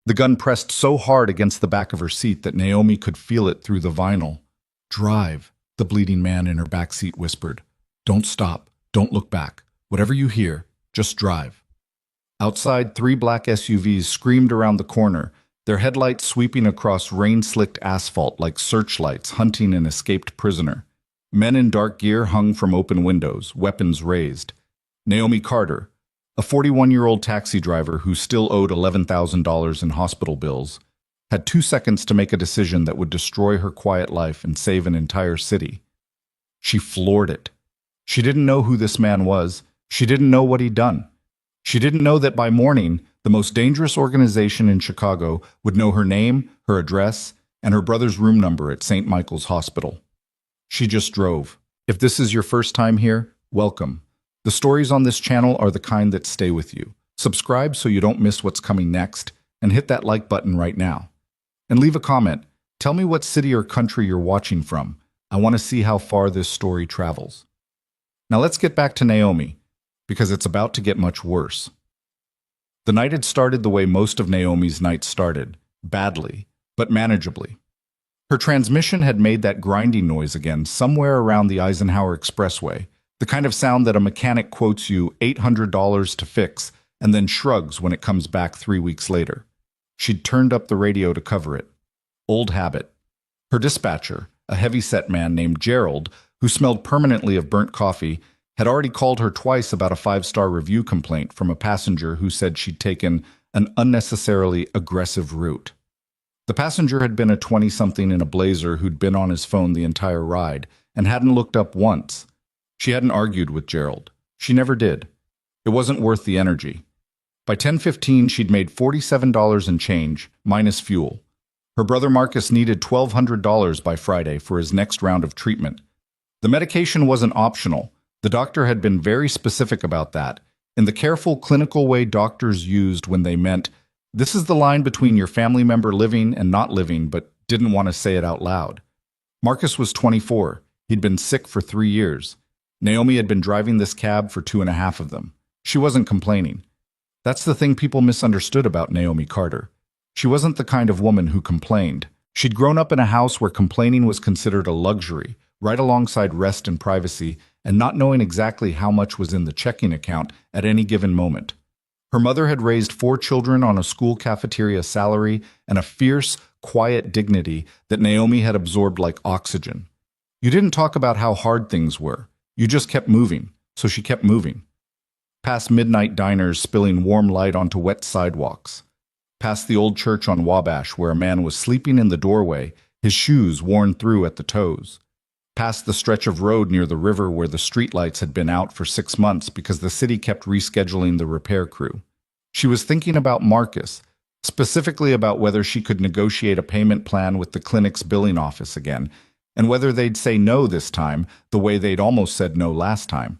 The gun pressed so hard against the back of her seat that Naomi could feel it through the vinyl. "Drive," the bleeding man in her back seat whispered. "Don't stop. Don't look back. Whatever you hear, just drive." Outside, three black SUVs screamed around the corner, their headlights sweeping across rain-slicked asphalt like searchlights hunting an escaped prisoner. Men in dark gear hung from open windows, weapons raised. Naomi Carter, a 41-year-old taxi driver who still owed $11,000 in hospital bills, had 2 seconds to make a decision that would destroy her quiet life and save an entire city. She floored it. She didn't know who this man was. She didn't know what he'd done. She didn't know that by morning, the most dangerous organization in Chicago would know her name, her address, and her brother's room number at St. Michael's Hospital. She just drove. If this is your first time here, welcome. The stories on this channel are the kind that stay with you. Subscribe so you don't miss what's coming next, and hit that like button right now. And leave a comment. Tell me what city or country you're watching from. I want to see how far this story travels. Now let's get back to Naomi, because it's about to get much worse. The night had started the way most of Naomi's nights started, badly, but manageably. Her transmission had made that grinding noise again somewhere around the Eisenhower Expressway, the kind of sound that a mechanic quotes you $800 to fix and then shrugs when it comes back 3 weeks later. She'd turned up the radio to cover it. Old habit. Her dispatcher, a heavy-set man named Gerald, who smelled permanently of burnt coffee, had already called her twice about a 5-star review complaint from a passenger who said she'd taken an unnecessarily aggressive route. The passenger had been a 20-something in a blazer who'd been on his phone the entire ride and hadn't looked up once. She hadn't argued with Gerald. She never did. It wasn't worth the energy. By 10:15, she'd made $47 and change, minus fuel. Her brother Marcus needed $1,200 by Friday for his next round of treatment. The medication wasn't optional. The doctor had been very specific about that, in the careful clinical way doctors used when they meant, this is the line between your family member living and not living, but didn't want to say it out loud. Marcus was 24. He'd been sick for 3 years. Naomi had been driving this cab for 2.5 of them. She wasn't complaining. That's the thing people misunderstood about Naomi Carter. She wasn't the kind of woman who complained. She'd grown up in a house where complaining was considered a luxury, right alongside rest and privacy, and not knowing exactly how much was in the checking account at any given moment. Her mother had raised 4 children on a school cafeteria salary and a fierce, quiet dignity that Naomi had absorbed like oxygen. You didn't talk about how hard things were. You just kept moving, so she kept moving. Past midnight diners spilling warm light onto wet sidewalks. Past the old church on Wabash where a man was sleeping in the doorway, his shoes worn through at the toes. Past the stretch of road near the river where the streetlights had been out for 6 months because the city kept rescheduling the repair crew. She was thinking about Marcus, specifically about whether she could negotiate a payment plan with the clinic's billing office again, and whether they'd say no this time the way they'd almost said no last time.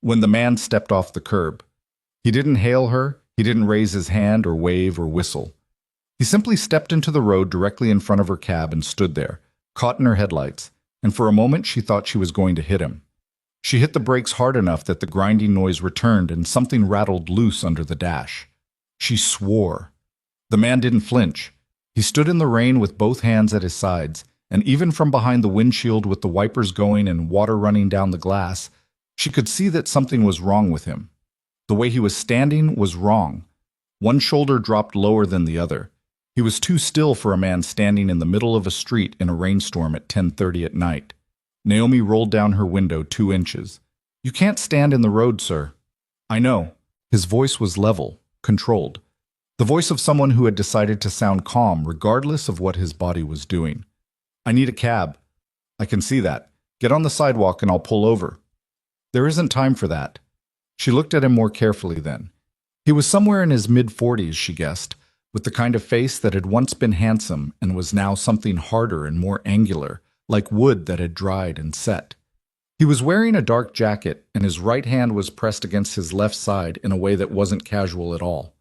When the man stepped off the curb, he didn't hail her, he didn't raise his hand or wave or whistle. He simply stepped into the road directly in front of her cab and stood there, caught in her headlights, and for a moment she thought she was going to hit him. She hit the brakes hard enough that the grinding noise returned and something rattled loose under the dash. She swore. The man didn't flinch. He stood in the rain with both hands at his sides, and even from behind the windshield with the wipers going and water running down the glass, she could see that something was wrong with him. The way he was standing was wrong. One shoulder dropped lower than the other. He was too still for a man standing in the middle of a street in a rainstorm at 10:30 at night. Naomi rolled down her window 2 inches. "You can't stand in the road, sir." "I know." His voice was level, controlled. The voice of someone who had decided to sound calm regardless of what his body was doing. "I need a cab." "I can see that. Get on the sidewalk and I'll pull over." "There isn't time for that." She looked at him more carefully then. He was somewhere in his mid-40s, she guessed, with the kind of face that had once been handsome and was now something harder and more angular, like wood that had dried and set. He was wearing a dark jacket, and his right hand was pressed against his left side in a way that wasn't casual at all.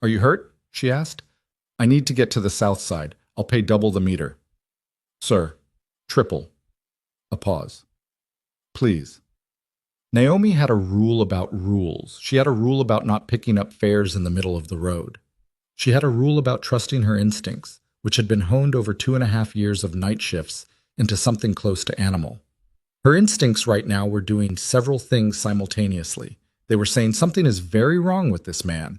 "Are you hurt?" she asked. "I need to get to the south side. I'll pay double the meter." "Sir, triple." A pause. "Please." Naomi had a rule about rules. She had a rule about not picking up fares in the middle of the road. She had a rule about trusting her instincts, which had been honed over 2.5 years of night shifts into something close to animal. Her instincts right now were doing several things simultaneously. They were saying something is very wrong with this man.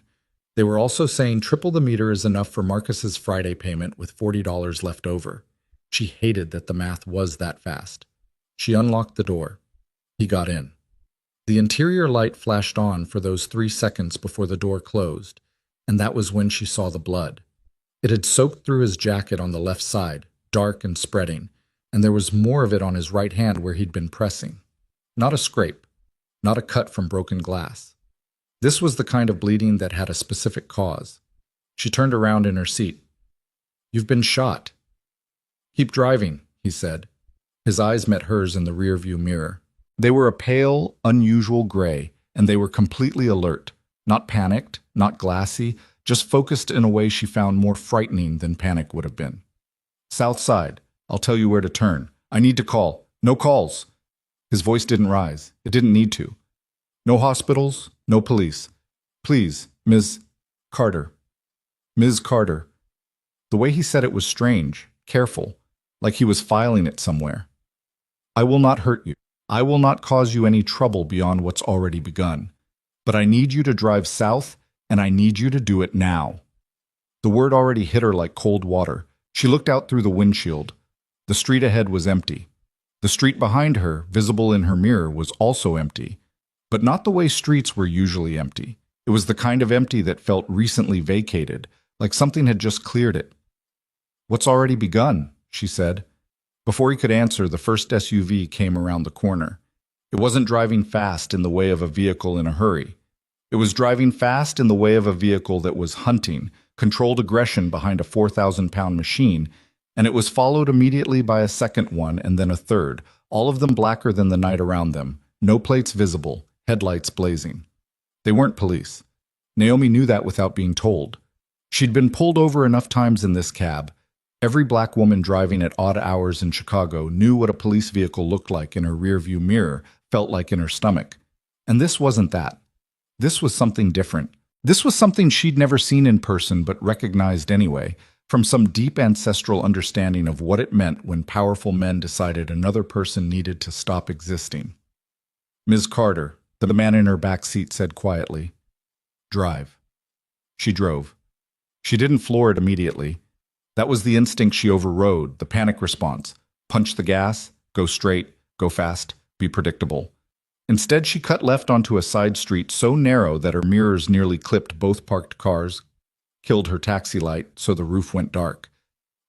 They were also saying triple the meter is enough for Marcus's Friday payment with $40 left over. She hated that the math was that fast. She unlocked the door. He got in. The interior light flashed on for those 3 seconds before the door closed, and that was when she saw the blood. It had soaked through his jacket on the left side, dark and spreading, and there was more of it on his right hand where he'd been pressing. Not a scrape, not a cut from broken glass. This was the kind of bleeding that had a specific cause. She turned around in her seat. "You've been shot." "Keep driving," he said. His eyes met hers in the rearview mirror. They were a pale, unusual gray, and they were completely alert, not panicked, not glassy, just focused in a way she found more frightening than panic would have been. "South side. I'll tell you where to turn. I need to call. No calls." His voice didn't rise. It didn't need to. "No hospitals, no police. Please, Ms. Carter." Ms. Carter. The way he said it was strange, careful, like he was filing it somewhere. "I will not hurt you. I will not cause you any trouble beyond what's already begun. But I need you to drive south, and I need you to do it now." The word already hit her like cold water. She looked out through the windshield. The street ahead was empty. The street behind her, visible in her mirror, was also empty. But not the way streets were usually empty. It was the kind of empty that felt recently vacated, like something had just cleared it. "What's already begun?" she said. Before he could answer, the first SUV came around the corner. It wasn't driving fast in the way of a vehicle in a hurry. It was driving fast in the way of a vehicle that was hunting, controlled aggression behind a 4,000-pound machine, and it was followed immediately by a second one and then a third, all of them blacker than the night around them, no plates visible, headlights blazing. They weren't police. Naomi knew that without being told. She'd been pulled over enough times in this cab. Every black woman driving at odd hours in Chicago knew what a police vehicle looked like in her rearview mirror, felt like in her stomach. And this wasn't that. This was something different. This was something she'd never seen in person but recognized anyway, from some deep ancestral understanding of what it meant when powerful men decided another person needed to stop existing. "Ms. Carter," the man in her back seat said quietly. "Drive." She drove. She didn't floor it immediately. That was the instinct she overrode, the panic response. Punch the gas, go straight, go fast, be predictable. Instead, she cut left onto a side street so narrow that her mirrors nearly clipped both parked cars, killed her taxi light so the roof went dark.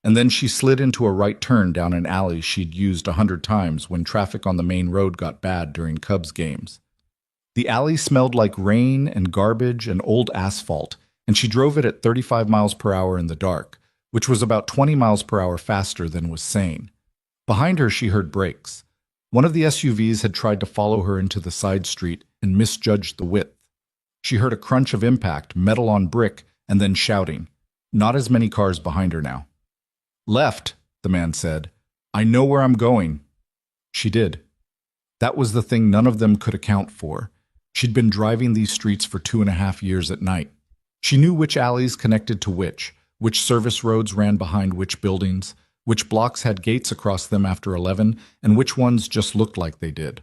And then she slid into a right turn down an alley she'd used 100 times when traffic on the main road got bad during Cubs games. The alley smelled like rain and garbage and old asphalt, and she drove it at 35 miles per hour in the dark, which was about 20 miles per hour faster than was sane. Behind her, she heard brakes. One of the SUVs had tried to follow her into the side street and misjudged the width. She heard a crunch of impact, metal on brick, and then shouting. Not as many cars behind her now. "Left," the man said. "I know where I'm going." She did. That was the thing none of them could account for. She'd been driving these streets for 2.5 years at night. She knew which alleys connected to which service roads ran behind which buildings, which blocks had gates across them after 11, and which ones just looked like they did.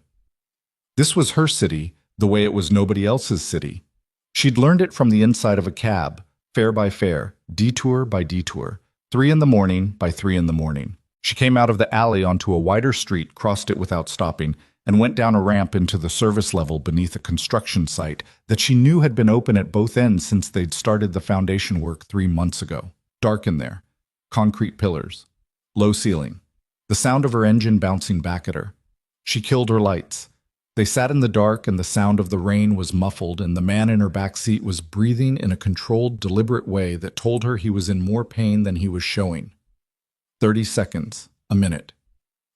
This was her city, the way it was nobody else's city. She'd learned it from the inside of a cab, fare by fare, detour by detour, 3 in the morning by 3 in the morning. She came out of the alley onto a wider street, crossed it without stopping, and went down a ramp into the service level beneath a construction site that she knew had been open at both ends since they'd started the foundation work 3 months ago. Dark in there. Concrete pillars. Low ceiling. The sound of her engine bouncing back at her. She killed her lights. They sat in the dark and the sound of the rain was muffled and the man in her back seat was breathing in a controlled, deliberate way that told her he was in more pain than he was showing. 30 seconds. A minute.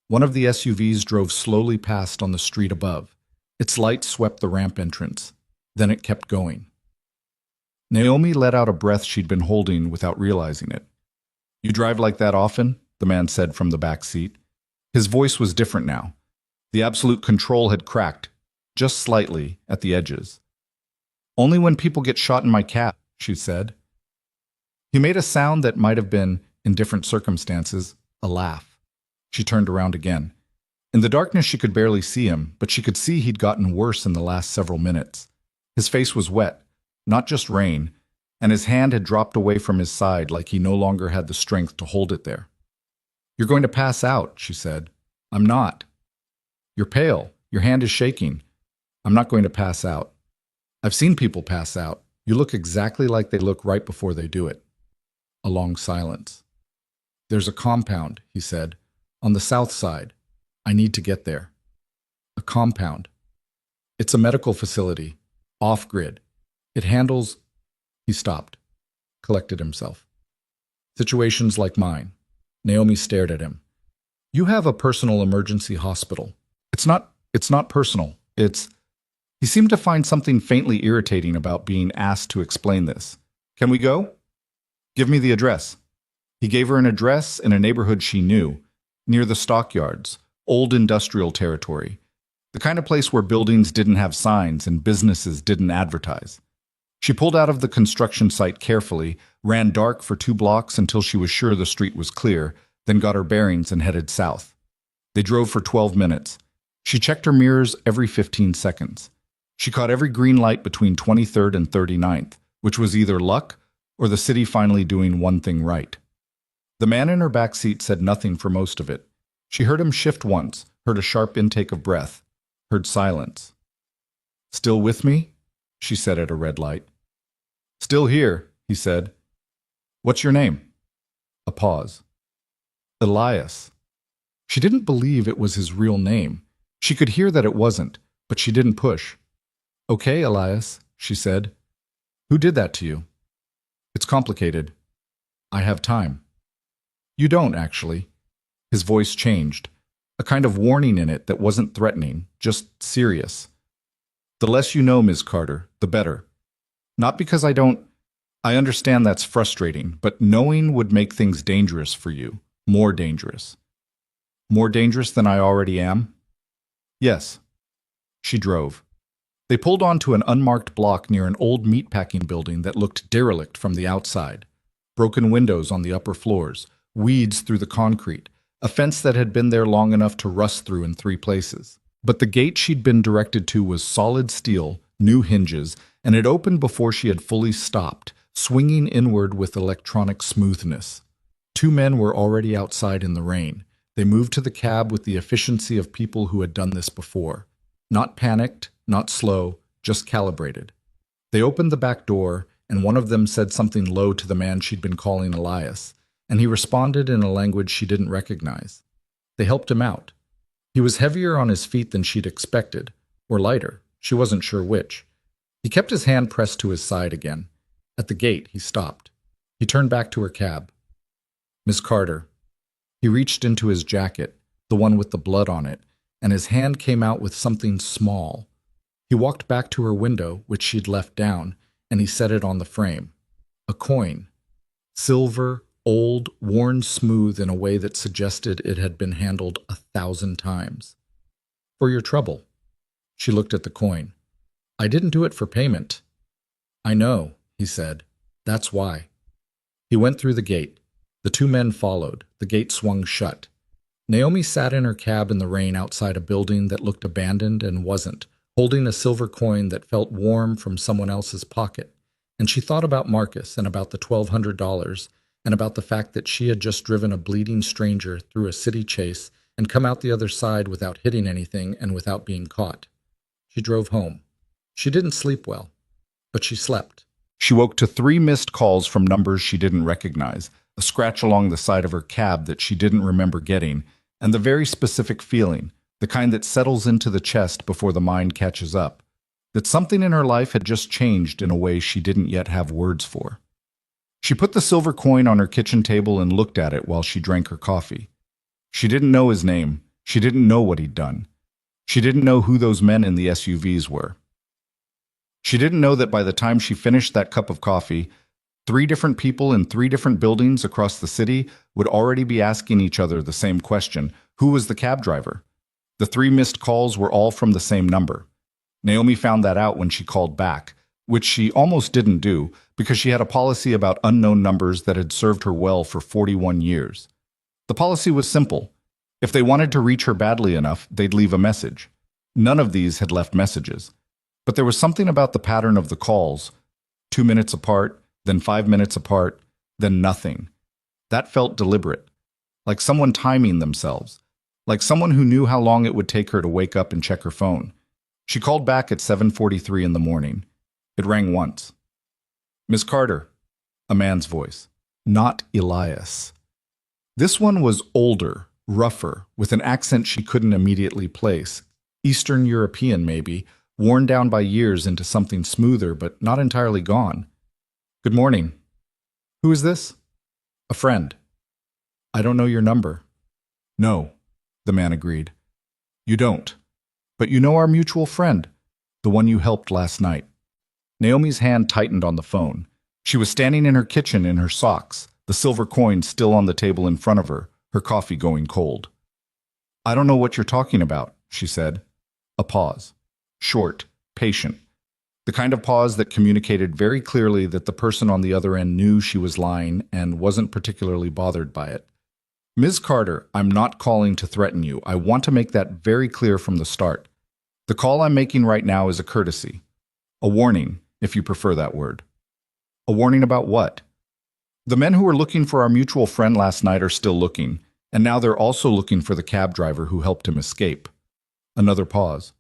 One of the SUVs drove slowly past on the street above. Its light swept the ramp entrance. Then it kept going. Naomi let out a breath she'd been holding without realizing it. "You drive like that often?" the man said from the back seat. His voice was different now. The absolute control had cracked, just slightly, at the edges. "Only when people get shot in my cab," she said. He made a sound that might have been, in different circumstances, a laugh. She turned around again. In the darkness she could barely see him, but she could see he'd gotten worse in the last several minutes. His face was wet, not just rain, and his hand had dropped away from his side like he no longer had the strength to hold it there. "You're going to pass out," she said. "I'm not." "You're pale. Your hand is shaking." "I'm not going to pass out." "I've seen people pass out. You look exactly like they look right before they do it." A long silence. "There's a compound," he said, "on the south side. I need to get there." "A compound?" "It's a medical facility, off-grid. It handles—" He stopped, collected himself. "Situations like mine." Naomi stared at him. "You have a personal emergency hospital." It's not personal. He seemed to find something faintly irritating about being asked to explain this. "Can we go?" "Give me the address." He gave her an address in a neighborhood she knew, near the stockyards, old industrial territory, the kind of place where buildings didn't have signs and businesses didn't advertise. She pulled out of the construction site carefully, ran dark for 2 blocks until she was sure the street was clear, then got her bearings and headed south. They drove for 12 minutes. She checked her mirrors every 15 seconds. She caught every green light between 23rd and 39th, which was either luck or the city finally doing one thing right. The man in her back seat said nothing for most of it. She heard him shift once, heard a sharp intake of breath, heard silence. "Still with me?" she said at a red light. "Still here," he said. "What's your name?" A pause. "Elias." She didn't believe it was his real name. She could hear that it wasn't, but she didn't push. "Okay, Elias," she said. "Who did that to you?" "It's complicated. I have time." "You don't, actually." His voice changed, a kind of warning in it that wasn't threatening, just serious. "The less you know, Ms. Carter, the better. Not because I don't. I understand that's frustrating, but knowing would make things dangerous for you. More dangerous." "More dangerous than I already am?" "Yes." She drove. They pulled onto an unmarked block near an old meatpacking building that looked derelict from the outside. Broken windows on the upper floors, weeds through the concrete, a fence that had been there long enough to rust through in 3 places. But the gate she'd been directed to was solid steel, new hinges, and it opened before she had fully stopped, swinging inward with electronic smoothness. 2 men were already outside in the rain. They moved to the cab with the efficiency of people who had done this before. Not panicked, not slow, just calibrated. They opened the back door, and one of them said something low to the man she'd been calling Elias, and he responded in a language she didn't recognize. They helped him out. He was heavier on his feet than she'd expected, or lighter, she wasn't sure which. He kept his hand pressed to his side again. At the gate, he stopped. He turned back to her cab. "Miss Carter." He reached into his jacket, the one with the blood on it, and his hand came out with something small. He walked back to her window, which she'd left down, and he set it on the frame. A coin. Silver, old, worn smooth in a way that suggested it had been handled 1,000 times. "For your trouble." She looked at the coin. "I didn't do it for payment." "I know," he said. "That's why." He went through the gate. The 2 men followed. The gate swung shut. Naomi sat in her cab in the rain outside a building that looked abandoned and wasn't, holding a silver coin that felt warm from someone else's pocket. And she thought about Marcus and about the $1,200 and about the fact that she had just driven a bleeding stranger through a city chase and come out the other side without hitting anything and without being caught. She drove home. She didn't sleep well, but she slept. She woke to 3 missed calls from numbers she didn't recognize, a scratch along the side of her cab that she didn't remember getting, and the very specific feeling, the kind that settles into the chest before the mind catches up, that something in her life had just changed in a way she didn't yet have words for. She put the silver coin on her kitchen table and looked at it while she drank her coffee. She didn't know his name. She didn't know what he'd done. She didn't know who those men in the SUVs were. She didn't know that by the time she finished that cup of coffee, 3 different people in 3 different buildings across the city would already be asking each other the same question: who was the cab driver? The 3 missed calls were all from the same number. Naomi found that out when she called back, which she almost didn't do because she had a policy about unknown numbers that had served her well for 41 years. The policy was simple. If they wanted to reach her badly enough, they'd leave a message. None of these had left messages. But there was something about the pattern of the calls, 2 minutes apart, then 5 minutes apart, then nothing. That felt deliberate, like someone timing themselves, like someone who knew how long it would take her to wake up and check her phone. She called back at 7:43 in the morning. It rang once. "Miss Carter," a man's voice, not Elias. This one was older, rougher, with an accent she couldn't immediately place. Eastern European, maybe, worn down by years into something smoother, but not entirely gone. "Good morning. Who is this?" "A friend." "I don't know your number." "No," the man agreed. "You don't. But you know our mutual friend, the one you helped last night." Naomi's hand tightened on the phone. She was standing in her kitchen in her socks, the silver coin still on the table in front of her, her coffee going cold. "I don't know what you're talking about," she said. A pause. Short, patient. The kind of pause that communicated very clearly that the person on the other end knew she was lying and wasn't particularly bothered by it. "Ms. Carter, I'm not calling to threaten you. I want to make that very clear from the start. The call I'm making right now is a courtesy. A warning, if you prefer that word." "A warning about what?" "The men who were looking for our mutual friend last night are still looking, and now they're also looking for the cab driver who helped him escape." Another pause.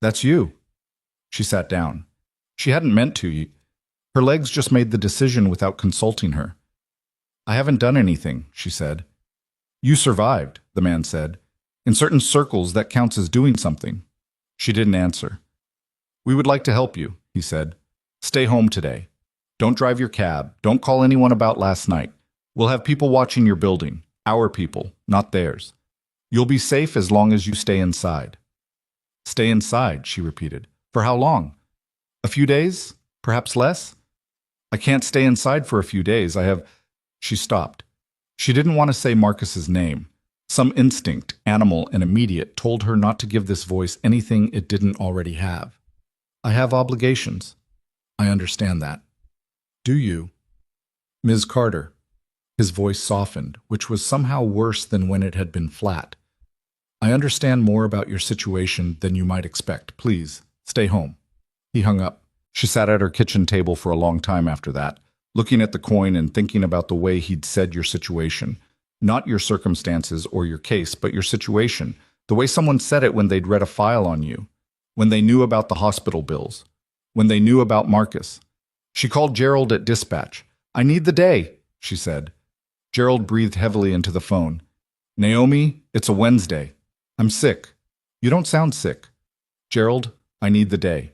"That's you." She sat down. She hadn't meant to. Her legs just made the decision without consulting her. "I haven't done anything," she said. "You survived," the man said. "In certain circles, that counts as doing something." She didn't answer. "We would like to help you," he said. "Stay home today. Don't drive your cab. Don't call anyone about last night. We'll have people watching your building. Our people, not theirs. You'll be safe as long as you stay inside." "Stay inside," she repeated. "For how long? A few days? Perhaps less?" "I can't stay inside for a few days. I have—" She stopped. She didn't want to say Marcus's name. Some instinct, animal and immediate, told her not to give this voice anything it didn't already have. "I have obligations." "I understand that." "Do you?" "Ms. Carter." His voice softened, which was somehow worse than when it had been flat. "I understand more about your situation than you might expect. Please, stay home." He hung up. She sat at her kitchen table for a long time after that, looking at the coin and thinking about the way he'd said your situation. Not your circumstances or your case, but your situation. The way someone said it when they'd read a file on you. When they knew about the hospital bills. When they knew about Marcus. She called Gerald at dispatch. "I need the day," she said. Gerald breathed heavily into the phone. "Naomi, it's a Wednesday. I'm sick." "You don't sound sick." "Gerald, I need the day."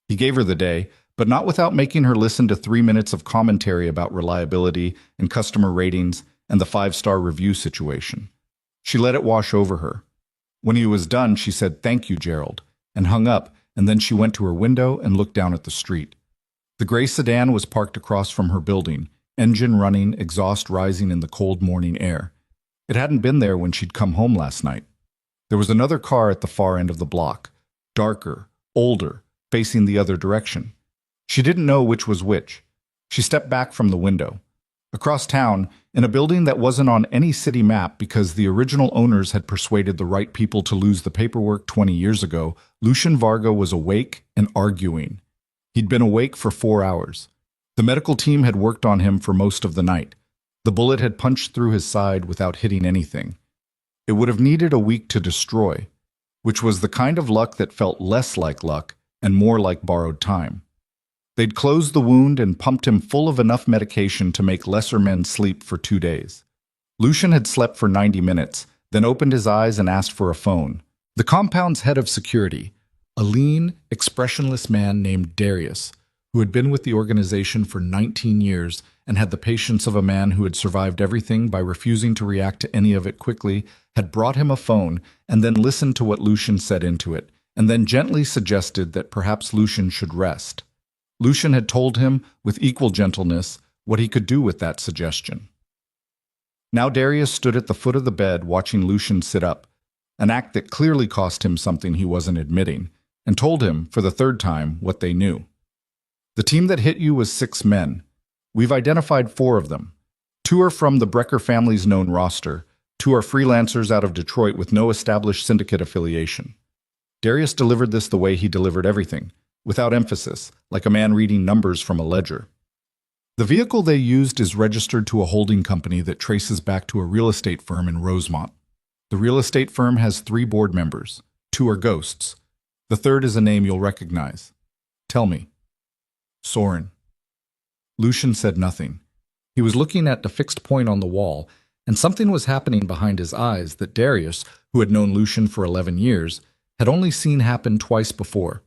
He gave her the day, but not without making her listen to 3 minutes of commentary about reliability and customer ratings and the 5-star review situation. She let it wash over her. When he was done, she said, "Thank you, Gerald," and hung up, and then she went to her window and looked down at the street. The gray sedan was parked across from her building, engine running, exhaust rising in the cold morning air. It hadn't been there when she'd come home last night. There was another car at the far end of the block, darker, older, facing the other direction. She didn't know which was which. She stepped back from the window. Across town, in a building that wasn't on any city map because the original owners had persuaded the right people to lose the paperwork 20 years ago, Lucian Varga was awake and arguing. He'd been awake for 4 hours. The medical team had worked on him for most of the night. The bullet had punched through his side without hitting anything. It would have needed a week to destroy, which was the kind of luck that felt less like luck and more like borrowed time. They'd closed the wound and pumped him full of enough medication to make lesser men sleep for 2 days. Lucian had slept for 90 minutes, then opened his eyes and asked for a phone. The compound's head of security, a lean, expressionless man named Darius, who had been with the organization for 19 years and had the patience of a man who had survived everything by refusing to react to any of it quickly, had brought him a phone and then listened to what Lucian said into it, and then gently suggested that perhaps Lucian should rest. Lucian had told him, with equal gentleness, what he could do with that suggestion. Now Darius stood at the foot of the bed watching Lucian sit up, an act that clearly cost him something he wasn't admitting, and told him, for the third time, what they knew. The team that hit you was 6 men. We've identified 4 of them. 2 are from the Brecker family's known roster. 2 are freelancers out of Detroit with no established syndicate affiliation. Darius delivered this the way he delivered everything, without emphasis, like a man reading numbers from a ledger. The vehicle they used is registered to a holding company that traces back to a real estate firm in Rosemont. The real estate firm has 3 board members. 2 are ghosts. The third is a name you'll recognize. Tell me. Soren. Lucian said nothing. He was looking at the fixed point on the wall, and something was happening behind his eyes that Darius, who had known Lucian for 11 years, had only seen happen twice before.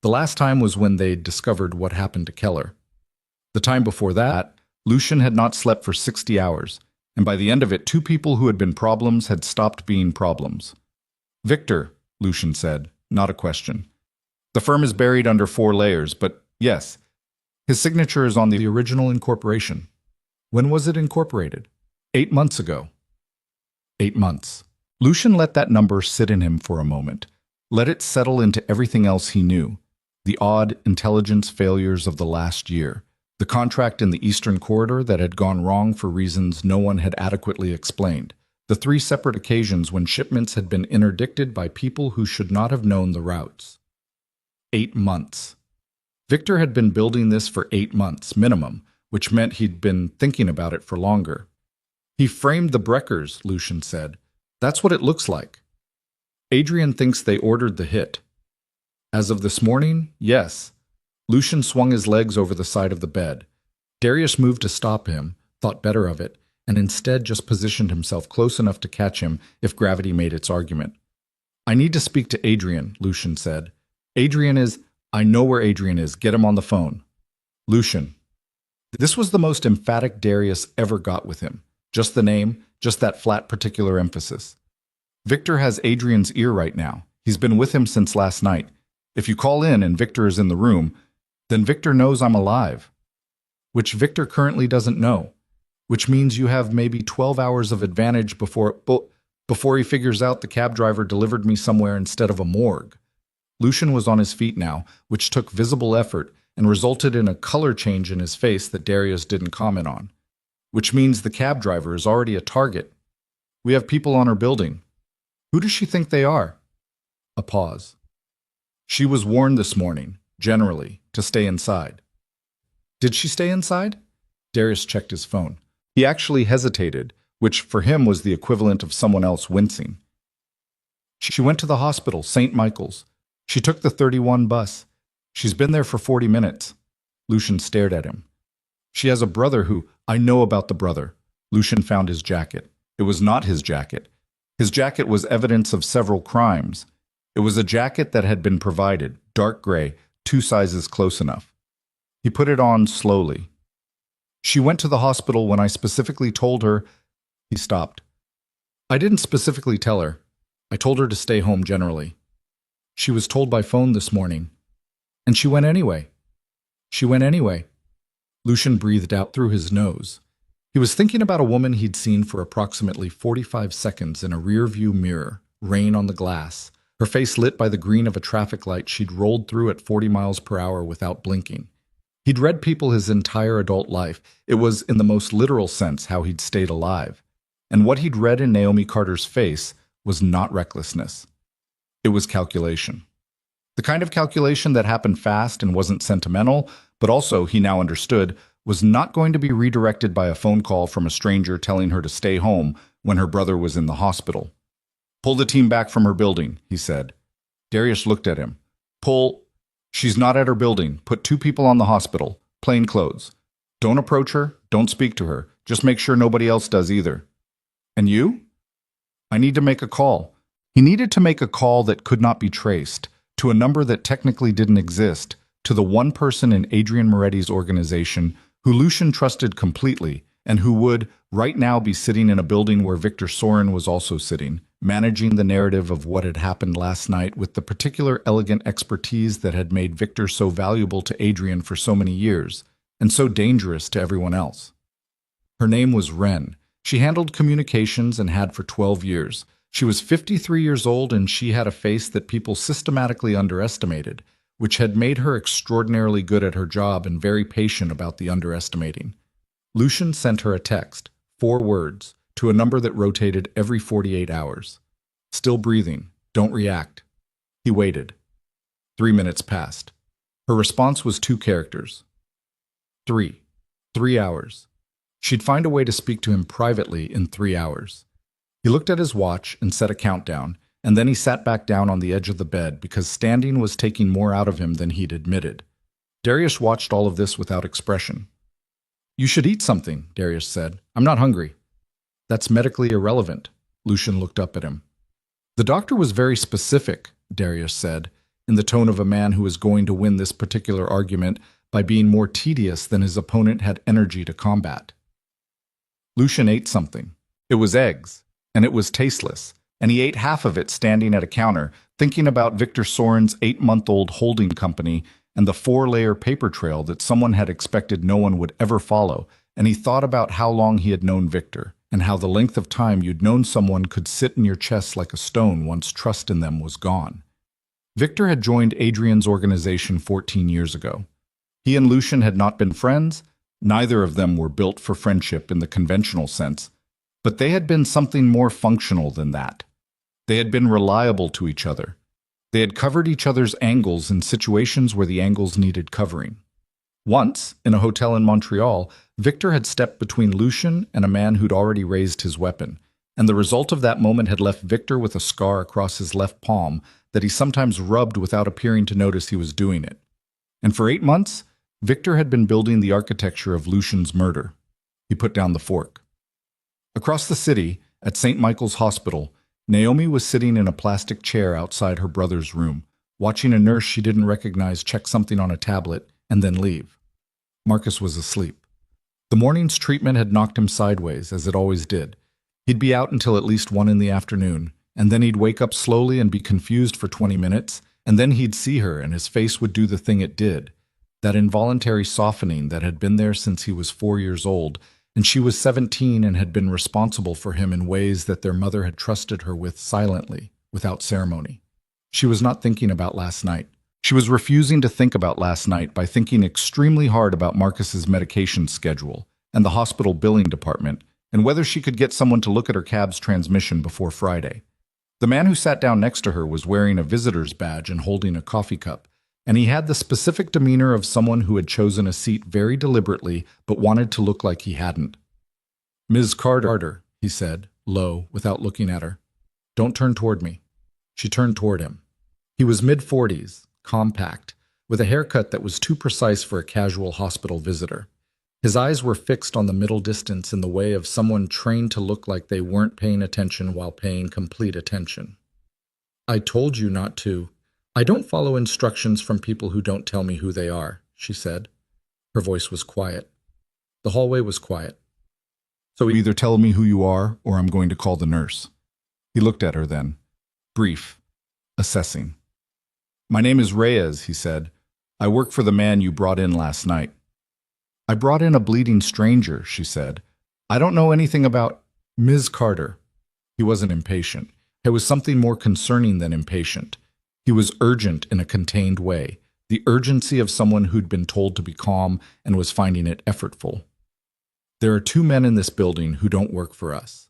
The last time was when they'd discovered what happened to Keller. The time before that, Lucian had not slept for 60 hours, and by the end of it, 2 people who had been problems had stopped being problems. Victor, Lucian said, not a question. The firm is buried under 4 layers, but yes, his signature is on the original incorporation. When was it incorporated? 8 months ago. 8 months. Lucian let that number sit in him for a moment. Let it settle into everything else he knew. The odd intelligence failures of the last year. The contract in the Eastern Corridor that had gone wrong for reasons no one had adequately explained. The 3 separate occasions when shipments had been interdicted by people who should not have known the routes. 8 months. Victor had been building this for 8 months, minimum, which meant he'd been thinking about it for longer. He framed the Breckers, Lucian said. That's what it looks like. Adrian thinks they ordered the hit. As of this morning, yes. Lucian swung his legs over the side of the bed. Darius moved to stop him, thought better of it, and instead just positioned himself close enough to catch him if gravity made its argument. I need to speak to Adrian, Lucian said. I know where Adrian is. Get him on the phone. Lucian. This was the most emphatic Darius ever got with him. Just the name, just that flat particular emphasis. Victor has Adrian's ear right now. He's been with him since last night. If you call in and Victor is in the room, then Victor knows I'm alive. Which Victor currently doesn't know. Which means you have maybe 12 hours of advantage before he figures out the cab driver delivered me somewhere instead of a morgue. Lucian was on his feet now, which took visible effort and resulted in a color change in his face that Darius didn't comment on. Which means the cab driver is already a target. We have people on her building. Who does she think they are? A pause. She was warned this morning, generally, to stay inside. Did she stay inside? Darius checked his phone. He actually hesitated, which for him was the equivalent of someone else wincing. She went to the hospital, St. Michael's. She took the 31 bus. She's been there for 40 minutes. Lucian stared at him. She has a brother who, I know about the brother. Lucian found his jacket. It was not his jacket. His jacket was evidence of several crimes. It was a jacket that had been provided, dark gray, 2 sizes close enough. He put it on slowly. She went to the hospital when I specifically told her. He stopped. I didn't specifically tell her. I told her to stay home generally. She was told by phone this morning. And she went anyway. She went anyway. Lucian breathed out through his nose. He was thinking about a woman he'd seen for approximately 45 seconds in a rear-view mirror, rain on the glass, her face lit by the green of a traffic light she'd rolled through at 40 miles per hour without blinking. He'd read people his entire adult life. It was, in the most literal sense, how he'd stayed alive. And what he'd read in Naomi Carter's face was not recklessness. It was calculation. The kind of calculation that happened fast and wasn't sentimental, but also, he now understood, was not going to be redirected by a phone call from a stranger telling her to stay home when her brother was in the hospital. Pull the team back from her building, he said. Darius looked at him. She's not at her building. Put 2 people on the hospital. Plain clothes. Don't approach her. Don't speak to her. Just make sure nobody else does either. And you? I need to make a call. He needed to make a call that could not be traced, to a number that technically didn't exist, to the one person in Adrian Moretti's organization who Lucian trusted completely and who would, right now, be sitting in a building where Victor Soren was also sitting, managing the narrative of what had happened last night with the particular elegant expertise that had made Victor so valuable to Adrian for so many years, and so dangerous to everyone else. Her name was Wren. She handled communications and had for 12 years. She was 53 years old and she had a face that people systematically underestimated, which had made her extraordinarily good at her job and very patient about the underestimating. Lucian sent her a text, 4 words, to a number that rotated every 48 hours. Still breathing. Don't react. He waited. 3 minutes passed. Her response was 2 characters. 3. 3 hours. She'd find a way to speak to him privately in 3 hours. He looked at his watch and set a countdown, and then he sat back down on the edge of the bed because standing was taking more out of him than he'd admitted. Darius watched all of this without expression. "You should eat something," Darius said. "I'm not hungry." "That's medically irrelevant." Lucian looked up at him. "The doctor was very specific," Darius said, in the tone of a man who was going to win this particular argument by being more tedious than his opponent had energy to combat. Lucian ate something. It was eggs, and it was tasteless, and he ate half of it standing at a counter, thinking about Victor Soren's 8-month-old holding company and the 4-layer paper trail that someone had expected no one would ever follow, and he thought about how long he had known Victor, and how the length of time you'd known someone could sit in your chest like a stone once trust in them was gone. Victor had joined Adrian's organization 14 years ago. He and Lucian had not been friends. Neither of them were built for friendship in the conventional sense, but they had been something more functional than that. They had been reliable to each other. They had covered each other's angles in situations where the angles needed covering. Once, in a hotel in Montreal, Victor had stepped between Lucian and a man who'd already raised his weapon, and the result of that moment had left Victor with a scar across his left palm that he sometimes rubbed without appearing to notice he was doing it. And for 8 months, Victor had been building the architecture of Lucian's murder. He put down the fork. Across the city, at St. Michael's Hospital, Naomi was sitting in a plastic chair outside her brother's room, watching a nurse she didn't recognize check something on a tablet and then leave. Marcus was asleep. The morning's treatment had knocked him sideways, as it always did. He'd be out until at least 1 in the afternoon, and then he'd wake up slowly and be confused for 20 minutes, and then he'd see her and his face would do the thing it did, that involuntary softening that had been there since he was 4 years old, and she was 17 and had been responsible for him in ways that their mother had trusted her with silently, without ceremony. She was not thinking about last night. She was refusing to think about last night by thinking extremely hard about Marcus's medication schedule and the hospital billing department, and whether she could get someone to look at her cab's transmission before Friday. The man who sat down next to her was wearing a visitor's badge and holding a coffee cup, and he had the specific demeanor of someone who had chosen a seat very deliberately but wanted to look like he hadn't. "Ms. Carter," he said, low, without looking at her. "Don't turn toward me." She turned toward him. He was mid-40s, compact, with a haircut that was too precise for a casual hospital visitor. His eyes were fixed on the middle distance in the way of someone trained to look like they weren't paying attention while paying complete attention. "I told you not to. I don't follow instructions from people who don't tell me who they are," she said. Her voice was quiet. The hallway was quiet. "So either tell me who you are, or I'm going to call the nurse." He looked at her then. Brief. Assessing. "My name is Reyes," he said. "I work for the man you brought in last night." "I brought in a bleeding stranger," she said. "I don't know anything about—" "Ms. Carter." He wasn't impatient. It was something more concerning than impatient. He was urgent in a contained way, the urgency of someone who'd been told to be calm and was finding it effortful. "There are 2 men in this building who don't work for us.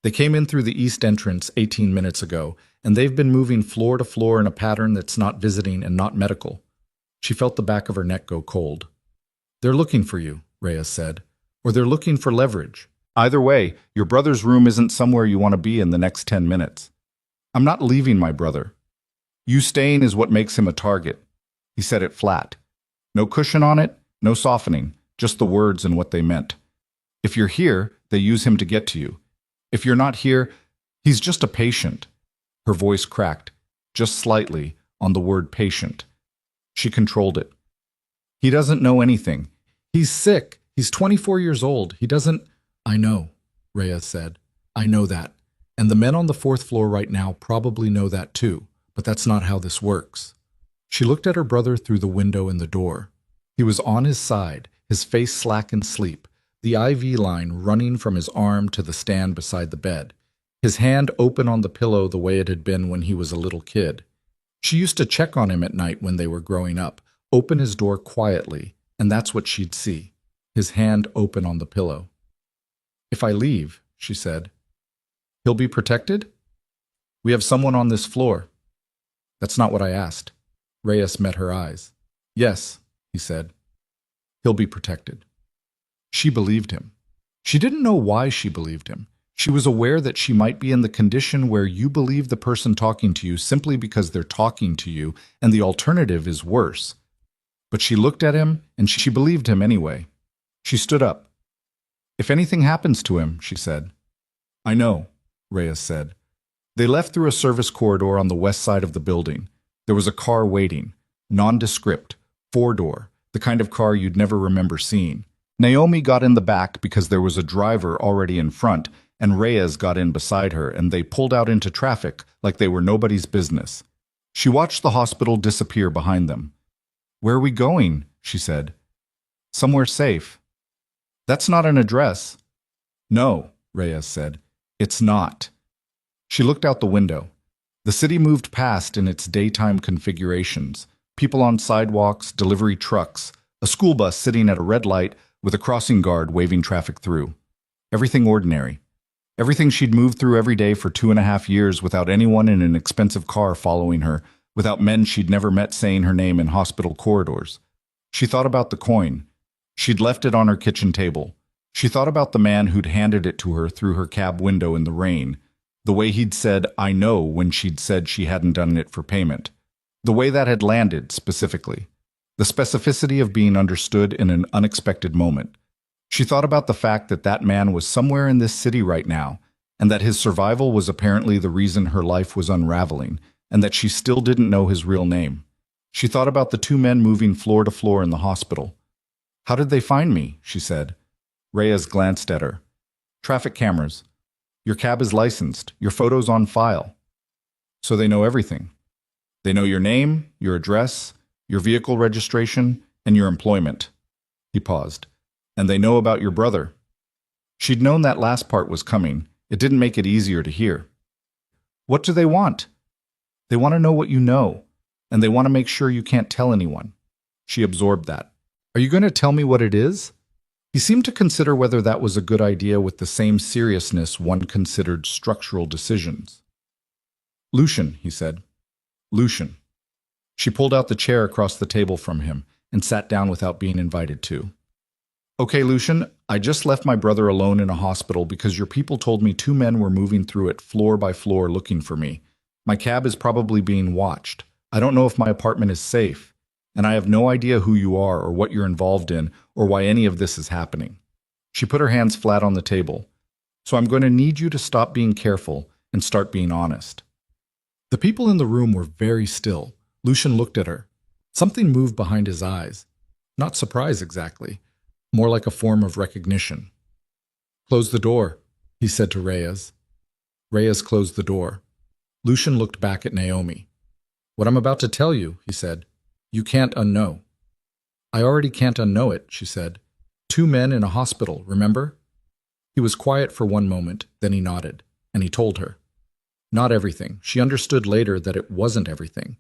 They came in through the east entrance 18 minutes ago, and they've been moving floor to floor in a pattern that's not visiting and not medical." She felt the back of her neck go cold. "They're looking for you," Reyes said, "or they're looking for leverage. Either way, your brother's room isn't somewhere you want to be in the next 10 minutes. I'm not leaving my brother. You staying is what makes him a target." He said it flat. No cushion on it, no softening, just the words and what they meant. If you're here, they use him to get to you. If you're not here, he's just a patient. Her voice cracked, just slightly, on the word patient. She controlled it. "He doesn't know anything. He's sick. He's 24 years old. He doesn't—" "I know," Reyes said. "I know that. And the men on the 4th floor right now probably know that too, but that's not how this works." She looked at her brother through the window in the door. He was on his side, his face slack in sleep, the IV line running from his arm to the stand beside the bed, his hand open on the pillow the way it had been when he was a little kid. She used to check on him at night when they were growing up, open his door quietly, and that's what she'd see, his hand open on the pillow. "If I leave," she said, "he'll be protected? We have someone on this floor." "That's not what I asked." Reyes met her eyes. "Yes," he said, "he'll be protected." She believed him. She didn't know why she believed him. She was aware that she might be in the condition where you believe the person talking to you simply because they're talking to you, and the alternative is worse. But she looked at him, and she believed him anyway. She stood up. "If anything happens to him," she said. "I know," Reyes said. They left through a service corridor on the west side of the building. There was a car waiting, nondescript, four-door, the kind of car you'd never remember seeing. Naomi got in the back because there was a driver already in front, and Reyes got in beside her, and they pulled out into traffic like they were nobody's business. She watched the hospital disappear behind them. "Where are we going?" she said. "Somewhere safe." "That's not an address." "No," Reyes said. "It's not." She looked out the window. The city moved past in its daytime configurations. People on sidewalks, delivery trucks, a school bus sitting at a red light with a crossing guard waving traffic through. Everything ordinary. Everything she'd moved through every day for 2.5 years without anyone in an expensive car following her, without men she'd never met saying her name in hospital corridors. She thought about the coin. She'd left it on her kitchen table. She thought about the man who'd handed it to her through her cab window in the rain. The way he'd said, "I know," when she'd said she hadn't done it for payment. The way that had landed, specifically. The specificity of being understood in an unexpected moment. She thought about the fact that that man was somewhere in this city right now, and that his survival was apparently the reason her life was unraveling, and that she still didn't know his real name. She thought about the two men moving floor to floor in the hospital. "How did they find me?" she said. Reyes glanced at her. "Traffic cameras. Your cab is licensed, your photo's on file. So they know everything. They know your name, your address, your vehicle registration, and your employment." He paused. "And they know about your brother." She'd known that last part was coming. It didn't make it easier to hear. "What do they want?" "They want to know what you know, and they want to make sure you can't tell anyone." She absorbed that. "Are you going to tell me what it is?" He seemed to consider whether that was a good idea with the same seriousness one considered structural decisions. "Lucian," he said. "Lucian." She pulled out the chair across the table from him and sat down without being invited to. "Okay, Lucian, I just left my brother alone in a hospital because your people told me two men were moving through it floor by floor looking for me. My cab is probably being watched. I don't know if my apartment is safe, and I have no idea who you are or what you're involved in or why any of this is happening." She put her hands flat on the table. "So I'm going to need you to stop being careful and start being honest." The people in the room were very still. Lucian looked at her. Something moved behind his eyes. Not surprise exactly. More like a form of recognition. "Close the door," he said to Reyes. Reyes closed the door. Lucian looked back at Naomi. "What I'm about to tell you," he said, "you can't unknow." "I already can't unknow it," she said. "Two men in a hospital, remember?" He was quiet for one moment, then he nodded, and he told her. Not everything. She understood later that it wasn't everything.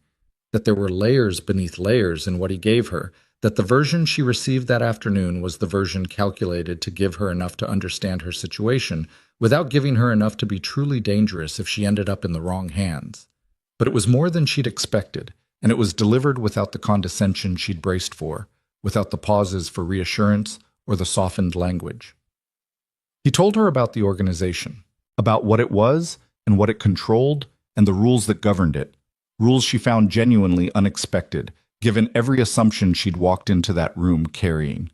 That there were layers beneath layers in what he gave her, that the version she received that afternoon was the version calculated to give her enough to understand her situation, without giving her enough to be truly dangerous if she ended up in the wrong hands. But it was more than she'd expected, and it was delivered without the condescension she'd braced for, without the pauses for reassurance or the softened language. He told her about the organization, about what it was and what it controlled and the rules that governed it, rules she found genuinely unexpected, given every assumption she'd walked into that room carrying.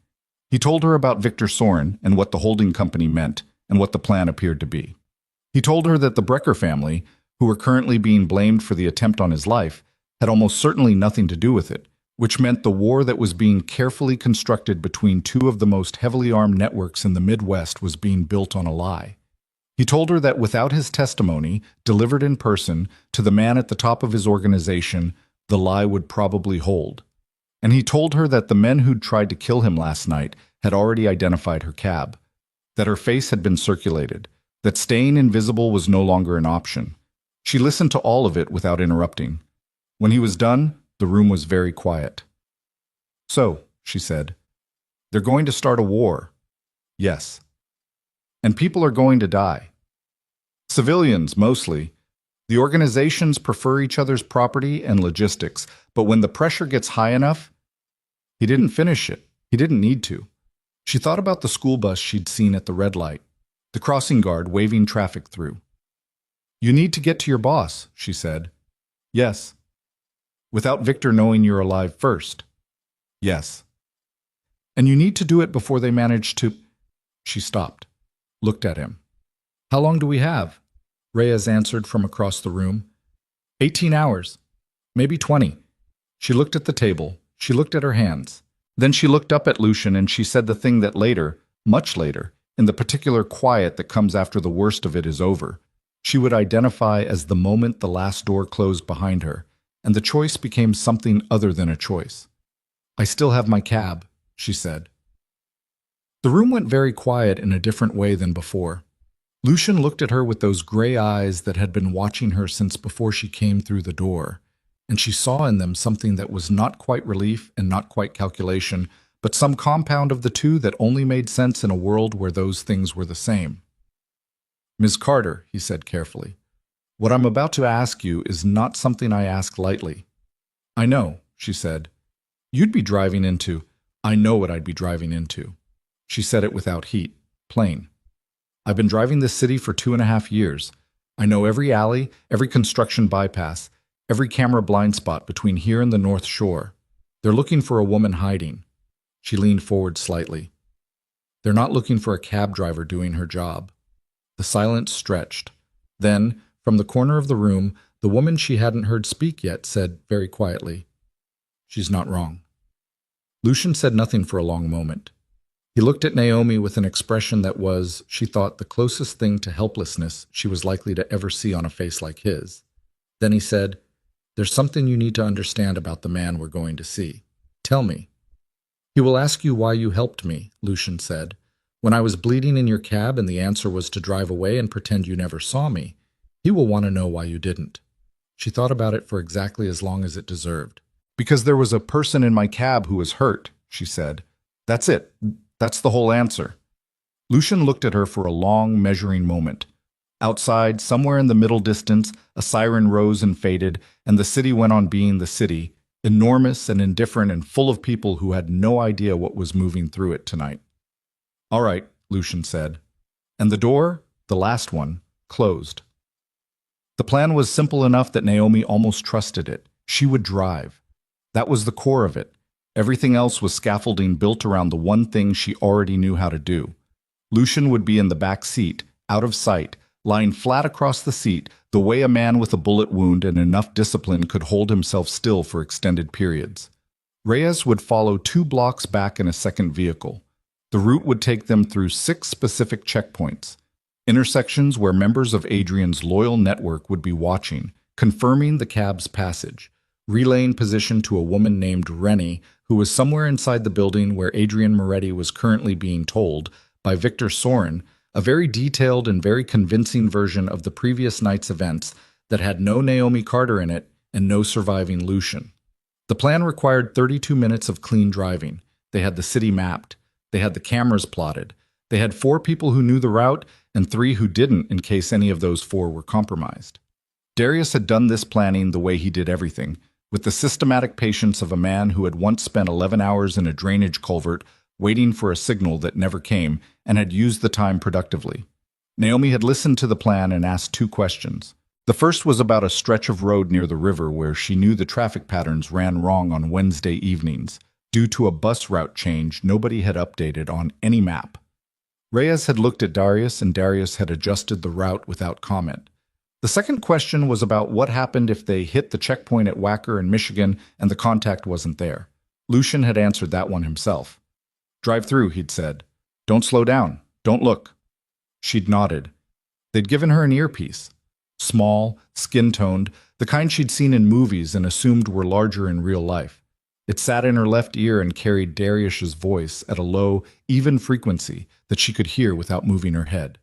He told her about Victor Soren and what the holding company meant and what the plan appeared to be. He told her that the Brecker family, who were currently being blamed for the attempt on his life, had almost certainly nothing to do with it, which meant the war that was being carefully constructed between two of the most heavily armed networks in the Midwest was being built on a lie. He told her that without his testimony, delivered in person, to the man at the top of his organization, the lie would probably hold. And he told her that the men who'd tried to kill him last night had already identified her cab, that her face had been circulated, that staying invisible was no longer an option. She listened to all of it without interrupting. When he was done, the room was very quiet. So, she said, they're going to start a war. Yes. And people are going to die. Civilians, mostly. The organizations prefer each other's property and logistics, but when the pressure gets high enough, he didn't finish it. He didn't need to. She thought about the school bus she'd seen at the red light, the crossing guard waving traffic through. You need to get to your boss, she said. Yes. Without Victor knowing you're alive first. Yes. And you need to do it before they manage to... She stopped, looked at him. How long do we have? Reyes answered from across the room. 18 hours. Maybe 20. She looked at the table. She looked at her hands. Then she looked up at Lucian and she said the thing that later, much later, in the particular quiet that comes after the worst of it is over, she would identify as the moment the last door closed behind her, and the choice became something other than a choice. I still have my cab, she said. The room went very quiet in a different way than before. Lucian looked at her with those gray eyes that had been watching her since before she came through the door, and she saw in them something that was not quite relief and not quite calculation, but some compound of the two that only made sense in a world where those things were the same. Ms. Carter, he said carefully, what I'm about to ask you is not something I ask lightly. I know, she said. You'd be driving into... I know what I'd be driving into. She said it without heat, plain. I've been driving this city for 2.5 years. I know every alley, every construction bypass, every camera blind spot between here and the North Shore. They're looking for a woman hiding. She leaned forward slightly. They're not looking for a cab driver doing her job. The silence stretched. Then, from the corner of the room, the woman she hadn't heard speak yet said very quietly, She's not wrong. Lucian said nothing for a long moment. He looked at Naomi with an expression that was, she thought, the closest thing to helplessness she was likely to ever see on a face like his. Then he said, There's something you need to understand about the man we're going to see. Tell me. He will ask you why you helped me, Lucian said. When I was bleeding in your cab and the answer was to drive away and pretend you never saw me, he will want to know why you didn't. She thought about it for exactly as long as it deserved. Because there was a person in my cab who was hurt, she said. That's it. That's the whole answer. Lucian looked at her for a long, measuring moment. Outside, somewhere in the middle distance, a siren rose and faded, and the city went on being the city, enormous and indifferent and full of people who had no idea what was moving through it tonight. All right, Lucian said. And the door, the last one, closed. The plan was simple enough that Naomi almost trusted it. She would drive. That was the core of it. Everything else was scaffolding built around the one thing she already knew how to do. Lucian would be in the back seat, out of sight, lying flat across the seat, the way a man with a bullet wound and enough discipline could hold himself still for extended periods. Reyes would follow 2 blocks back in a second vehicle. The route would take them through 6 specific checkpoints, intersections where members of Adrian's loyal network would be watching, confirming the cab's passage, relaying position to a woman named Rennie, who was somewhere inside the building where Adrian Moretti was currently being told, by Victor Sorin, a very detailed and very convincing version of the previous night's events that had no Naomi Carter in it and no surviving Lucian. The plan required 32 minutes of clean driving. They had the city mapped. They had the cameras plotted. They had 4 people who knew the route and 3 who didn't in case any of those 4 were compromised. Darius had done this planning the way he did everything, with the systematic patience of a man who had once spent 11 hours in a drainage culvert waiting for a signal that never came and had used the time productively. Naomi had listened to the plan and asked 2 questions. The first was about a stretch of road near the river where she knew the traffic patterns ran wrong on Wednesday evenings, due to a bus route change nobody had updated on any map. Reyes had looked at Darius, and Darius had adjusted the route without comment. The second question was about what happened if they hit the checkpoint at Wacker in Michigan and the contact wasn't there. Lucian had answered that one himself. Drive through, he'd said. Don't slow down. Don't look. She'd nodded. They'd given her an earpiece. Small, skin-toned, the kind she'd seen in movies and assumed were larger in real life. It sat in her left ear and carried Darius's voice at a low, even frequency that she could hear without moving her head.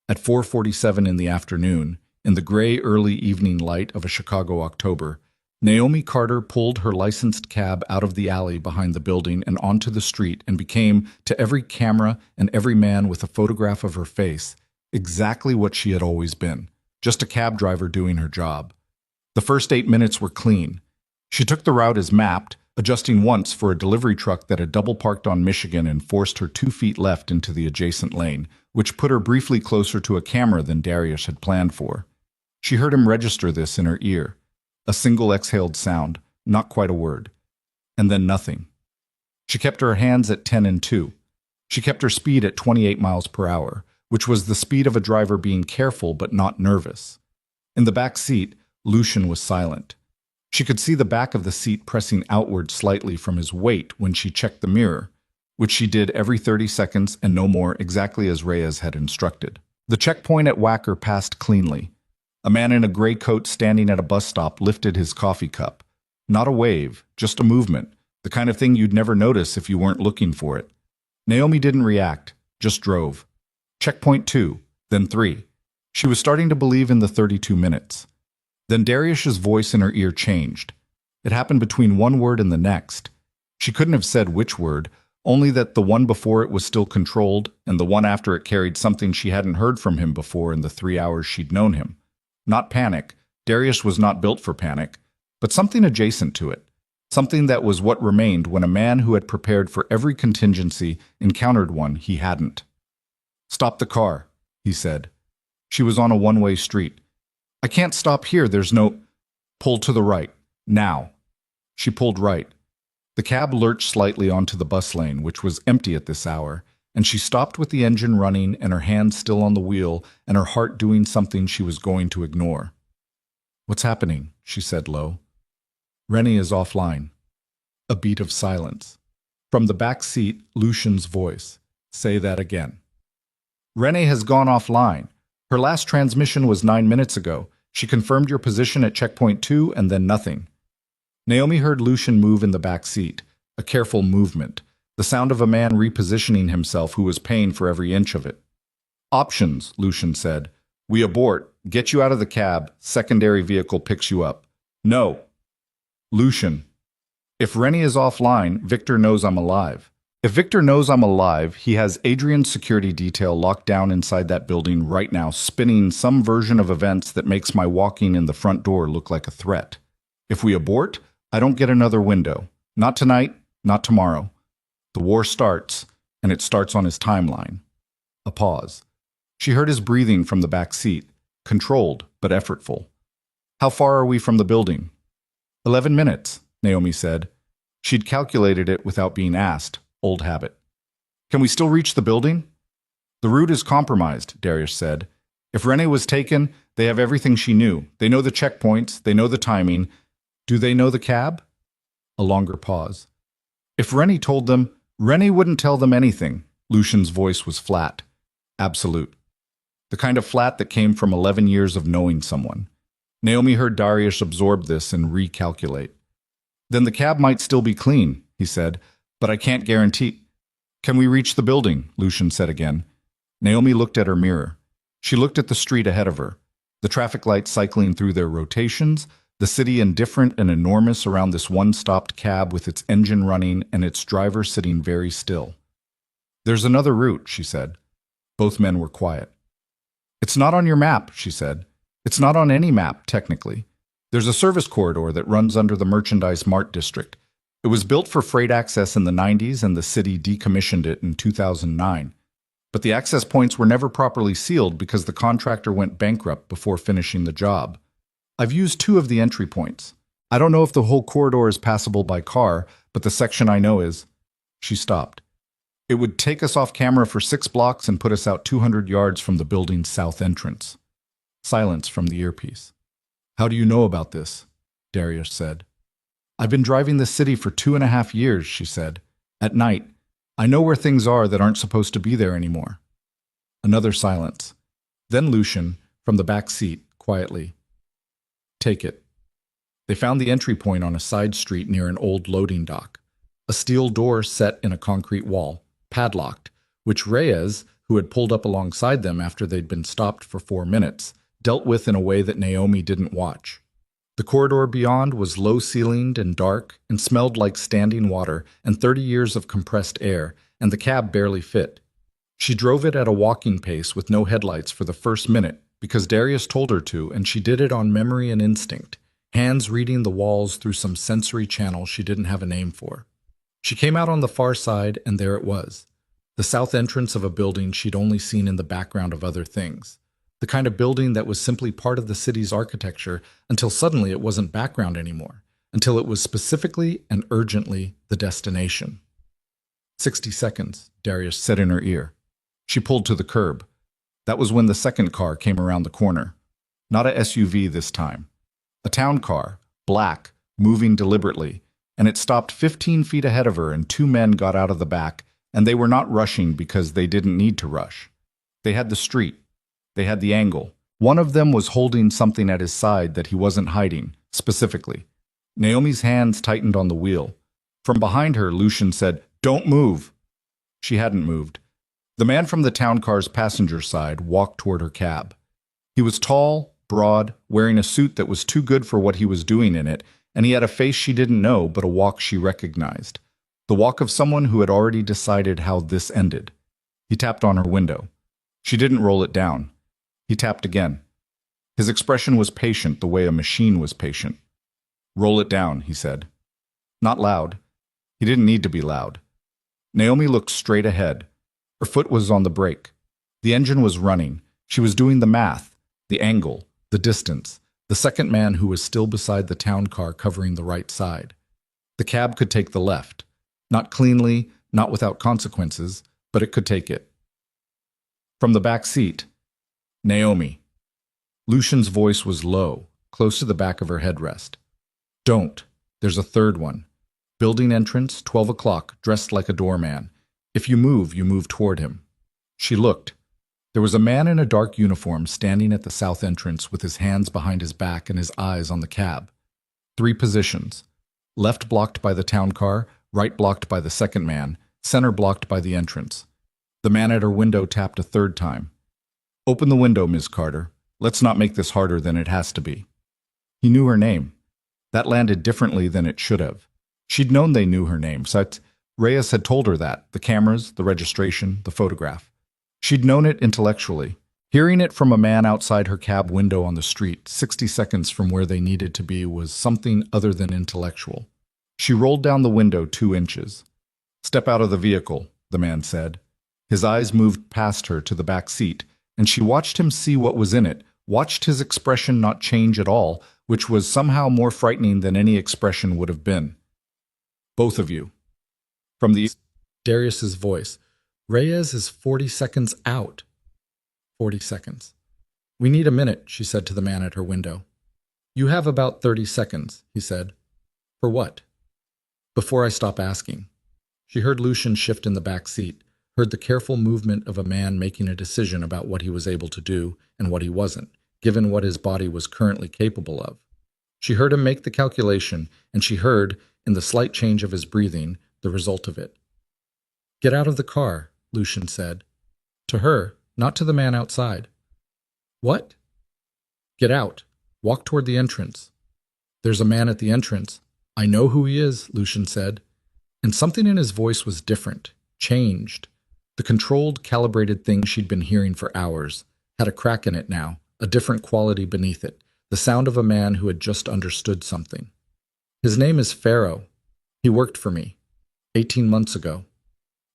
At 4:47 in the afternoon, in the gray early evening light of a Chicago October, Naomi Carter pulled her licensed cab out of the alley behind the building and onto the street and became, to every camera and every man with a photograph of her face, exactly what she had always been, just a cab driver doing her job. The first 8 minutes were clean. She took the route as mapped, adjusting once for a delivery truck that had double parked on Michigan and forced her 2 feet left into the adjacent lane, which put her briefly closer to a camera than Darius had planned for. She heard him register this in her ear. A single exhaled sound, not quite a word. And then nothing. She kept her hands at 10 and 2. She kept her speed at 28 miles per hour, which was the speed of a driver being careful but not nervous. In the back seat, Lucian was silent. She could see the back of the seat pressing outward slightly from his weight when she checked the mirror, which she did every 30 seconds and no more, exactly as Reyes had instructed. The checkpoint at Wacker passed cleanly. A man in a gray coat standing at a bus stop lifted his coffee cup. Not a wave, just a movement, the kind of thing you'd never notice if you weren't looking for it. Naomi didn't react, just drove. Checkpoint 2, then 3. She was starting to believe in the 32 minutes. Then Darius's voice in her ear changed. It happened between one word and the next. She couldn't have said which word, only that the one before it was still controlled, and the one after it carried something she hadn't heard from him before in the 3 hours she'd known him. Not panic. Darius was not built for panic, but something adjacent to it. Something that was what remained when a man who had prepared for every contingency encountered one he hadn't. "Stop the car," he said. She was on a one-way street. "I can't stop here, there's no—" "Pull to the right. Now." She pulled right. The cab lurched slightly onto the bus lane, which was empty at this hour, and she stopped with the engine running and her hand still on the wheel and her heart doing something she was going to ignore. "What's happening?" she said low. "Rennie is offline." A beat of silence. From the back seat, Lucian's voice. "Say that again." "Rennie has gone offline. Her last transmission was 9 minutes ago. She confirmed your position at checkpoint 2 and then nothing." Naomi heard Lucian move in the back seat, a careful movement, the sound of a man repositioning himself who was paying for every inch of it. "Options," Lucian said. "We abort, get you out of the cab, secondary vehicle picks you up." "No." "Lucian, if Rennie is offline, Victor knows I'm alive. If Victor knows I'm alive, he has Adrian's security detail locked down inside that building right now, spinning some version of events that makes my walking in the front door look like a threat. If we abort, I don't get another window. Not tonight, not tomorrow. The war starts, and it starts on his timeline." A pause. She heard his breathing from the back seat, controlled but effortful. "How far are we from the building?" 11 minutes, Naomi said. She'd calculated it without being asked, old habit. "Can we still reach the building?" "The route is compromised," Darius said. "If Rennie was taken, they have everything she knew. They know the checkpoints, they know the timing. Do they know the cab?" A longer pause. "If Rennie told them, Rennie wouldn't tell them anything." Lucian's voice was flat. Absolute. The kind of flat that came from 11 years of knowing someone. Naomi heard Darius absorb this and recalculate. "Then the cab might still be clean," he said, "but I can't guarantee—" "Can we reach the building?" Lucian said again. Naomi looked at her mirror. She looked at the street ahead of her, the traffic lights cycling through their rotations, the city indifferent and enormous around this one-stopped cab with its engine running and its driver sitting very still. "There's another route," she said. Both men were quiet. "It's not on your map," she said. "It's not on any map, technically. There's a service corridor that runs under the Merchandise Mart District. It was built for freight access in the 90s and the city decommissioned it in 2009. But the access points were never properly sealed because the contractor went bankrupt before finishing the job. I've used 2 of the entry points. I don't know if the whole corridor is passable by car, but the section I know is—" She stopped. "It would take us off camera for 6 blocks and put us out 200 yards from the building's south entrance." Silence from the earpiece. "How do you know about this?" Darius said. "I've been driving this city for 2.5 years, she said. "At night, I know where things are that aren't supposed to be there anymore." Another silence. Then Lucian, from the back seat, quietly. "Take it." They found the entry point on a side street near an old loading dock. A steel door set in a concrete wall, padlocked, which Reyes, who had pulled up alongside them after they'd been stopped for 4 minutes, dealt with in a way that Naomi didn't watch. The corridor beyond was low-ceilinged and dark and smelled like standing water and 30 years of compressed air, and the cab barely fit. She drove it at a walking pace with no headlights for the first minute because Darius told her to, and she did it on memory and instinct, hands reading the walls through some sensory channel she didn't have a name for. She came out on the far side, and there it was, the south entrance of a building she'd only seen in the background of other things. The kind of building that was simply part of the city's architecture until suddenly it wasn't background anymore, until it was specifically and urgently the destination. 60 seconds, Darius said in her ear. She pulled to the curb. That was when the second car came around the corner. Not a SUV this time. A town car, black, moving deliberately, and it stopped 15 feet ahead of her, and two men got out of the back, and they were not rushing because they didn't need to rush. They had the street. They had the angle. One of them was holding something at his side that he wasn't hiding, specifically. Naomi's hands tightened on the wheel. From behind her, Lucian said, "Don't move." She hadn't moved. The man from the town car's passenger side walked toward her cab. He was tall, broad, wearing a suit that was too good for what he was doing in it, and he had a face she didn't know but a walk she recognized. The walk of someone who had already decided how this ended. He tapped on her window. She didn't roll it down. He tapped again. His expression was patient the way a machine was patient. "Roll it down," he said. Not loud. He didn't need to be loud. Naomi looked straight ahead. Her foot was on the brake. The engine was running. She was doing the math, the angle, the distance, the second man who was still beside the town car covering the right side. The cab could take the left. Not cleanly, not without consequences, but it could take it. From the back seat, "Naomi." Lucian's voice was low, close to the back of her headrest. "Don't. There's a third one. Building entrance, 12 o'clock, dressed like a doorman. If you move toward him." She looked. There was a man in a dark uniform standing at the south entrance with his hands behind his back and his eyes on the cab. 3 positions. Left blocked by the town car, right blocked by the second man, center blocked by the entrance. The man at her window tapped a third time. "Open the window, Ms. Carter. Let's not make this harder than it has to be." He knew her name. That landed differently than it should have. She'd known they knew her name. Reyes had told her that, the cameras, the registration, the photograph. She'd known it intellectually. Hearing it from a man outside her cab window on the street, 60 seconds from where they needed to be, was something other than intellectual. She rolled down the window 2 inches. "Step out of the vehicle," the man said. His eyes moved past her to the back seat, and she watched him see what was in it, watched his expression not change at all, which was somehow more frightening than any expression would have been. "Both of you." From the Darius's voice, "Reyes is 40 seconds out." 40 seconds. "We need a minute," she said to the man at her window. "You have about 30 seconds, he said. "For what?" "Before I stop asking." She heard Lucian shift in the back seat, heard the careful movement of a man making a decision about what he was able to do and what he wasn't, given what his body was currently capable of. She heard him make the calculation, and she heard, in the slight change of his breathing, the result of it. "Get out of the car," Lucian said. To her, not to the man outside. "What?" "Get out. Walk toward the entrance." "There's a man at the entrance." "I know who he is," Lucian said. And something in his voice was different, changed. The controlled, calibrated thing she'd been hearing for hours had a crack in it now, a different quality beneath it, the sound of a man who had just understood something. "His name is Pharaoh. He worked for me. 18 months ago."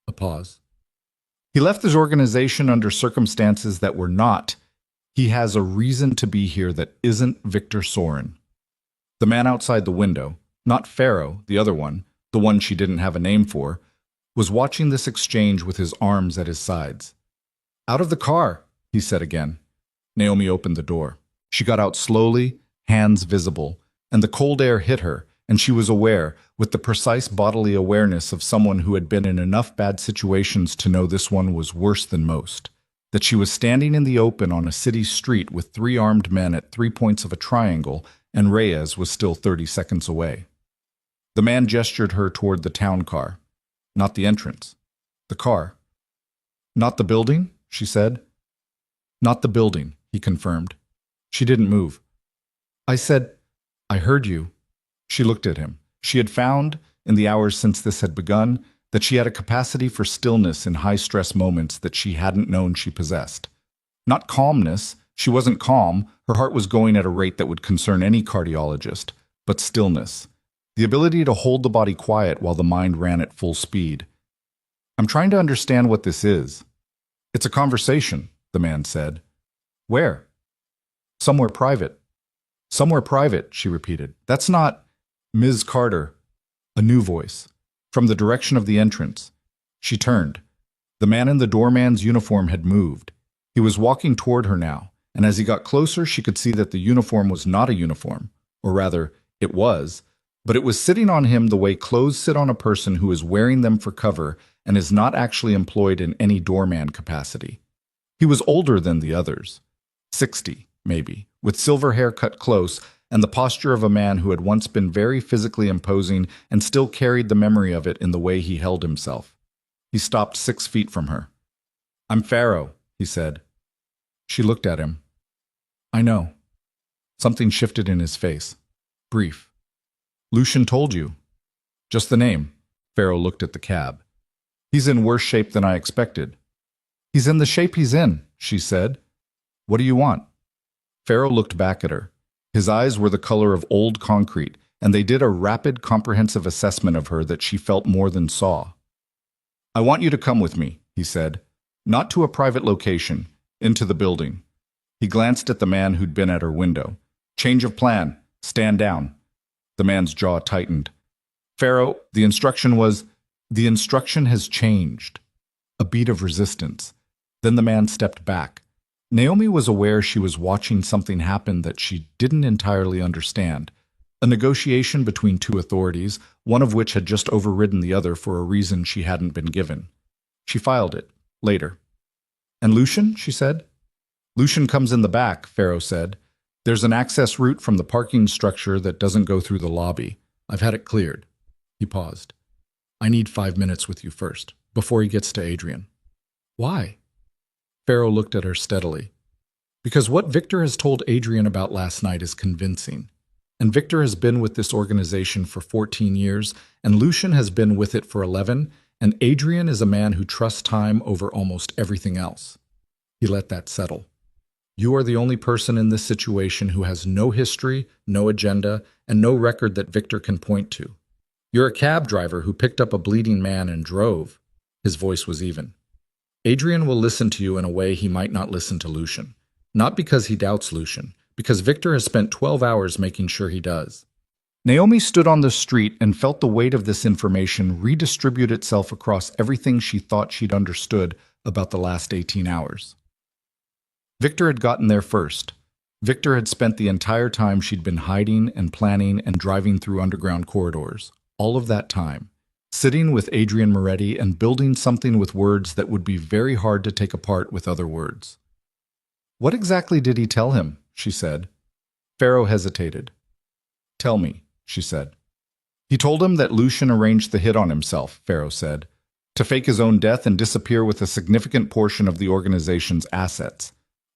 A pause. "He left his organization under circumstances that were not. He has a reason to be here that isn't Victor Soren." The man outside the window, not Pharaoh, the other one, the one she didn't have a name for, was watching this exchange with his arms at his sides. "Out of the car," he said again. Naomi opened the door. She got out slowly, hands visible, and the cold air hit her, and she was aware, with the precise bodily awareness of someone who had been in enough bad situations to know this one was worse than most, that she was standing in the open on a city street with 3 armed men at 3 points of a triangle, and Reyes was still 30 seconds away. The man gestured her toward the town car. Not the entrance. The car. "Not the building?" she said. "Not the building," he confirmed. She didn't move. I said, I heard you. She looked at him. She had found, in the hours since this had begun, that she had a capacity for stillness in high-stress moments that she hadn't known she possessed. Not calmness. She wasn't calm. Her heart was going at a rate that would concern any cardiologist. But stillness. The ability to hold the body quiet while the mind ran at full speed. I'm trying to understand what this is. It's a conversation, the man said. Where? Somewhere private. Somewhere private, she repeated. That's not Ms. Carter. A new voice. From the direction of the entrance. She turned. The man in the doorman's uniform had moved. He was walking toward her now, and as he got closer, she could see that the uniform was not a uniform, or rather, it was, but it was sitting on him the way clothes sit on a person who is wearing them for cover and is not actually employed in any doorman capacity. He was older than the others. 60, maybe, with silver hair cut close and the posture of a man who had once been very physically imposing and still carried the memory of it in the way he held himself. He stopped 6 feet from her. I'm Pharaoh, he said. She looked at him. I know. Something shifted in his face. Brief. Lucian told you. Just the name. Pharaoh looked at the cab. He's in worse shape than I expected. He's in the shape he's in, she said. What do you want? Pharaoh looked back at her. His eyes were the color of old concrete, and they did a rapid, comprehensive assessment of her that she felt more than saw. I want you to come with me, he said. Not to a private location, into the building. He glanced at the man who'd been at her window. Change of plan. Stand down. The man's jaw tightened. Pharaoh, the instruction has changed. A beat of resistance. Then the man stepped back. Naomi was aware she was watching something happen that she didn't entirely understand. A negotiation between two authorities, one of which had just overridden the other for a reason she hadn't been given. She filed it. Later. And Lucian? She said. Lucian comes in the back, Pharaoh said. There's an access route from the parking structure that doesn't go through the lobby. I've had it cleared. He paused. I need 5 minutes with you first, before he gets to Adrian. Why? Pharaoh looked at her steadily. Because what Victor has told Adrian about last night is convincing. And Victor has been with this organization for 14 years, and Lucian has been with it for 11, and Adrian is a man who trusts time over almost everything else. He let that settle. You are the only person in this situation who has no history, no agenda, and no record that Victor can point to. You're a cab driver who picked up a bleeding man and drove. His voice was even. Adrian will listen to you in a way he might not listen to Lucian. Not because he doubts Lucian, because Victor has spent 12 hours making sure he does. Naomi stood on the street and felt the weight of this information redistribute itself across everything she thought she'd understood about the last 18 hours. Victor had gotten there first. Victor had spent the entire time she'd been hiding and planning and driving through underground corridors. All of that time. Sitting with Adrian Moretti and building something with words that would be very hard to take apart with other words. What exactly did he tell him? She said. Pharaoh hesitated. Tell me, she said. He told him that Lucian arranged the hit on himself, Pharaoh said, to fake his own death and disappear with a significant portion of the organization's assets.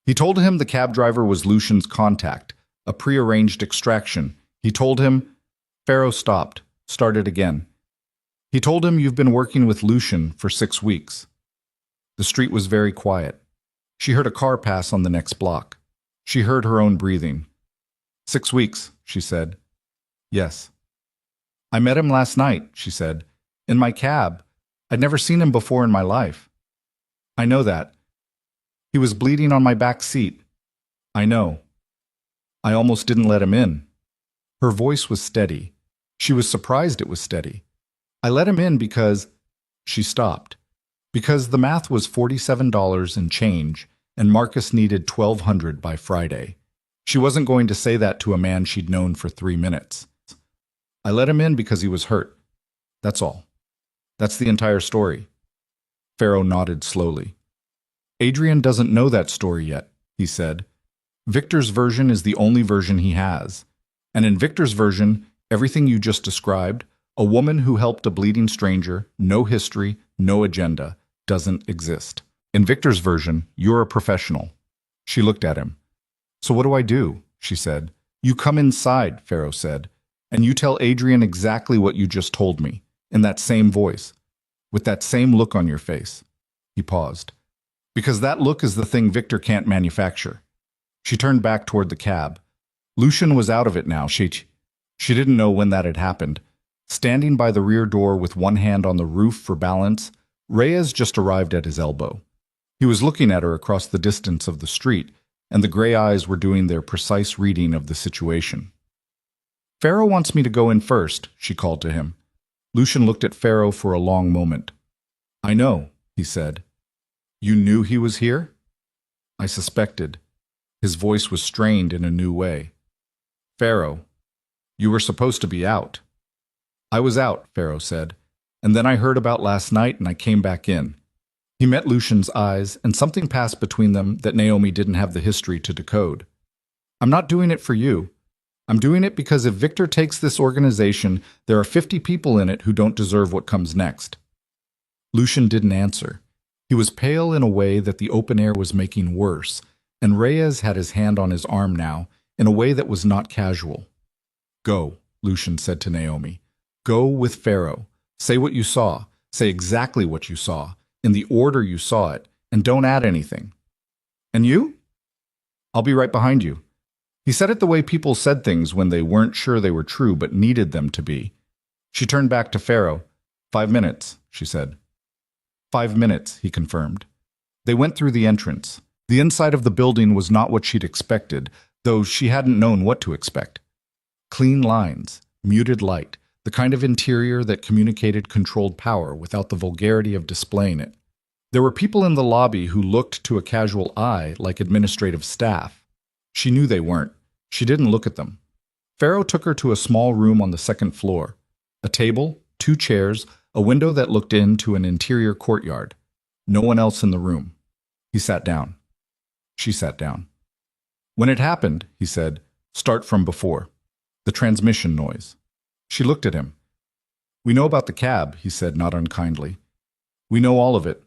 He told him the cab driver was Lucian's contact, a prearranged extraction. He told him... Pharaoh stopped, started again. He told him you've been working with Lucian for 6 weeks. The street was very quiet. She heard a car pass on the next block. She heard her own breathing. 6 weeks, she said. Yes. I met him last night, she said. In my cab. I'd never seen him before in my life. I know that. He was bleeding on my back seat. I know. I almost didn't let him in. Her voice was steady. She was surprised it was steady. I let him in because... She stopped. Because the math was $47 and change, and Marcus needed $1,200 by Friday. She wasn't going to say that to a man she'd known for 3 minutes. I let him in because he was hurt. That's all. That's the entire story. Pharaoh nodded slowly. Adrian doesn't know that story yet, he said. Victor's version is the only version he has. And in Victor's version, everything you just described, a woman who helped a bleeding stranger, no history, no agenda, doesn't exist. In Victor's version, you're a professional. She looked at him. So what do I do? She said. You come inside, Pharaoh said, and you tell Adrian exactly what you just told me, in that same voice, with that same look on your face. He paused. Because that look is the thing Victor can't manufacture. She turned back toward the cab. Lucian was out of it now. She didn't know when that had happened. Standing by the rear door with one hand on the roof for balance, Reyes just arrived at his elbow. He was looking at her across the distance of the street, and the gray eyes were doing their precise reading of the situation. Pharaoh wants me to go in first, she called to him. Lucian looked at Pharaoh for a long moment. I know, he said. You knew he was here? I suspected. His voice was strained in a new way. Pharaoh, you were supposed to be out. I was out, Pharaoh said, and then I heard about last night and I came back in. He met Lucian's eyes, and something passed between them that Naomi didn't have the history to decode. I'm not doing it for you. I'm doing it because if Victor takes this organization, there are 50 people in it who don't deserve what comes next. Lucian didn't answer. He was pale in a way that the open air was making worse, and Reyes had his hand on his arm now, in a way that was not casual. Go, Lucian said to Naomi. Go with Pharaoh. Say what you saw. Say exactly what you saw, in the order you saw it, and don't add anything. And you? I'll be right behind you. He said it the way people said things when they weren't sure they were true but needed them to be. She turned back to Pharaoh. 5 minutes, she said. 5 minutes, he confirmed. They went through the entrance. The inside of the building was not what she'd expected, though she hadn't known what to expect. Clean lines, muted light, the kind of interior that communicated controlled power without the vulgarity of displaying it. There were people in the lobby who looked to a casual eye like administrative staff. She knew they weren't. She didn't look at them. Pharaoh took her to a small room on the second floor. A table, 2 chairs, a window that looked into an interior courtyard. No one else in the room. He sat down. She sat down. When it happened, he said, start from before. The transmission noise. She looked at him. We know about the cab, he said, not unkindly. We know all of it.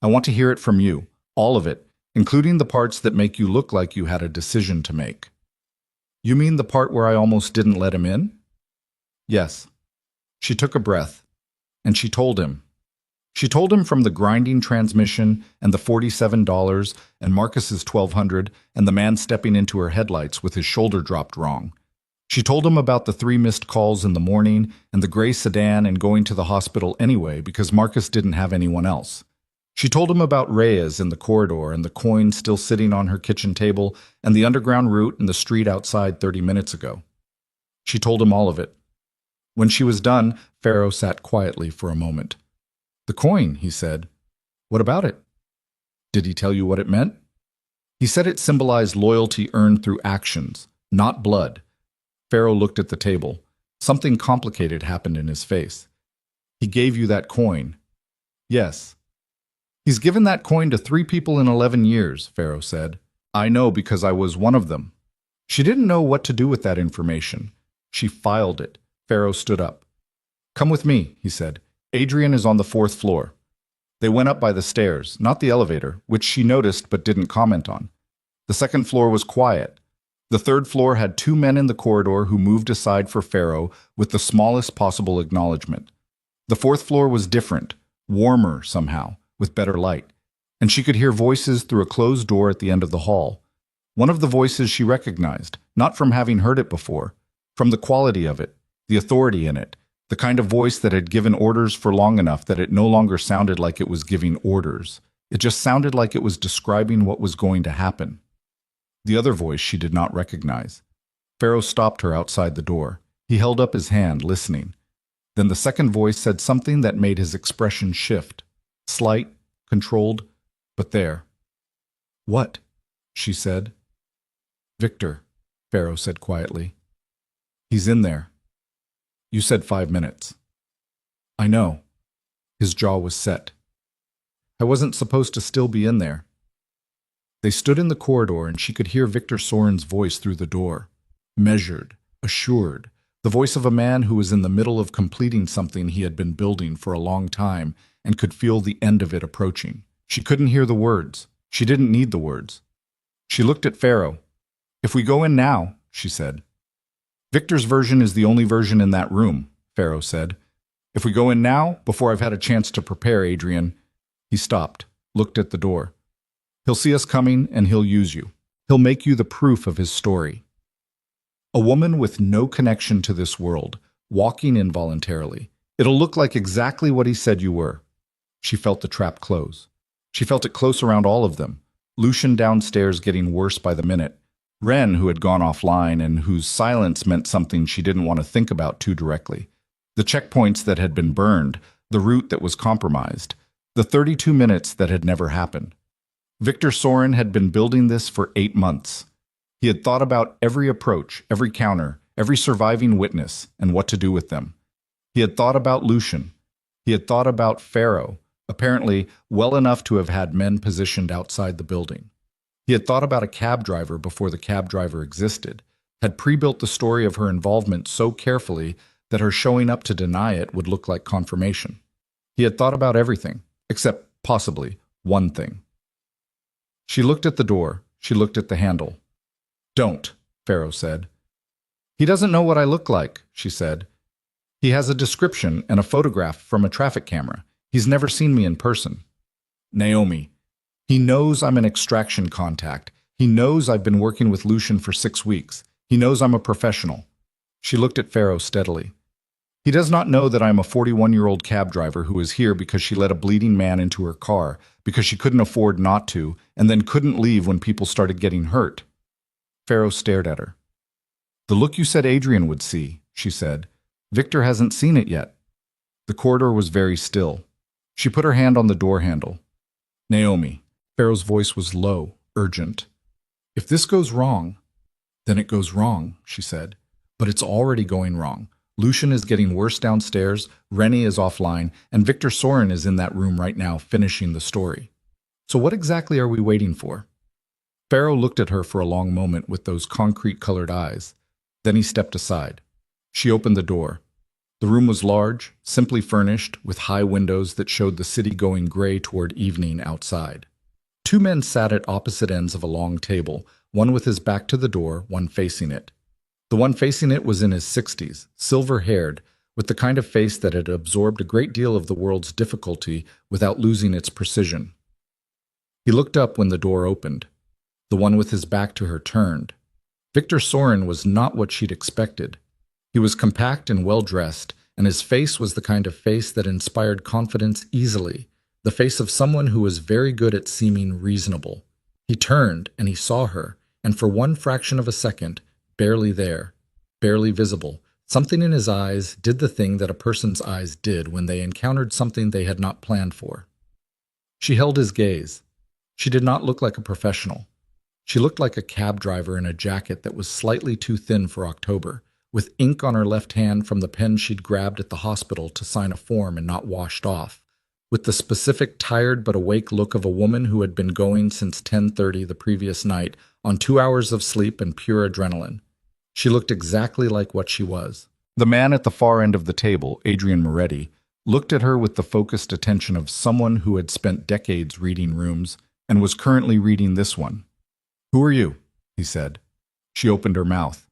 I want to hear it from you, all of it, including the parts that make you look like you had a decision to make. You mean the part where I almost didn't let him in? Yes. She took a breath, and she told him. She told him from the grinding transmission and the $47 and Marcus's $1,200 and the man stepping into her headlights with his shoulder dropped wrong. She told him about the 3 missed calls in the morning and the gray sedan and going to the hospital anyway because Marcus didn't have anyone else. She told him about Reyes in the corridor and the coin still sitting on her kitchen table and the underground route and the street outside 30 minutes ago. She told him all of it. When she was done, Pharaoh sat quietly for a moment. The coin, he said. What about it? Did he tell you what it meant? He said it symbolized loyalty earned through actions, not blood. Pharaoh looked at the table. Something complicated happened in his face. He gave you that coin. Yes. He's given that coin to 3 people in 11 years, Pharaoh said. I know because I was one of them. She didn't know what to do with that information. She filed it. Pharaoh stood up. Come with me, he said. Adrian is on the 4th floor. They went up by the stairs, not the elevator, which she noticed but didn't comment on. The 2nd floor was quiet. The 3rd floor had 2 men in the corridor who moved aside for Pharaoh with the smallest possible acknowledgement. The 4th floor was different, warmer somehow, with better light, and she could hear voices through a closed door at the end of the hall. One of the voices she recognized, not from having heard it before, from the quality of it, the authority in it, the kind of voice that had given orders for long enough that it no longer sounded like it was giving orders. It just sounded like it was describing what was going to happen. The other voice she did not recognize. Pharaoh stopped her outside the door. He held up his hand, listening. Then the second voice said something that made his expression shift. Slight, controlled, but there. What? She said. Victor, Pharaoh said quietly. He's in there. You said 5 minutes. I know. His jaw was set. I wasn't supposed to still be in there. They stood in the corridor and she could hear Victor Soren's voice through the door. Measured, assured, the voice of a man who was in the middle of completing something he had been building for a long time and could feel the end of it approaching. She couldn't hear the words. She didn't need the words. She looked at Pharaoh. If we go in now, she said, Victor's version is the only version in that room, Pharaoh said. If we go in now, before I've had a chance to prepare, Adrian. He stopped, looked at the door. He'll see us coming and he'll use you. He'll make you the proof of his story. A woman with no connection to this world, walking involuntarily. It'll look like exactly what he said you were. She felt the trap close. She felt it close around all of them. Lucian downstairs getting worse by the minute. Ren, who had gone offline and whose silence meant something she didn't want to think about too directly. The checkpoints that had been burned, the route that was compromised, the 32 minutes that had never happened. Victor Soren had been building this for 8 months. He had thought about every approach, every counter, every surviving witness, and what to do with them. He had thought about Lucian. He had thought about Pharaoh, apparently well enough to have had men positioned outside the building. He had thought about a cab driver before the cab driver existed, had pre-built the story of her involvement so carefully that her showing up to deny it would look like confirmation. He had thought about everything, except possibly one thing. She looked at the door. She looked at the handle. Don't, Pharaoh said. He doesn't know what I look like, she said. He has a description and a photograph from a traffic camera. He's never seen me in person. Naomi. He knows I'm an extraction contact. He knows I've been working with Lucian for 6 weeks. He knows I'm a professional. She looked at Pharaoh steadily. He does not know that I'm a 41-year-old cab driver who is here because she let a bleeding man into her car, because she couldn't afford not to, and then couldn't leave when people started getting hurt. Pharaoh stared at her. The look you said Adrian would see, she said. Victor hasn't seen it yet. The corridor was very still. She put her hand on the door handle. Naomi. Pharaoh's voice was low, urgent. If this goes wrong, then it goes wrong, she said. But it's already going wrong. Lucian is getting worse downstairs, Rennie is offline, and Victor Soren is in that room right now finishing the story. So what exactly are we waiting for? Pharaoh looked at her for a long moment with those concrete-colored eyes. Then he stepped aside. She opened the door. The room was large, simply furnished, with high windows that showed the city going gray toward evening outside. 2 men sat at opposite ends of a long table, one with his back to the door, one facing it. The one facing it was in his 60s, silver-haired, with the kind of face that had absorbed a great deal of the world's difficulty without losing its precision. He looked up when the door opened. The one with his back to her turned. Victor Soren was not what she'd expected. He was compact and well-dressed, and his face was the kind of face that inspired confidence easily, the face of someone who was very good at seeming reasonable. He turned, and he saw her, and for one fraction of a second, barely there, barely visible, something in his eyes did the thing that a person's eyes did when they encountered something they had not planned for. She held his gaze. She did not look like a professional. She looked like a cab driver in a jacket that was slightly too thin for October, with ink on her left hand from the pen she'd grabbed at the hospital to sign a form and not washed off, with the specific tired but awake look of a woman who had been going since 10:30 the previous night on 2 hours of sleep and pure adrenaline. She looked exactly like what she was. The man at the far end of the table, Adrian Moretti, looked at her with the focused attention of someone who had spent decades reading rooms and was currently reading this one. "Who are you?" he said. She opened her mouth.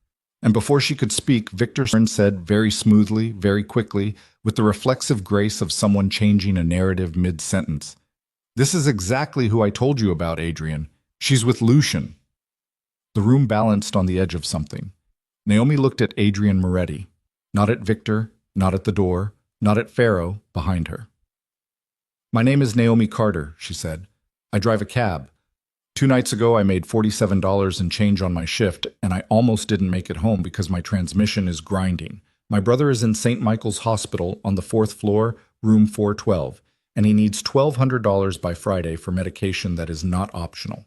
And before she could speak, Victor Soren said very smoothly, very quickly, with the reflexive grace of someone changing a narrative mid-sentence, "This is exactly who I told you about, Adrian. She's with Lucian." The room balanced on the edge of something. Naomi looked at Adrian Moretti, not at Victor, not at the door, not at Pharaoh behind her. "My name is Naomi Carter," she said. "I drive a cab. 2 nights ago I made $47 and change on my shift, and I almost didn't make it home because my transmission is grinding. My brother is in St. Michael's Hospital on the 4th floor, room 412, and he needs $1,200 by Friday for medication that is not optional."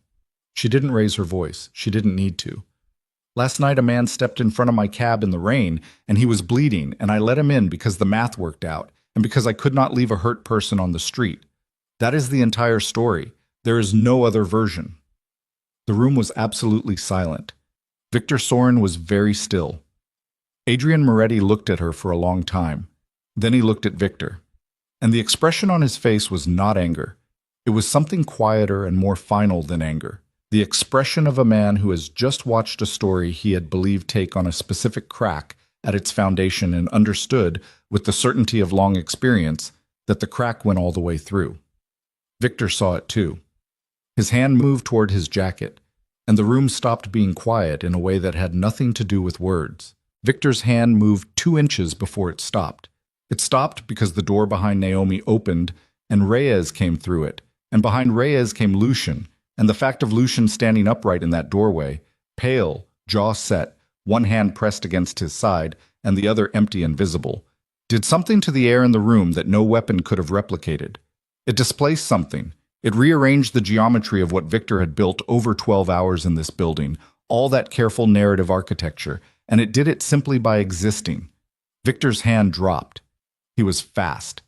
She didn't raise her voice. She didn't need to. "Last night a man stepped in front of my cab in the rain, and he was bleeding, and I let him in because the math worked out, and because I could not leave a hurt person on the street. That is the entire story. There is no other version." The room was absolutely silent. Victor Soren was very still. Adrian Moretti looked at her for a long time. Then he looked at Victor. And the expression on his face was not anger. It was something quieter and more final than anger. The expression of a man who has just watched a story he had believed take on a specific crack at its foundation and understood, with the certainty of long experience, that the crack went all the way through. Victor saw it too. His hand moved toward his jacket, and the room stopped being quiet in a way that had nothing to do with words. Victor's hand moved 2 inches before it stopped. It stopped because the door behind Naomi opened, and Reyes came through it, and behind Reyes came Lucian, and the fact of Lucian standing upright in that doorway, pale, jaw set, one hand pressed against his side, and the other empty and visible, did something to the air in the room that no weapon could have replicated. It displaced something. It rearranged the geometry of what Victor had built over 12 hours in this building, all that careful narrative architecture, and it did it simply by existing. Victor's hand dropped. He was fast.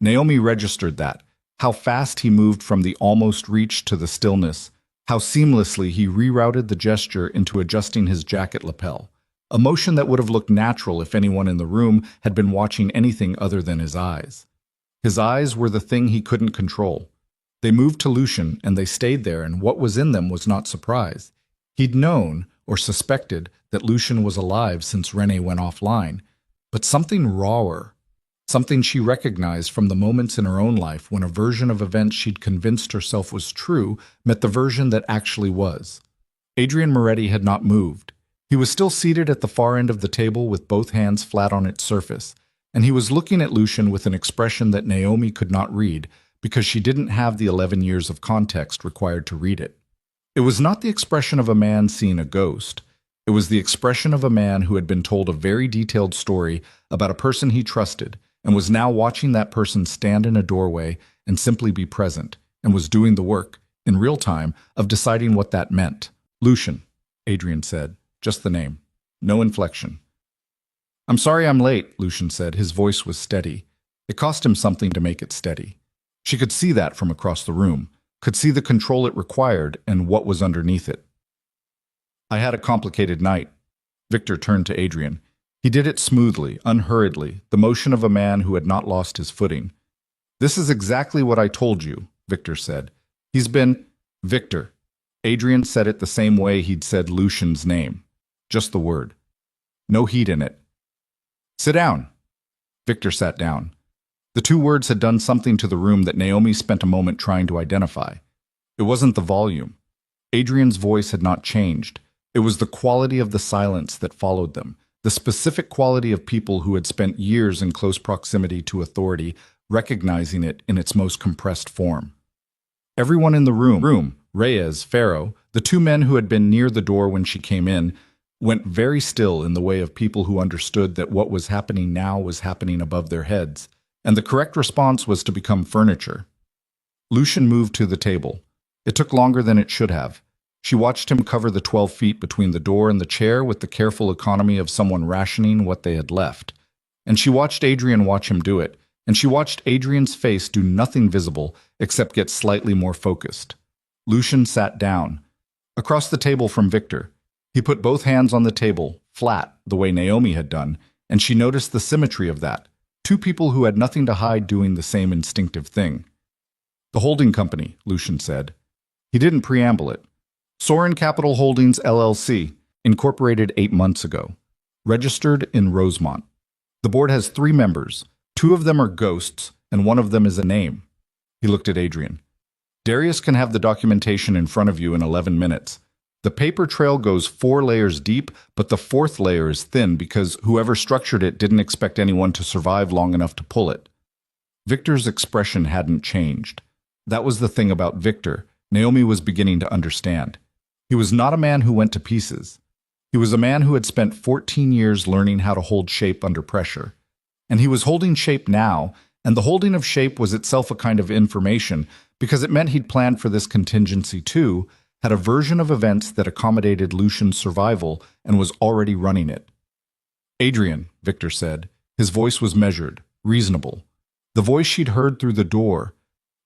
Naomi registered that. How fast he moved from the almost reach to the stillness. How seamlessly he rerouted the gesture into adjusting his jacket lapel. A motion that would have looked natural if anyone in the room had been watching anything other than his eyes. His eyes were the thing he couldn't control. They moved to Lucian, and they stayed there, and what was in them was not surprise. He'd known, or suspected, that Lucian was alive since Renee went offline, but something rawer, something she recognized from the moments in her own life when a version of events she'd convinced herself was true met the version that actually was. Adrian Moretti had not moved. He was still seated at the far end of the table with both hands flat on its surface, and he was looking at Lucian with an expression that Naomi could not read because she didn't have the 11 years of context required to read it. It was not the expression of a man seeing a ghost. It was the expression of a man who had been told a very detailed story about a person he trusted and was now watching that person stand in a doorway and simply be present, and was doing the work, in real time, of deciding what that meant. Lucian, Adrian said, just the name. No inflection. "I'm sorry I'm late," Lucian said. His voice was steady. It cost him something to make it steady. She could see that from across the room, could see the control it required and what was underneath it. "I had a complicated night." Victor turned to Adrian. He did it smoothly, unhurriedly, the motion of a man who had not lost his footing. "This is exactly what I told you," Victor said. "He's been—" "Victor." Adrian said it the same way he'd said Lucian's name. Just the word. No heat in it. "Sit down." Victor sat down. The two words had done something to the room that Naomi spent a moment trying to identify. It wasn't the volume. Adrian's voice had not changed. It was the quality of the silence that followed them, the specific quality of people who had spent years in close proximity to authority, recognizing it in its most compressed form. Everyone in the room, Reyes, Farrow, the two men who had been near the door when she came in, went very still in the way of people who understood that what was happening now was happening above their heads, and the correct response was to become furniture. Lucian moved to the table. It took longer than it should have. She watched him cover the 12 feet between the door and the chair with the careful economy of someone rationing what they had left. And she watched Adrian watch him do it, and she watched Adrian's face do nothing visible except get slightly more focused. Lucian sat down, across the table from Victor. He put both hands on the table, flat, the way Naomi had done, and she noticed the symmetry of that. Two people who had nothing to hide doing the same instinctive thing. "The holding company," Lucian said. He didn't preamble it. "Sorin Capital Holdings, LLC, incorporated 8 months ago. Registered in Rosemont. The board has 3 members. 2 of them are ghosts, and 1 of them is a name." He looked at Adrian. "Darius can have the documentation in front of you in 11 minutes. The paper trail goes 4 layers deep, but the 4th layer is thin because whoever structured it didn't expect anyone to survive long enough to pull it." Victor's expression hadn't changed. That was the thing about Victor. Naomi was beginning to understand. He was not a man who went to pieces. He was a man who had spent 14 years learning how to hold shape under pressure. And he was holding shape now, and the holding of shape was itself a kind of information because it meant he'd planned for this contingency too, had a version of events that accommodated Lucian's survival and was already running it. "Adrian," Victor said. His voice was measured, reasonable. The voice she'd heard through the door.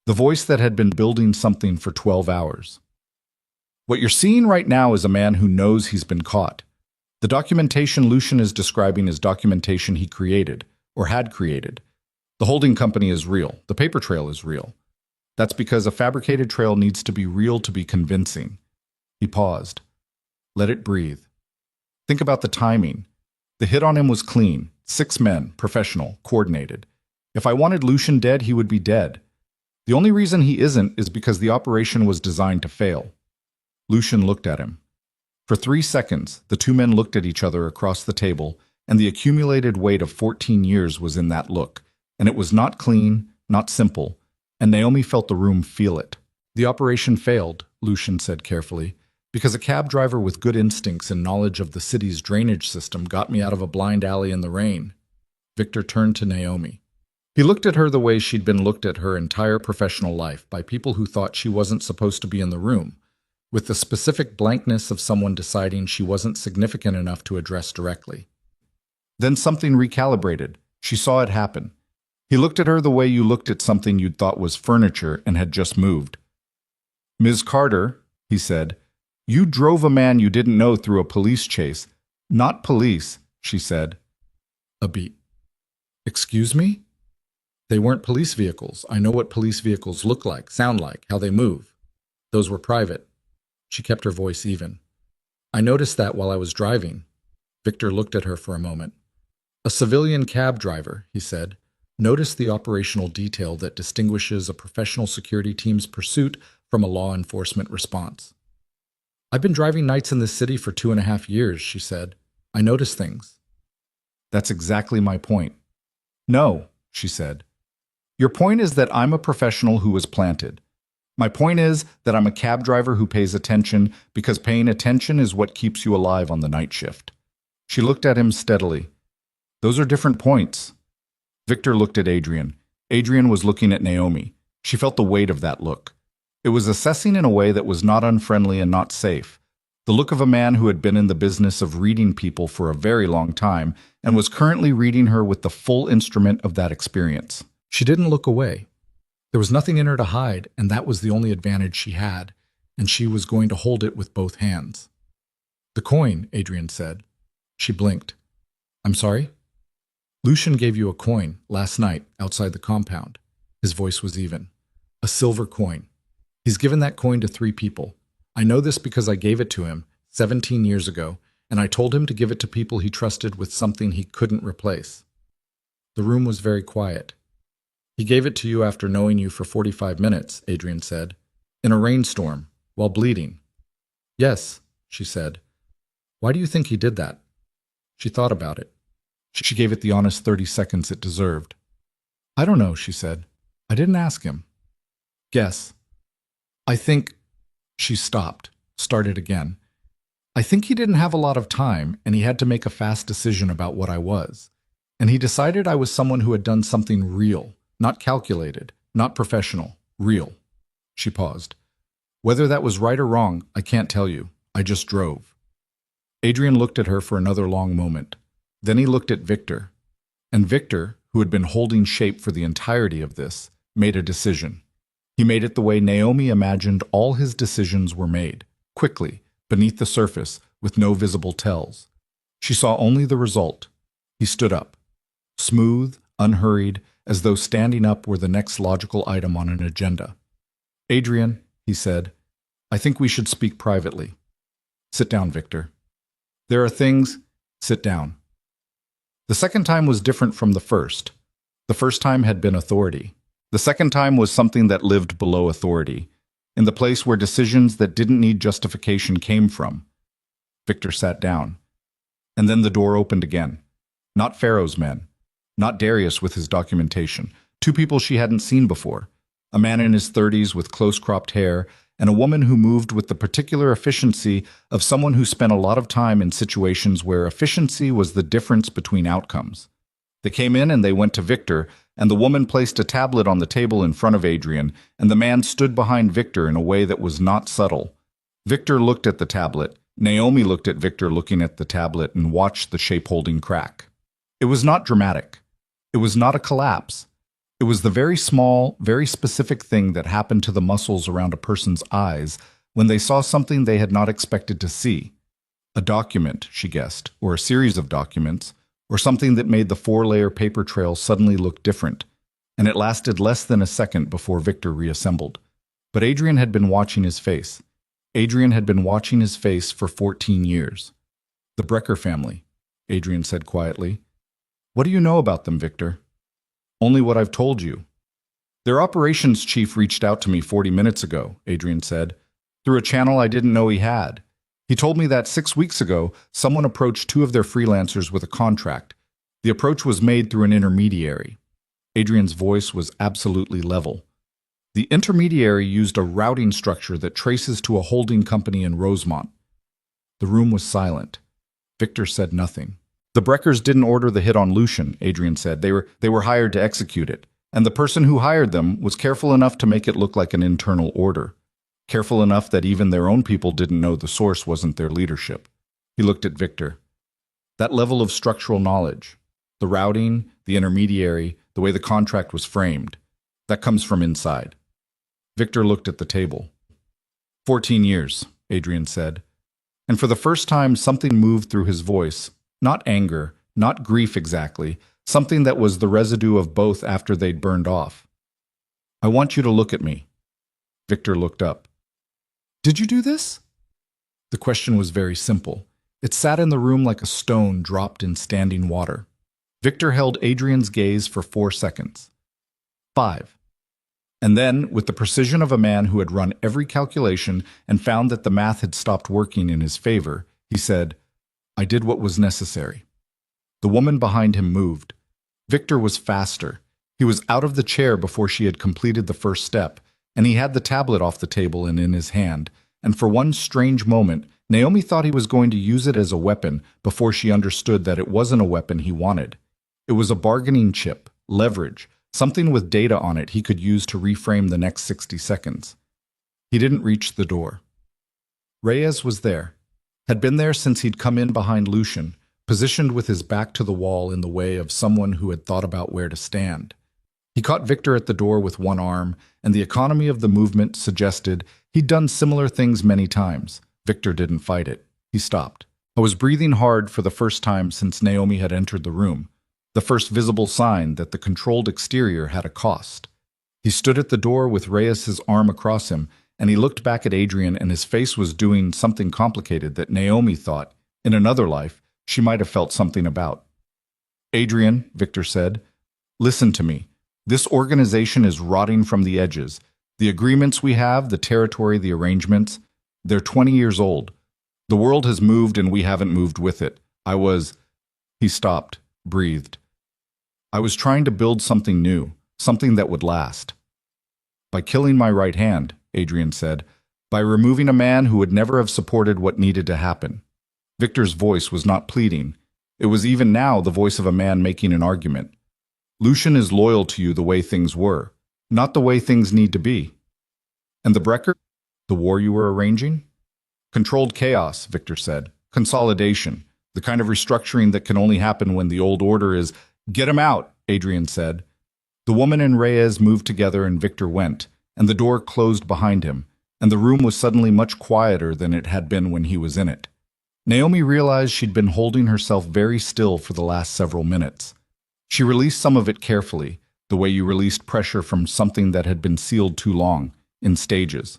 The voice that had been building something for 12 hours. "What you're seeing right now is a man who knows he's been caught. The documentation Lucian is describing is documentation he created, or had created. The holding company is real. The paper trail is real. That's because a fabricated trail needs to be real to be convincing. He paused. Let it breathe. Think about the timing. The hit on him was clean. 6 men, professional, coordinated. If I wanted Lucian dead, he would be dead. The only reason he isn't is because the operation was designed to fail. Lucian looked at him. For 3 seconds, the 2 men looked at each other across the table, and the accumulated weight of 14 years was in that look. And it was not clean, not simple, and Naomi felt the room feel it. The operation failed, Lucian said carefully, because a cab driver with good instincts and knowledge of the city's drainage system got me out of a blind alley in the rain. Victor turned to Naomi. He looked at her the way she'd been looked at her entire professional life by people who thought she wasn't supposed to be in the room, with the specific blankness of someone deciding she wasn't significant enough to address directly. Then something recalibrated. She saw it happen. He looked at her the way you looked at something you'd thought was furniture and had just moved. Ms. Carter, he said, you drove a man you didn't know through a police chase. Not police, she said. A beat. Excuse me? They weren't police vehicles. I know what police vehicles look like, sound like, how they move. Those were private. She kept her voice even. I noticed that while I was driving. Victor looked at her for a moment. A civilian cab driver, he said, noticed the operational detail that distinguishes a professional security team's pursuit from a law enforcement response. I've been driving nights in this city for 2.5 years, she said. I notice things. That's exactly my point. No, she said. Your point is that I'm a professional who was planted. My point is that I'm a cab driver who pays attention because paying attention is what keeps you alive on the night shift. She looked at him steadily. Those are different points. Victor looked at Adrian. Adrian was looking at Naomi. She felt the weight of that look. It was assessing in a way that was not unfriendly and not safe. The look of a man who had been in the business of reading people for a very long time and was currently reading her with the full instrument of that experience. She didn't look away. There was nothing in her to hide, and that was the only advantage she had, and she was going to hold it with both hands. The coin, Adrian said. She blinked. I'm sorry? Lucian gave you a coin last night outside the compound. His voice was even. A silver coin. He's given that coin to 3 people. I know this because I gave it to him 17 years ago, and I told him to give it to people he trusted with something he couldn't replace. The room was very quiet. He gave it to you after knowing you for 45 minutes, Adrian said, in a rainstorm, while bleeding. Yes, she said. Why do you think he did that? She thought about it. She gave it the honest 30 seconds it deserved. I don't know, she said. I didn't ask him. Guess. I think... She stopped, started again. I think he didn't have a lot of time, and he had to make a fast decision about what I was. And he decided I was someone who had done something real, not calculated, not professional, real. She paused. Whether that was right or wrong, I can't tell you. I just drove. Adrian looked at her for another long moment. Then he looked at Victor. And Victor, who had been holding shape for the entirety of this, made a decision. He made it the way Naomi imagined all his decisions were made, quickly, beneath the surface, with no visible tells. She saw only the result. He stood up, smooth, unhurried, as though standing up were the next logical item on an agenda. Adrian, he said, I think we should speak privately. Sit down, Victor. There are things... Sit down. The second time was different from the first. The first time had been authority. The second time was something that lived below authority, in the place where decisions that didn't need justification came from. Victor sat down. And then the door opened again. Not Pharaoh's men. Not Darius with his documentation. 2 people she hadn't seen before. A man in his 30s with close-cropped hair, and a woman who moved with the particular efficiency of someone who spent a lot of time in situations where efficiency was the difference between outcomes. They came in and they went to Victor, and the woman placed a tablet on the table in front of Adrian, and the man stood behind Victor in a way that was not subtle. Victor looked at the tablet. Naomi looked at Victor looking at the tablet and watched the shape-holding crack. It was not dramatic. It was not a collapse. It was the very small, very specific thing that happened to the muscles around a person's eyes when they saw something they had not expected to see. A document, she guessed, or a series of documents, or something that made the 4-layer paper trail suddenly look different, and it lasted less than a second before Victor reassembled. But Adrian had been watching his face. Adrian had been watching his face for 14 years. The Brecker family, Adrian said quietly. What do you know about them, Victor? Only what I've told you. Their operations chief reached out to me 40 minutes ago, Adrian said, through a channel I didn't know he had. He told me that 6 weeks ago, someone approached 2 of their freelancers with a contract. The approach was made through an intermediary. Adrian's voice was absolutely level. The intermediary used a routing structure that traces to a holding company in Rosemont. The room was silent. Victor said nothing. The Breckers didn't order the hit on Lucian, Adrian said. They were hired to execute it. And the person who hired them was careful enough to make it look like an internal order. Careful enough that even their own people didn't know the source wasn't their leadership. He looked at Victor. That level of structural knowledge, the routing, the intermediary, the way the contract was framed, that comes from inside. Victor looked at the table. 14 years, Adrian said. And for the first time, something moved through his voice. Not anger, not grief exactly, something that was the residue of both after they'd burned off. I want you to look at me. Victor looked up. Did you do this? The question was very simple. It sat in the room like a stone dropped in standing water. Victor held Adrian's gaze for 4 seconds. 5. And then, with the precision of a man who had run every calculation and found that the math had stopped working in his favor, he said, I did what was necessary. The woman behind him moved. Victor was faster. He was out of the chair before she had completed the first step, and he had the tablet off the table and in his hand, and for one strange moment, Naomi thought he was going to use it as a weapon before she understood that it wasn't a weapon he wanted. It was a bargaining chip, leverage, something with data on it he could use to reframe the next 60 seconds. He didn't reach the door. Reyes was there, had been there since he'd come in behind Lucian, positioned with his back to the wall in the way of someone who had thought about where to stand. He caught Victor at the door with one arm, and the economy of the movement suggested he'd done similar things many times. Victor didn't fight it. He stopped. I was breathing hard for the first time since Naomi had entered the room, the first visible sign that the controlled exterior had a cost. He stood at the door with Reyes's arm across him, and he looked back at Adrian, and his face was doing something complicated that Naomi thought, in another life, she might have felt something about. Adrian, Victor said, listen to me. This organization is rotting from the edges. The agreements we have, the territory, the arrangements, they're 20 years old. The world has moved and we haven't moved with it. He stopped, breathed. I was trying to build something new, something that would last. By killing my right hand, Adrian said, by removing a man who would never have supported what needed to happen. Victor's voice was not pleading. It was even now the voice of a man making an argument. Lucian is loyal to you the way things were, not the way things need to be. And the Brecker? The war you were arranging? Controlled chaos, Victor said. Consolidation. The kind of restructuring that can only happen when the old order is, get him out, Adrian said. The woman and Reyes moved together and Victor went, and the door closed behind him, and the room was suddenly much quieter than it had been when he was in it. Naomi realized she'd been holding herself very still for the last several minutes. She released some of it carefully, the way you released pressure from something that had been sealed too long, in stages.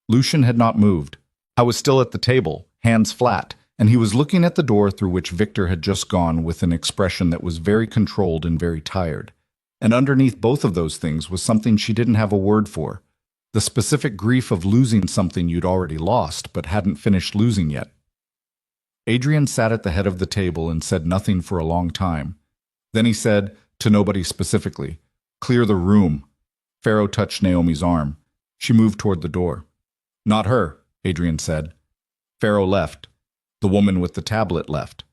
Lucian had not moved. I was still at the table, hands flat, and he was looking at the door through which Victor had just gone with an expression that was very controlled and very tired. And underneath both of those things was something she didn't have a word for, the specific grief of losing something you'd already lost but hadn't finished losing yet. Adrian sat at the head of the table and said nothing for a long time. Then he said, to nobody specifically, clear the room. Pharaoh touched Naomi's arm. She moved toward the door. Not her, Adrian said. Pharaoh left. The woman with the tablet left.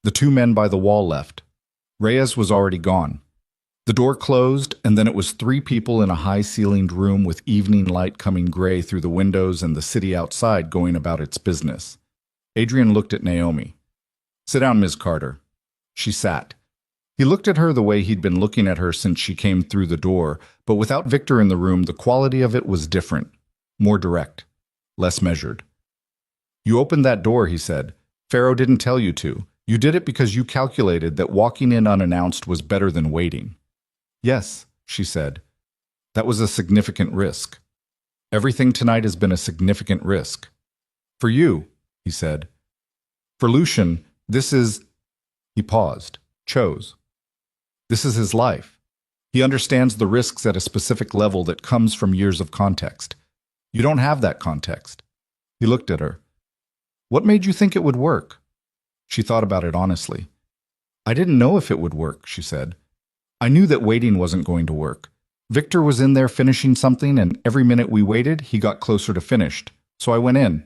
The 2 men by the wall left. Reyes was already gone. The door closed, and then it was 3 people in a high-ceilinged room with evening light coming gray through the windows and the city outside going about its business. Adrian looked at Naomi. Sit down, Ms. Carter. She sat. He looked at her the way he'd been looking at her since she came through the door, but without Victor in the room, the quality of it was different, more direct, less measured. You opened that door, he said. Pharaoh didn't tell you to. You did it because you calculated that walking in unannounced was better than waiting. Yes, she said. That was a significant risk. Everything tonight has been a significant risk. For you, he said. For Lucian, this is... He paused, chose. This is his life. He understands the risks at a specific level that comes from years of context. You don't have that context. He looked at her. What made you think it would work? She thought about it honestly. I didn't know if it would work, she said. I knew that waiting wasn't going to work. Victor was in there finishing something, and every minute we waited, he got closer to finished. So I went in.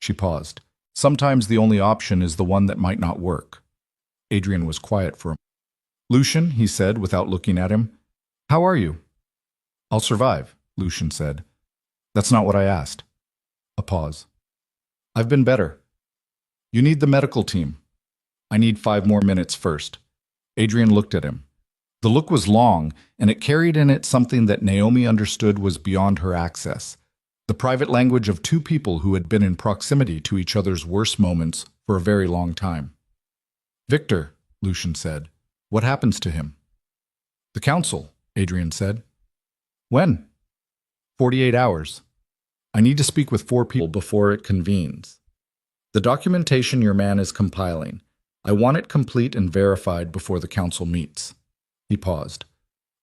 She paused. Sometimes the only option is the one that might not work. Adrian was quiet for a moment. Lucian, he said without looking at him. How are you? I'll survive, Lucian said. That's not what I asked. A pause. I've been better. You need the medical team. I need 5 more minutes first. Adrian looked at him. The look was long, and it carried in it something that Naomi understood was beyond her access. The private language of 2 people who had been in proximity to each other's worst moments for a very long time. Victor, Lucian said. What happens to him? The council, Adrian said. When? 48 hours. I need to speak with 4 people before it convenes. The documentation your man is compiling. I want it complete and verified before the council meets. He paused.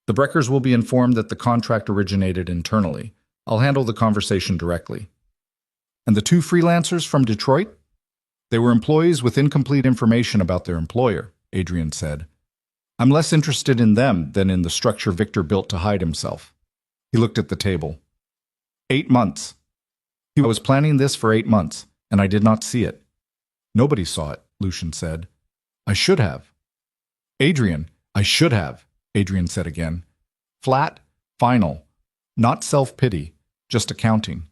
The Breckers will be informed that the contract originated internally. I'll handle the conversation directly. And the 2 freelancers from Detroit? They were employees with incomplete information about their employer, Adrian said. I'm less interested in them than in the structure Victor built to hide himself. He looked at the table. 8 months. I was planning this for 8 months, and I did not see it. Nobody saw it, Lucian said. I should have. Adrian, I should have, Adrian said again. Flat, final, not self-pity, just accounting.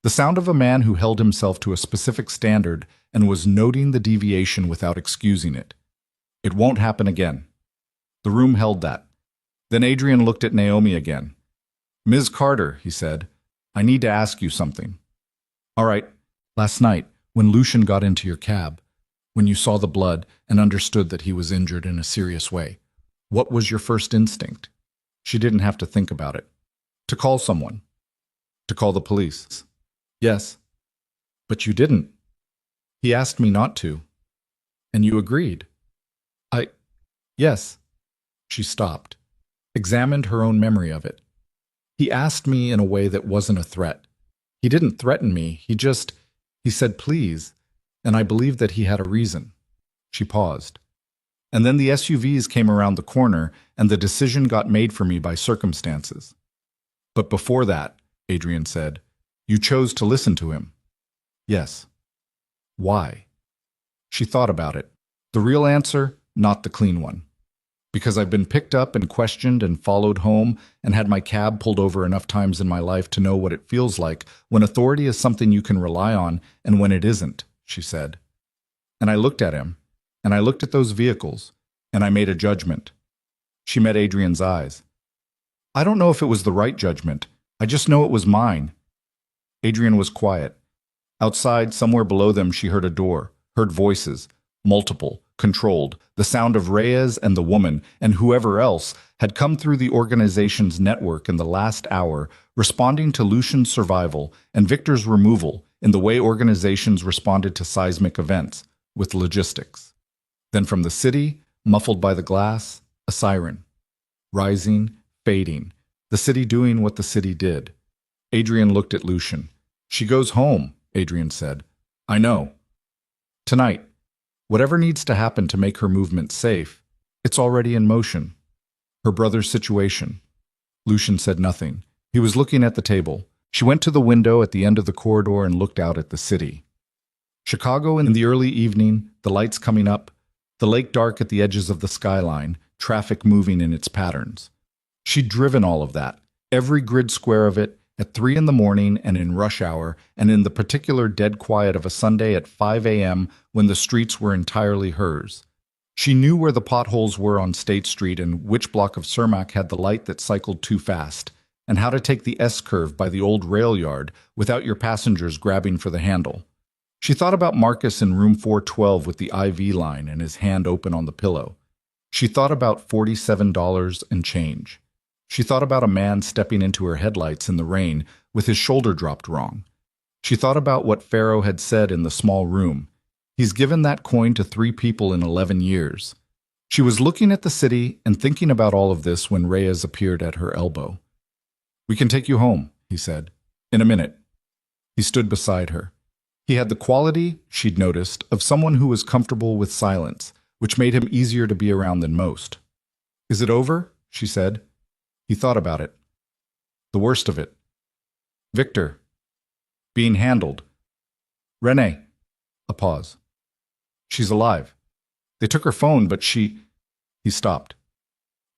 The sound of a man who held himself to a specific standard and was noting the deviation without excusing it. It won't happen again. The room held that. Then Adrian looked at Naomi again. Ms. Carter, he said, I need to ask you something. All right, last night, when Lucian got into your cab, when you saw the blood and understood that he was injured in a serious way, what was your first instinct? She didn't have to think about it. To call someone. To call the police. Yes. But you didn't. He asked me not to. And you agreed. Yes. She stopped, examined her own memory of it. He asked me in a way that wasn't a threat. He didn't threaten me, he said please, and I believed that he had a reason. She paused. And then the SUVs came around the corner, and the decision got made for me by circumstances. But before that, Adrian said, you chose to listen to him. Yes. Why? She thought about it. The real answer, not the clean one. Because I've been picked up and questioned and followed home and had my cab pulled over enough times in my life to know what it feels like when authority is something you can rely on and when it isn't, she said. And I looked at him, and I looked at those vehicles, and I made a judgment. She met Adrian's eyes. I don't know if it was the right judgment. I just know it was mine. Adrian was quiet. Outside, somewhere below them, she heard a door, heard voices, multiple, controlled. The sound of Reyes and the woman, and whoever else, had come through the organization's network in the last hour, responding to Lucian's survival and Victor's removal in the way organizations responded to seismic events, with logistics. Then from the city, muffled by the glass, a siren. Rising, fading, the city doing what the city did. Adrian looked at Lucian. She goes home, Adrian said. I know. Tonight. Whatever needs to happen to make her movement safe, it's already in motion. Her brother's situation. Lucian said nothing. He was looking at the table. She went to the window at the end of the corridor and looked out at the city. Chicago in the early evening, the lights coming up, the lake dark at the edges of the skyline, traffic moving in its patterns. She'd driven all of that, every grid square of it, at 3 in the morning and in rush hour, and in the particular dead quiet of a Sunday at 5 a.m. when the streets were entirely hers. She knew where the potholes were on State Street and which block of Cermak had the light that cycled too fast, and how to take the S-curve by the old rail yard without your passengers grabbing for the handle. She thought about Marcus in room 412 with the IV line and his hand open on the pillow. She thought about $47 and change. She thought about a man stepping into her headlights in the rain with his shoulder dropped wrong. She thought about what Pharaoh had said in the small room. He's given that coin to 3 people in 11 years. She was looking at the city and thinking about all of this when Reyes appeared at her elbow. "We can take you home," he said. "In a minute." He stood beside her. He had the quality, she'd noticed, of someone who was comfortable with silence, which made him easier to be around than most. "Is it over?" she said. He thought about it. The worst of it. Victor. Being handled. Renee. A pause. "She's alive. They took her phone, but she—" He stopped.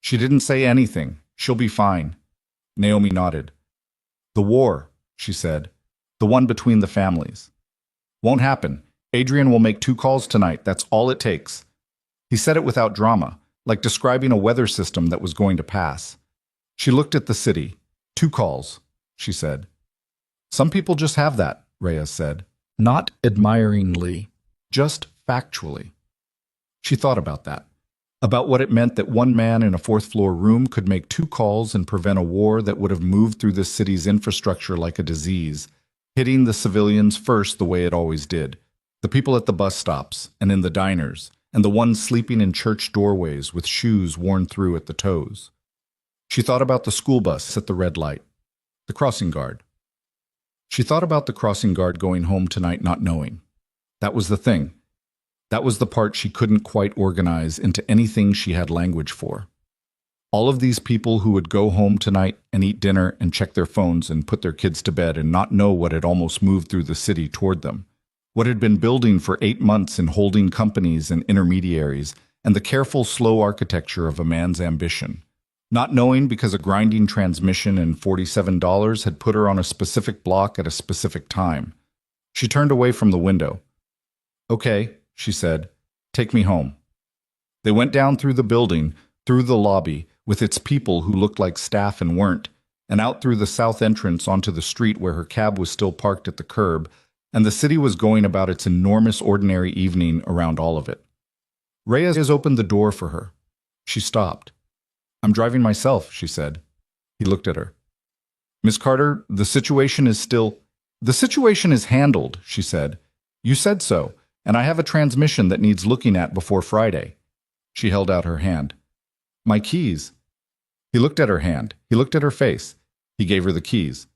"She didn't say anything. She'll be fine." Naomi nodded. "The war," she said. "The one between the families. Won't happen. Adrian will make 2 calls tonight. That's all it takes." He said it without drama, like describing a weather system that was going to pass. She looked at the city. 2 calls, she said. "Some people just have that," Reyes said. Not admiringly, just factually. She thought about that. About what it meant that one man in a 4th-floor room could make 2 calls and prevent a war that would have moved through this city's infrastructure like a disease, hitting the civilians first the way it always did. The people at the bus stops and in the diners, and the ones sleeping in church doorways with shoes worn through at the toes. She thought about the school bus at the red light, the crossing guard. She thought about the crossing guard going home tonight not knowing. That was the thing. That was the part she couldn't quite organize into anything she had language for. All of these people who would go home tonight and eat dinner and check their phones and put their kids to bed and not know what had almost moved through the city toward them. What had been building for 8 months in holding companies and intermediaries, and the careful, slow architecture of a man's ambition. Not knowing because a grinding transmission and $47 had put her on a specific block at a specific time. She turned away from the window. "Okay," she said, "take me home." They went down through the building, through the lobby, with its people who looked like staff and weren't, and out through the south entrance onto the street where her cab was still parked at the curb, and the city was going about its enormous ordinary evening around all of it. Reyes opened the door for her. She stopped. "I'm driving myself," she said. He looked at her. "Miss Carter, the situation is still—" "The situation is handled," she said. "You said so, and I have a transmission that needs looking at before Friday." She held out her hand. "My keys." He looked at her hand. He looked at her face. He gave her the keys.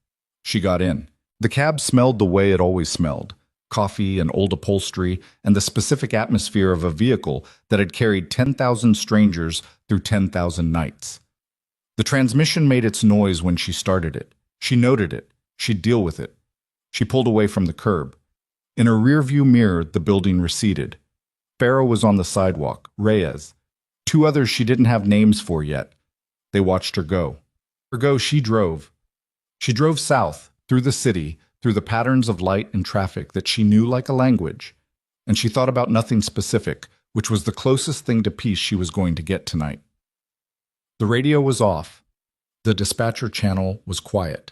She got in. The cab smelled the way it always smelled. Coffee and old upholstery and the specific atmosphere of a vehicle that had carried 10,000 strangers through 10,000 nights. The transmission made its noise when she started it. She noted it. She'd deal with it. She pulled away from the curb. In her rearview mirror, the building receded. Pharaoh was on the sidewalk, Reyes. 2 others she didn't have names for yet. They watched her go. She drove. She drove south, through the city, through the patterns of light and traffic that she knew like a language. And she thought about nothing specific, which was the closest thing to peace she was going to get tonight. The radio was off. The dispatcher channel was quiet.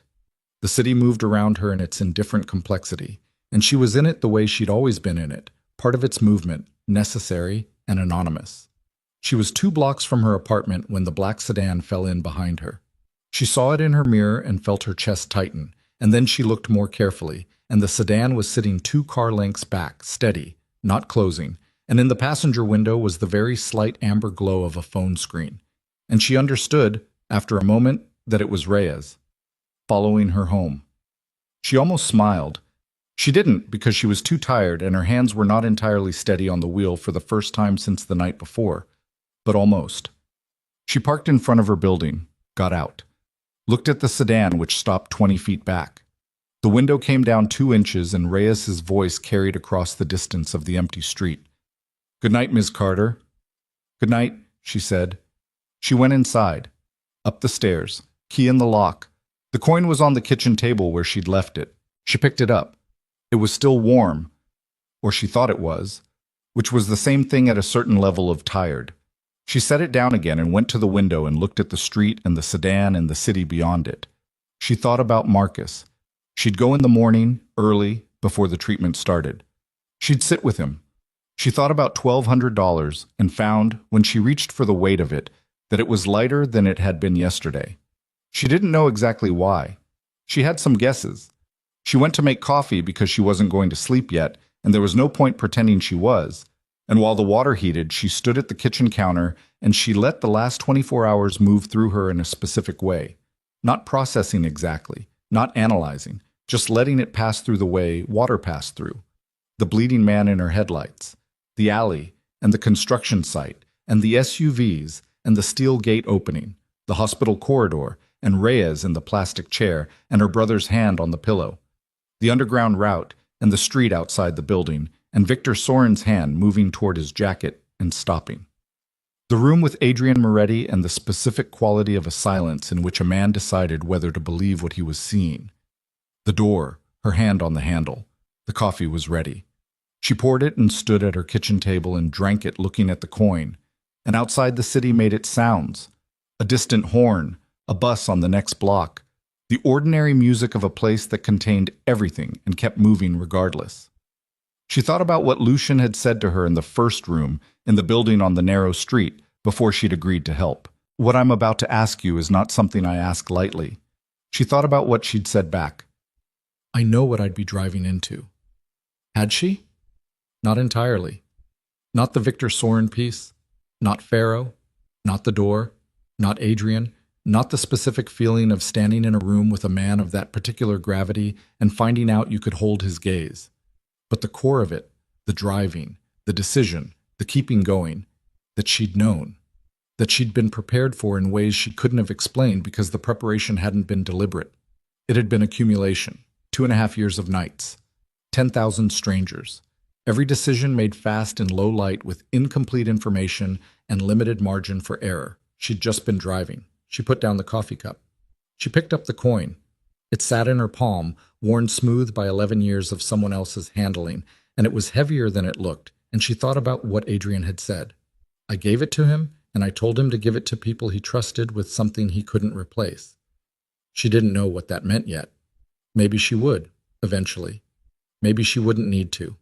The city moved around her in its indifferent complexity, and she was in it the way she'd always been in it, part of its movement, necessary and anonymous. She was 2 blocks from her apartment when the black sedan fell in behind her. She saw it in her mirror and felt her chest tighten, and then she looked more carefully, and the sedan was sitting 2 car lengths back, steady, not closing, and in the passenger window was the very slight amber glow of a phone screen. And she understood, after a moment, that it was Reyes, following her home. She almost smiled. She didn't because she was too tired and her hands were not entirely steady on the wheel for the first time since the night before, but almost. She parked in front of her building, got out, looked at the sedan which stopped 20 feet back. The window came down 2 inches and Reyes's voice carried across the distance of the empty street. "Good night, Ms. Carter." "Good night," she said. She went inside, up the stairs, key in the lock. The coin was on the kitchen table where she'd left it. She picked it up. It was still warm, or she thought it was, which was the same thing at a certain level of tired. She set it down again and went to the window and looked at the street and the sedan and the city beyond it. She thought about Marcus. She'd go in the morning, early, before the treatment started. She'd sit with him. She thought about $1,200 and found, when she reached for the weight of it, that it was lighter than it had been yesterday. She didn't know exactly why. She had some guesses. She went to make coffee because she wasn't going to sleep yet, and there was no point pretending she was. And while the water heated, she stood at the kitchen counter and she let the last 24 hours move through her in a specific way. Not processing exactly, not analyzing, just letting it pass through the way water passed through. The bleeding man in her headlights, the alley, and the construction site, and the SUVs, and the steel gate opening, the hospital corridor, and Reyes in the plastic chair, and her brother's hand on the pillow. The underground route, and the street outside the building, and Victor Soren's hand moving toward his jacket and stopping. The room with Adrian Moretti and the specific quality of a silence in which a man decided whether to believe what he was seeing. The door, her hand on the handle. The coffee was ready. She poured it and stood at her kitchen table and drank it looking at the coin. And outside the city made its sounds. A distant horn, a bus on the next block. The ordinary music of a place that contained everything and kept moving regardless. She thought about what Lucian had said to her in the first room, in the building on the narrow street, before she'd agreed to help. What I'm about to ask you is not something I ask lightly. She thought about what she'd said back. I know what I'd be driving into. Had she? Not entirely. Not the Victor Soren piece. Not Pharaoh. Not the door. Not Adrian. Not the specific feeling of standing in a room with a man of that particular gravity and finding out you could hold his gaze. But the core of it, the driving, the decision, the keeping going, that she'd known, that she'd been prepared for in ways she couldn't have explained because the preparation hadn't been deliberate. It had been accumulation, 2.5 years of nights, 10,000 strangers, every decision made fast in low light with incomplete information and limited margin for error. She'd just been driving. She put down the coffee cup. She picked up the coin. It sat in her palm, worn smooth by 11 years of someone else's handling, and it was heavier than it looked, and she thought about what Adrian had said. I gave it to him, and I told him to give it to people he trusted with something he couldn't replace. She didn't know what that meant yet. Maybe she would, eventually. Maybe she wouldn't need to.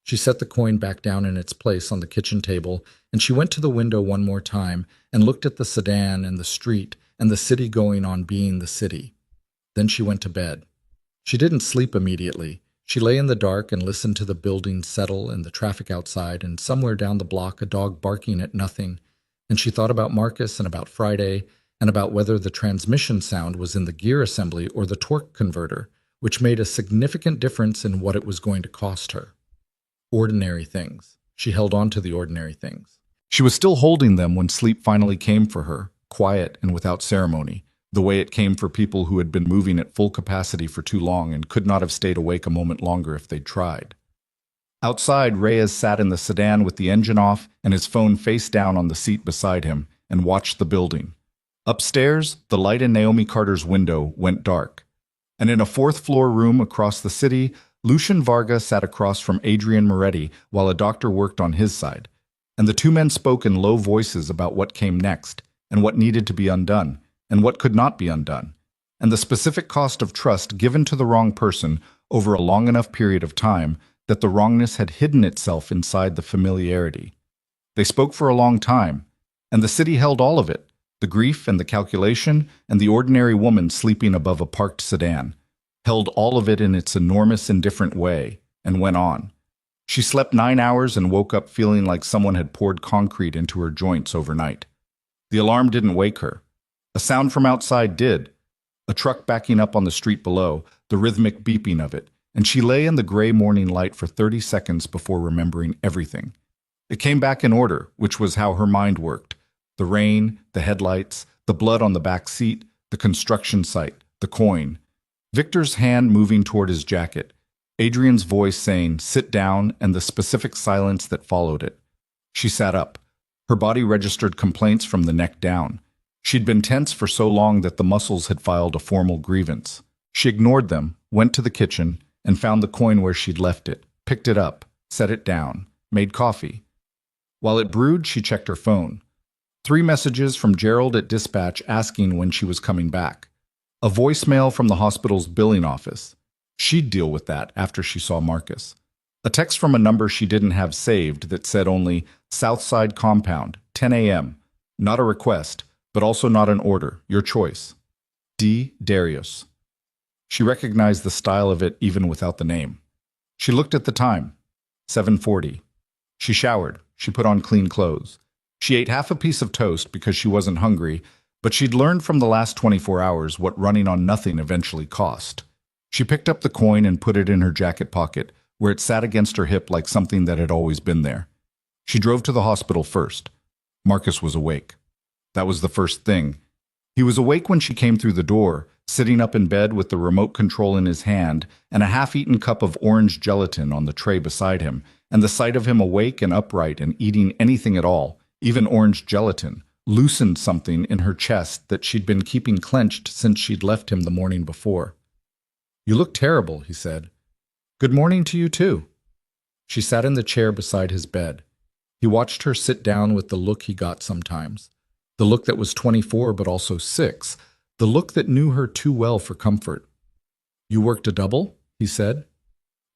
She set the coin back down in its place on the kitchen table, and she went to the window one more time and looked at the sedan and the street and the city going on being the city. Then she went to bed. She didn't sleep immediately. She lay in the dark and listened to the building settle and the traffic outside, and somewhere down the block a dog barking at nothing. And she thought about Marcus and about Friday, and about whether the transmission sound was in the gear assembly or the torque converter, which made a significant difference in what it was going to cost her. Ordinary things. She held on to the ordinary things. She was still holding them when sleep finally came for her, quiet and without ceremony, the way it came for people who had been moving at full capacity for too long and could not have stayed awake a moment longer if they'd tried. Outside, Reyes sat in the sedan with the engine off and his phone face down on the seat beside him and watched the building. Upstairs, the light in Naomi Carter's window went dark. And in a fourth-floor room across the city, Lucian Varga sat across from Adrian Moretti while a doctor worked on his side. And the two men spoke in low voices about what came next, and what needed to be undone, and what could not be undone, and the specific cost of trust given to the wrong person over a long enough period of time that the wrongness had hidden itself inside the familiarity. They spoke for a long time, and the city held all of it, the grief and the calculation and the ordinary woman sleeping above a parked sedan, held all of it in its enormous indifferent way, and went on. She slept 9 hours and woke up feeling like someone had poured concrete into her joints overnight. The alarm didn't wake her. A sound from outside did. A truck backing up on the street below, the rhythmic beeping of it, and she lay in the gray morning light for 30 seconds before remembering everything. It came back in order, which was how her mind worked. The rain, the headlights, the blood on the back seat, the construction site, the coin. Victor's hand moving toward his jacket. Adrian's voice saying, "Sit down," and the specific silence that followed it. She sat up. Her body registered complaints from the neck down. She'd been tense for so long that the muscles had filed a formal grievance. She ignored them, went to the kitchen, and found the coin where she'd left it, picked it up, set it down, made coffee. While it brewed, she checked her phone. 3 messages from Gerald at dispatch asking when she was coming back. A voicemail from the hospital's billing office. She'd deal with that after she saw Marcus. A text from a number she didn't have saved that said only, "Southside Compound, 10 a.m. Not a request, but also not an order. Your choice. D. Darius." She recognized the style of it even without the name. She looked at the time. 7:40. She showered. She put on clean clothes. She ate half a piece of toast because she wasn't hungry, but she'd learned from the last 24 hours what running on nothing eventually cost. She picked up the coin and put it in her jacket pocket, where it sat against her hip like something that had always been there. She drove to the hospital first. Marcus was awake. That was the first thing. He was awake when she came through the door, sitting up in bed with the remote control in his hand and a half-eaten cup of orange gelatin on the tray beside him, and the sight of him awake and upright and eating anything at all, even orange gelatin, loosened something in her chest that she'd been keeping clenched since she'd left him the morning before. "You look terrible," he said. "Good morning to you, too." She sat in the chair beside his bed. He watched her sit down with the look he got sometimes, the look that was 24 but also 6, the look that knew her too well for comfort. "You worked a double?" he said.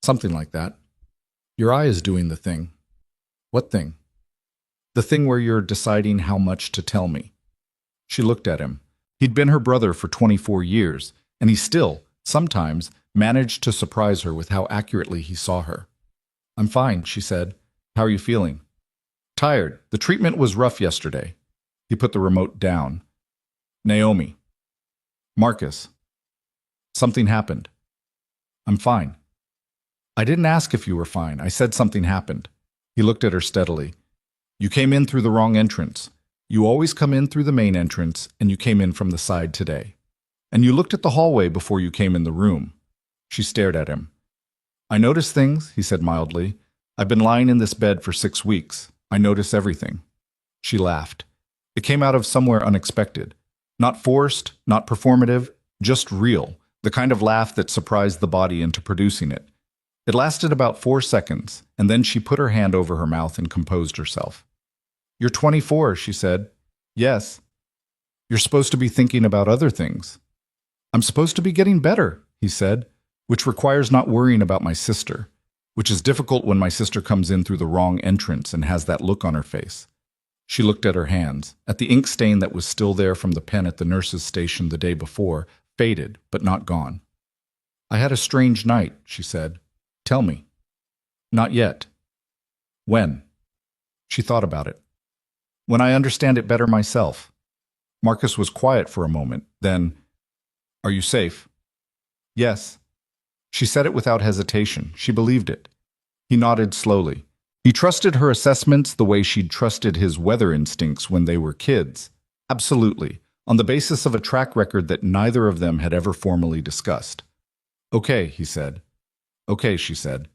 "Something like that. Your eye is doing the thing." "What thing?" "The thing where you're deciding how much to tell me." She looked at him. He'd been her brother for 24 years, and he still, sometimes, managed to surprise her with how accurately he saw her. "I'm fine," she said. "How are you feeling?" "Tired. The treatment was rough yesterday." He put the remote down. "Naomi." "Marcus." "Something happened." "I'm fine." "I didn't ask if you were fine. I said something happened." He looked at her steadily. "You came in through the wrong entrance. You always come in through the main entrance, and you came in from the side today. And you looked at the hallway before you came in the room." She stared at him. "I notice things," he said mildly. "I've been lying in this bed for 6 weeks. I notice everything." She laughed. It came out of somewhere unexpected. Not forced, not performative, just real, the kind of laugh that surprised the body into producing it. It lasted about 4 seconds, and then she put her hand over her mouth and composed herself. "You're 24, she said. "Yes." "You're supposed to be thinking about other things." "I'm supposed to be getting better," he said, "which requires not worrying about my sister, which is difficult when my sister comes in through the wrong entrance and has that look on her face." She looked at her hands, at the ink stain that was still there from the pen at the nurse's station the day before, faded but not gone. "I had a strange night," she said. "Tell me." "Not yet." "When?" She thought about it. "When I understand it better myself." Marcus was quiet for a moment, then, "Are you safe?" "Yes." She said it without hesitation. She believed it. He nodded slowly. He trusted her assessments the way she'd trusted his weather instincts when they were kids. Absolutely, on the basis of a track record that neither of them had ever formally discussed. "Okay," he said. "Okay," she said.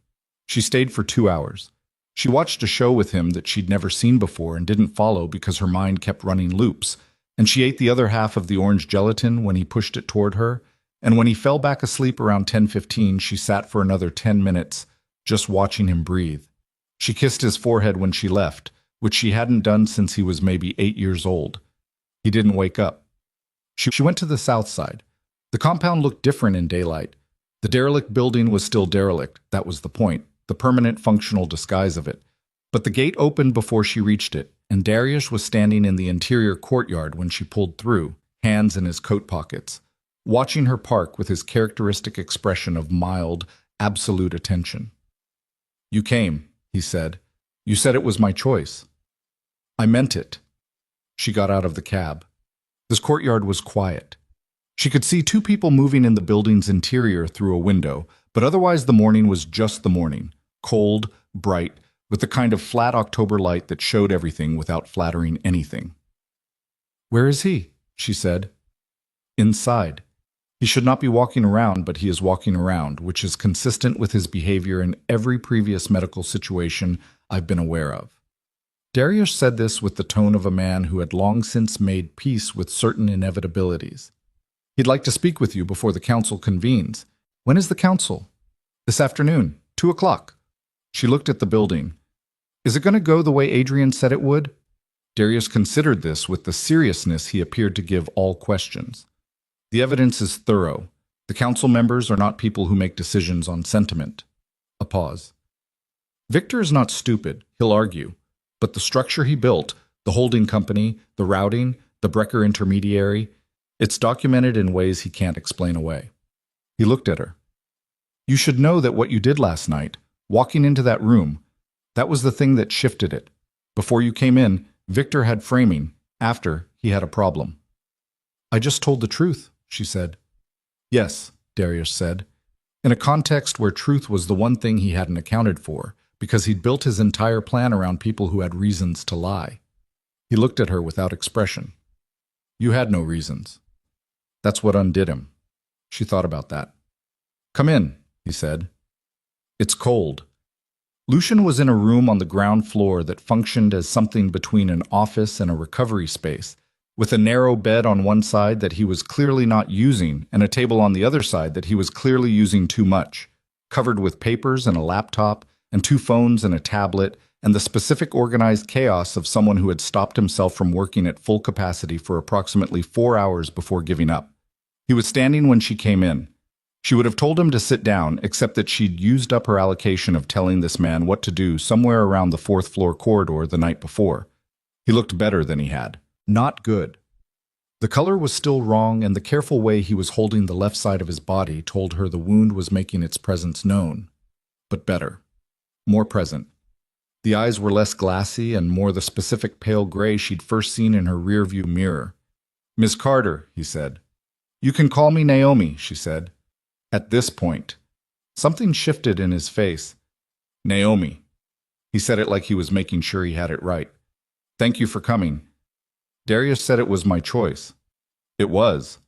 She stayed for 2 hours. She watched a show with him that she'd never seen before and didn't follow because her mind kept running loops, and she ate the other half of the orange gelatin when he pushed it toward her, and when he fell back asleep around 10:15, she sat for another 10 minutes, just watching him breathe. She kissed his forehead when she left, which she hadn't done since he was maybe 8 years old. He didn't wake up. She went to the south side. The compound looked different in daylight. The derelict building was still derelict, that was the point, the permanent functional disguise of it. But the gate opened before she reached it, and Darius was standing in the interior courtyard when she pulled through, hands in his coat pockets, watching her park with his characteristic expression of mild, absolute attention. "You came," he said. "You said it was my choice." "I meant it." She got out of the cab. This courtyard was quiet. She could see 2 people moving in the building's interior through a window, but otherwise the morning was just the morning, cold, bright, with the kind of flat October light that showed everything without flattering anything. "Where is he?" she said. "Inside. He should not be walking around, but he is walking around, which is consistent with his behavior in every previous medical situation I've been aware of." Darius said this with the tone of a man who had long since made peace with certain inevitabilities. "He'd like to speak with you before the council convenes." "When is the council?" "This afternoon, 2 o'clock. She looked at the building. "Is it going to go the way Adrian said it would?" Darius considered this with the seriousness he appeared to give all questions. "The evidence is thorough. The council members are not people who make decisions on sentiment." A pause. "Victor is not stupid, he'll argue. But the structure he built, the holding company, the routing, the Brecker intermediary, it's documented in ways he can't explain away." He looked at her. You should know that what you did last night, walking into that room, that was the thing that shifted it. Before you came in, Victor had framing. After, he had a problem. I just told the truth, she said. Yes, Darius said, in a context where truth was the one thing he hadn't accounted for, because he'd built his entire plan around people who had reasons to lie. He looked at her without expression. You had no reasons. That's what undid him. She thought about that. Come in, he said. It's cold. Lucian was in a room on the ground floor that functioned as something between an office and a recovery space, with a narrow bed on one side that he was clearly not using and a table on the other side that he was clearly using too much, covered with papers and a laptop and 2 phones and a tablet and the specific organized chaos of someone who had stopped himself from working at full capacity for approximately 4 hours before giving up. He was standing when she came in. She would have told him to sit down, except that she'd used up her allocation of telling this man what to do somewhere around the 4th floor corridor the night before. He looked better than he had. Not good. The color was still wrong, and the careful way he was holding the left side of his body told her the wound was making its presence known. But better. More present. The eyes were less glassy and more the specific pale gray she'd first seen in her rearview mirror. Miss Carter, he said. You can call me Naomi, she said. At this point, something shifted in his face. Naomi. He said it like he was making sure he had it right. Thank you for coming. Darius said it was my choice. It was.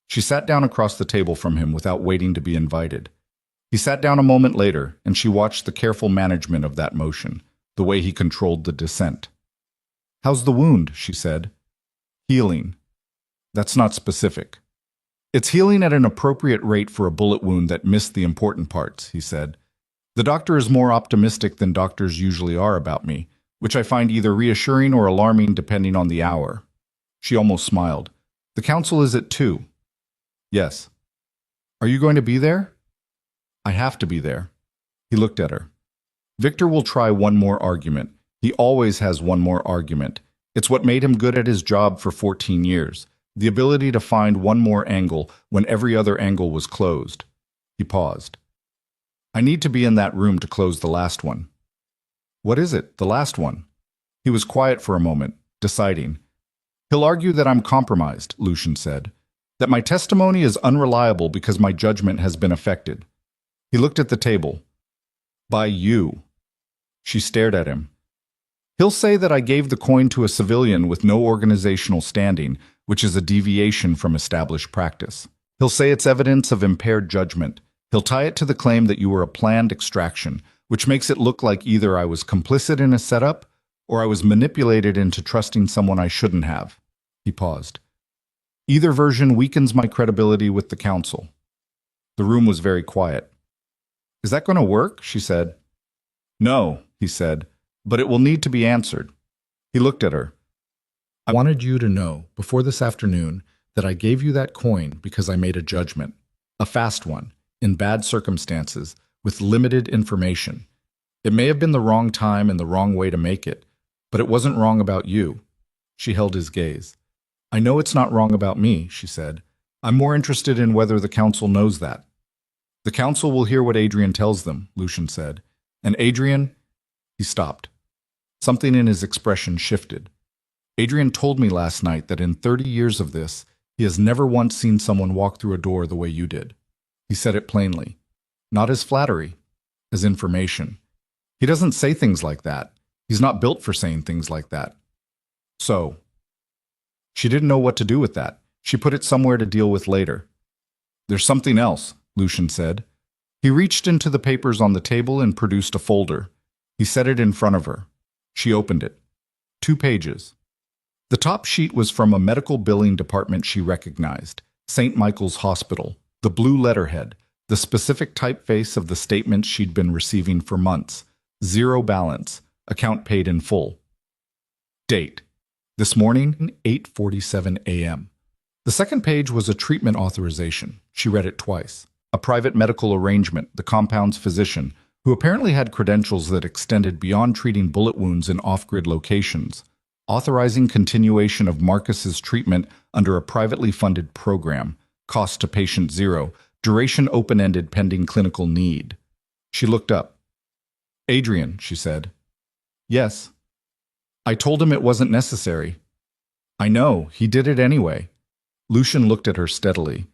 She sat down across the table from him without waiting to be invited. He sat down a moment later, and she watched the careful management of that motion, the way he controlled the descent. How's the wound? She said. Healing. That's not specific. It's healing at an appropriate rate for a bullet wound that missed the important parts, he said. The doctor is more optimistic than doctors usually are about me, which I find either reassuring or alarming depending on the hour. She almost smiled. The council is at 2. Yes. Are you going to be there? I have to be there. He looked at her. Victor will try one more argument. He always has one more argument. It's what made him good at his job for 14 years. The ability to find one more angle when every other angle was closed. He paused. I need to be in that room to close the last one. What is it, the last one? He was quiet for a moment, deciding. He'll argue that I'm compromised, Lucian said. That my testimony is unreliable because my judgment has been affected. He looked at the table. By you. She stared at him. He'll say that I gave the coin to a civilian with no organizational standing, which is a deviation from established practice. He'll say it's evidence of impaired judgment. He'll tie it to the claim that you were a planned extraction, which makes it look like either I was complicit in a setup or I was manipulated into trusting someone I shouldn't have. He paused. Either version weakens my credibility with the council. The room was very quiet. Is that going to work? She said. No, he said, but it will need to be answered. He looked at her. I wanted you to know, before this afternoon, that I gave you that coin because I made a judgment. A fast one, in bad circumstances, with limited information. It may have been the wrong time and the wrong way to make it, but it wasn't wrong about you. She held his gaze. I know it's not wrong about me, she said. I'm more interested in whether the council knows that. The council will hear what Adrian tells them, Lucian said. And Adrian... He stopped. Something in his expression shifted. Adrian told me last night that in 30 years of this, he has never once seen someone walk through a door the way you did. He said it plainly. Not as flattery, as information. He doesn't say things like that. He's not built for saying things like that. So, she didn't know what to do with that. She put it somewhere to deal with later. There's something else, Lucian said. He reached into the papers on the table and produced a folder. He set it in front of her. She opened it. 2 pages. The top sheet was from a medical billing department she recognized, St. Michael's Hospital, the blue letterhead, the specific typeface of the statements she'd been receiving for months. 0 balance, account paid in full. Date. This morning, 8:47 a.m. The second page was a treatment authorization. She read it twice. A private medical arrangement, the compound's physician, who apparently had credentials that extended beyond treating bullet wounds in off-grid locations, authorizing continuation of Marcus's treatment under a privately funded program, cost to patient 0, Duration open-ended pending clinical need. She looked up. Adrian, she said. Yes. I told him it wasn't necessary. I know, he did it anyway. Lucian looked at her steadily.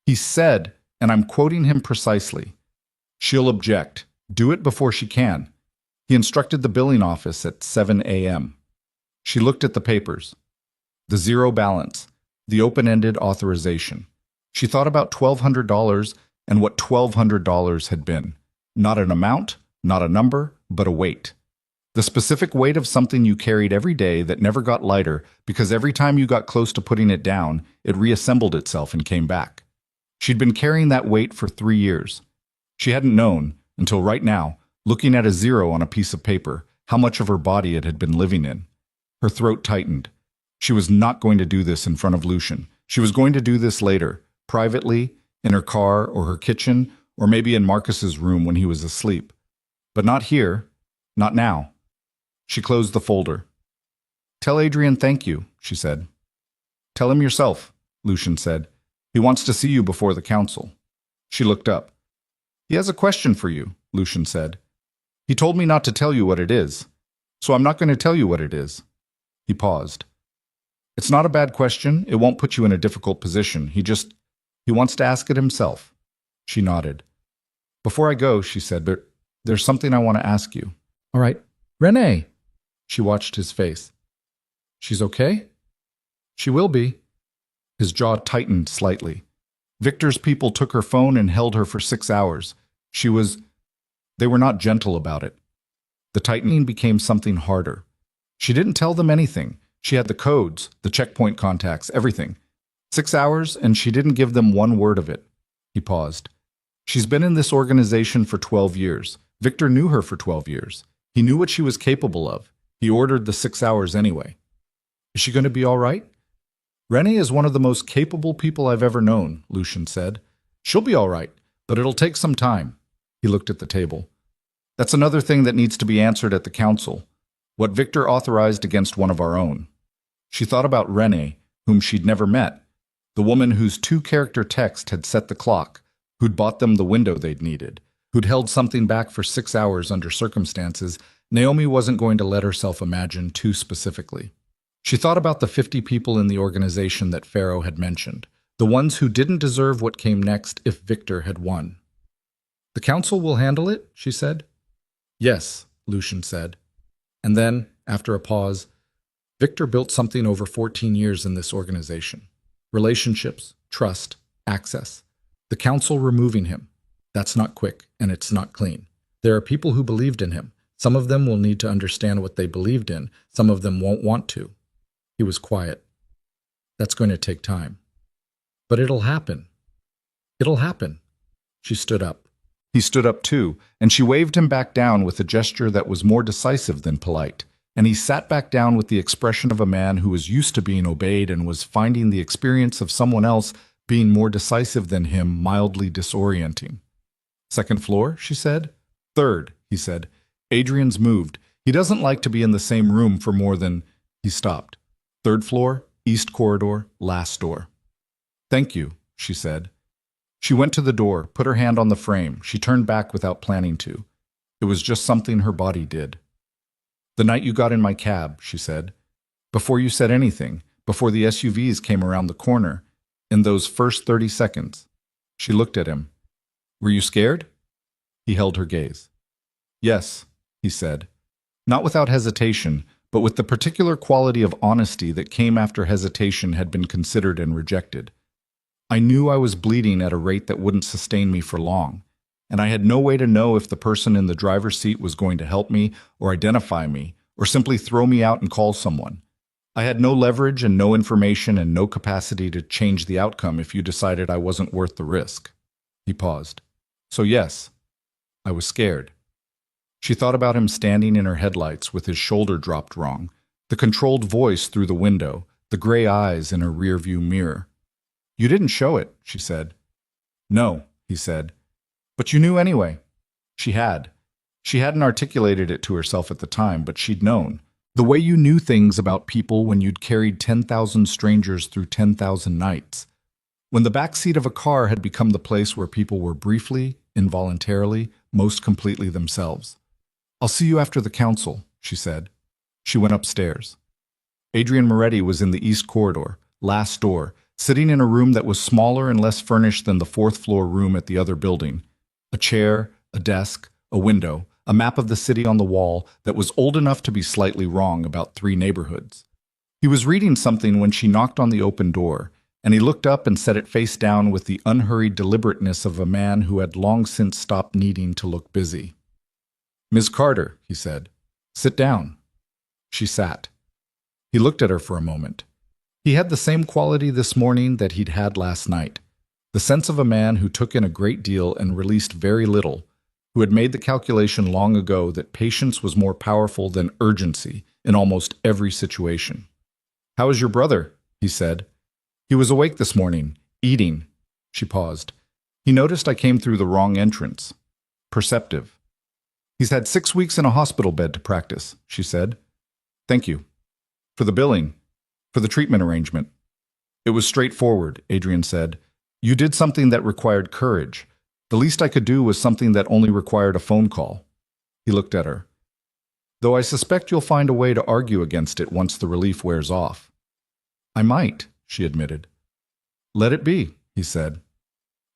He said, and I'm quoting him precisely, she'll object. Do it before she can. He instructed the billing office at 7 a.m. She looked at the papers. The zero balance, the open-ended authorization. She thought about $1,200 and what $1,200 had been. Not an amount, not a number, but a weight. The specific weight of something you carried every day that never got lighter because every time you got close to putting it down, it reassembled itself and came back. She'd been carrying that weight for 3 years. She hadn't known, until right now, looking at a zero on a piece of paper, how much of her body it had been living in. Her throat tightened. She was not going to do this in front of Lucian. She was going to do this later, privately, in her car or her kitchen, or maybe in Marcus's room when he was asleep. But not here, not now. She closed the folder. Tell Adrian thank you, she said. Tell him yourself, Lucian said. He wants to see you before the council. She looked up. He has a question for you, Lucian said. He told me not to tell you what it is, so I'm not going to tell you what it is. He paused. It's not a bad question. It won't put you in a difficult position. He wants to ask it himself. She nodded. Before I go, she said, but there's something I want to ask you. All right. Renee. She watched his face. She's okay? She will be. His jaw tightened slightly. Victor's people took her phone and held her for 6 hours. They were not gentle about it. The tightening became something harder. She didn't tell them anything. She had the codes, the checkpoint contacts, everything. 6 hours, and she didn't give them one word of it. He paused. She's been in this organization for 12 years. Victor knew her for 12 years. He knew what she was capable of. He ordered the 6 hours anyway. Is she going to be all right? Renee is one of the most capable people I've ever known, Lucian said. She'll be all right, but it'll take some time. He looked at the table. That's another thing that needs to be answered at the council. What Victor authorized against one of our own. She thought about Renee, whom she'd never met, the woman whose 2-character text had set the clock, who'd bought them the window they'd needed, who'd held something back for 6 hours under circumstances Naomi wasn't going to let herself imagine too specifically. She thought about the 50 people in the organization that Pharaoh had mentioned, the ones who didn't deserve what came next if Victor had won. The council will handle it, she said. Yes, Lucian said. And then, after a pause, Victor built something over 14 years in this organization. Relationships, trust, access. The council removing him. That's not quick, and it's not clean. There are people who believed in him. Some of them will need to understand what they believed in. Some of them won't want to. He was quiet. That's going to take time. But it'll happen. It'll happen. She stood up. He stood up too, and she waved him back down with a gesture that was more decisive than polite. And he sat back down with the expression of a man who was used to being obeyed and was finding the experience of someone else being more decisive than him mildly disorienting. Second floor, she said. Third, he said. Adrian's moved. He doesn't like to be in the same room for more than... He stopped. Third floor, east corridor, last door. Thank you, she said. She went to the door, put her hand on the frame. She turned back without planning to. It was just something her body did. The night you got in my cab, she said. Before you said anything, before the SUVs came around the corner, in those first 30 seconds. She looked at him. Were you scared? He held her gaze. Yes, he said. Not without hesitation, but with the particular quality of honesty that came after hesitation had been considered and rejected. I knew I was bleeding at a rate that wouldn't sustain me for long, and I had no way to know if the person in the driver's seat was going to help me or identify me or simply throw me out and call someone. I had no leverage and no information and no capacity to change the outcome if you decided I wasn't worth the risk. He paused. So yes, I was scared. She thought about him standing in her headlights with his shoulder dropped wrong, the controlled voice through the window, the gray eyes in her rearview mirror. You didn't show it, she said. No, he said. But you knew anyway. She had. She hadn't articulated it to herself at the time, but she'd known. The way you knew things about people when you'd carried 10,000 strangers through 10,000 nights. when the back seat of a car had become the place where people were briefly, involuntarily, most completely themselves. "I'll see you after the council," she said. She went upstairs. Adrian Moretti was in the east corridor, last door, sitting in a room that was smaller and less furnished than the fourth-floor room at the other building. A chair, a desk, a window, a map of the city on the wall that was old enough to be slightly wrong about 3 neighborhoods. He was reading something when she knocked on the open door, and he looked up and set it face down with the unhurried deliberateness of a man who had long since stopped needing to look busy. "Ms. Carter," he said, "sit down." She sat. He looked at her for a moment. He had the same quality this morning that he'd had last night, the sense of a man who took in a great deal and released very little, who had made the calculation long ago that patience was more powerful than urgency in almost every situation. "How is your brother?" he said. "He was awake this morning, eating." She paused. "He noticed I came through the wrong entrance." Perceptive. "He's had 6 weeks in a hospital bed to practice," she said. "Thank you. For the billing. For the treatment arrangement." "It was straightforward," Adrian said. "You did something that required courage. The least I could do was something that only required a phone call." He looked at her. "Though I suspect you'll find a way to argue against it once the relief wears off." "I might," she admitted. "Let it be," he said.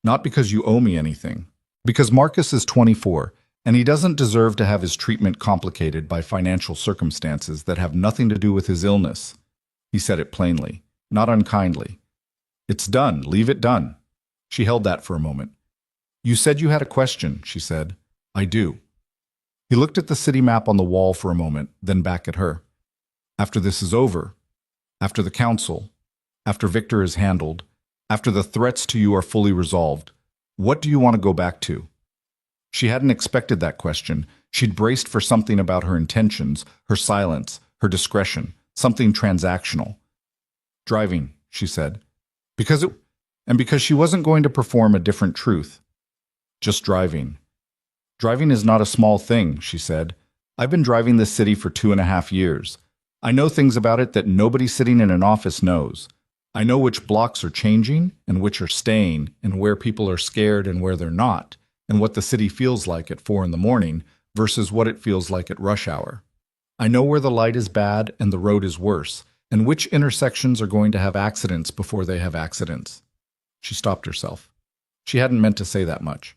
"Not because you owe me anything. Because Marcus is 24, and he doesn't deserve to have his treatment complicated by financial circumstances that have nothing to do with his illness." He said it plainly, not unkindly. "It's done. Leave it done." She held that for a moment. "You said you had a question," she said. "I do." He looked at the city map on the wall for a moment, then back at her. "After this is over, after the council, after Victor is handled, after the threats to you are fully resolved, what do you want to go back to?" She hadn't expected that question. She'd braced for something about her intentions, her silence, her discretion, something transactional. "Driving," she said. Because she wasn't going to perform a different truth. "Just driving." "Driving is not a small thing," she said. "I've been driving this city for 2.5 years. I know things about it that nobody sitting in an office knows. I know which blocks are changing and which are staying, and where people are scared and where they're not, and what the city feels like at 4 in the morning versus what it feels like at rush hour. I know where the light is bad and the road is worse, and which intersections are going to have accidents before they have accidents." She stopped herself. She hadn't meant to say that much.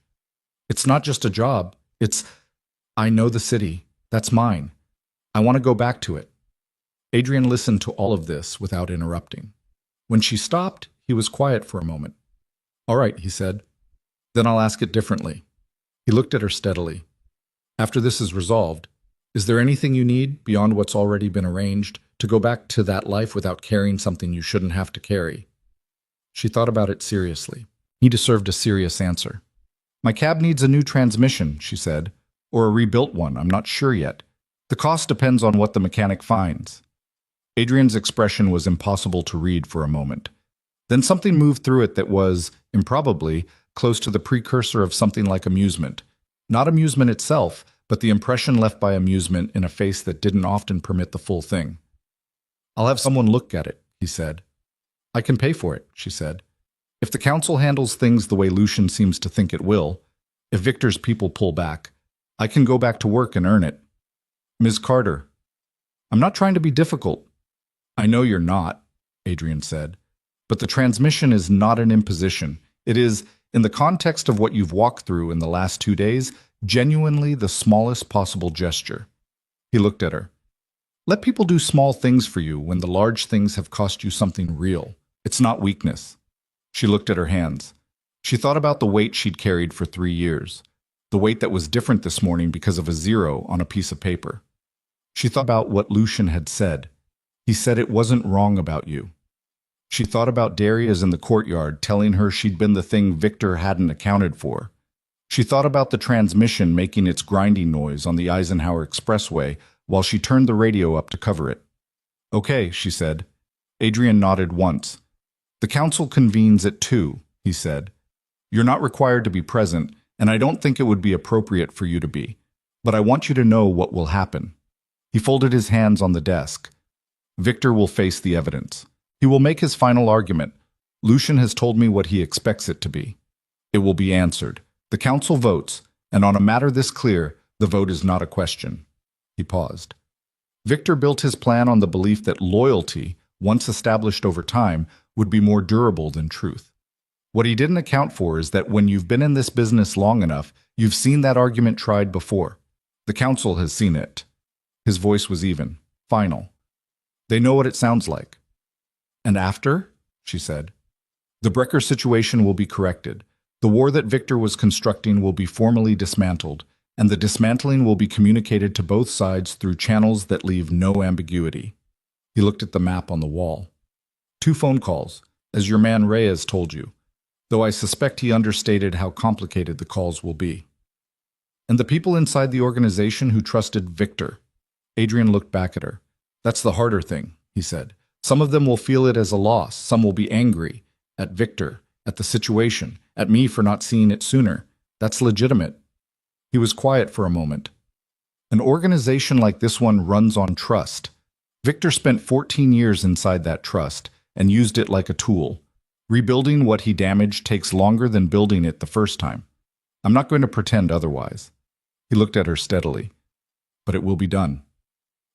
"It's not just a job. I know the city. That's mine. I want to go back to it." Adrian listened to all of this without interrupting. When she stopped, he was quiet for a moment. "All right," he said. "Then I'll ask it differently." He looked at her steadily. "After this is resolved, is there anything you need, beyond what's already been arranged, to go back to that life without carrying something you shouldn't have to carry?" She thought about it seriously. He deserved a serious answer. "My cab needs a new transmission," she said, "or a rebuilt one, I'm not sure yet. The cost depends on what the mechanic finds." Adrian's expression was impossible to read for a moment. Then something moved through it that was, improbably, close to the precursor of something like amusement. Not amusement itself, but the impression left by amusement in a face that didn't often permit the full thing. "I'll have someone look at it," he said. "I can pay for it," she said. "If the council handles things the way Lucian seems to think it will, if Victor's people pull back, I can go back to work and earn it." "Ms. Carter." "I'm not trying to be difficult." "I know you're not," Adrian said. "But the transmission is not an imposition. It is, in the context of what you've walked through in the last 2 days, genuinely the smallest possible gesture." He looked at her. "Let people do small things for you when the large things have cost you something real. It's not weakness." She looked at her hands. She thought about the weight she'd carried for 3 years, the weight that was different this morning because of a 0 on a piece of paper. She thought about what Lucian had said. He said it wasn't wrong about you. She thought about Darius in the courtyard telling her she'd been the thing Victor hadn't accounted for. She thought about the transmission making its grinding noise on the Eisenhower Expressway while she turned the radio up to cover it. "Okay," she said. Adrian nodded once. "The council convenes at 2, he said. "You're not required to be present, and I don't think it would be appropriate for you to be. But I want you to know what will happen." He folded his hands on the desk. "Victor will face the evidence. He will make his final argument. Lucian has told me what he expects it to be. It will be answered. The council votes, and on a matter this clear, the vote is not a question. He paused. Victor built his plan on the belief that loyalty, once established over time, would be more durable than truth. What he didn't account for is that when you've been in this business long enough, you've seen that argument tried before. The council has seen it. His voice was even, final. They know what it sounds like. And after? She said. The Brecker situation will be corrected. The war that Victor was constructing will be formally dismantled, and the dismantling will be communicated to both sides through channels that leave no ambiguity. He looked at the map on the wall. 2 phone calls, as your man Reyes told you, though I suspect he understated how complicated the calls will be. And the people inside the organization who trusted Victor. Adrian looked back at her. That's the harder thing, he said. Some of them will feel it as a loss. Some will be angry. At Victor, at the situation, at me for not seeing it sooner. That's legitimate. He was quiet for a moment. An organization like this one runs on trust. Victor spent 14 years inside that trust and used it like a tool. Rebuilding what he damaged takes longer than building it the first time. I'm not going to pretend otherwise. He looked at her steadily. But it will be done.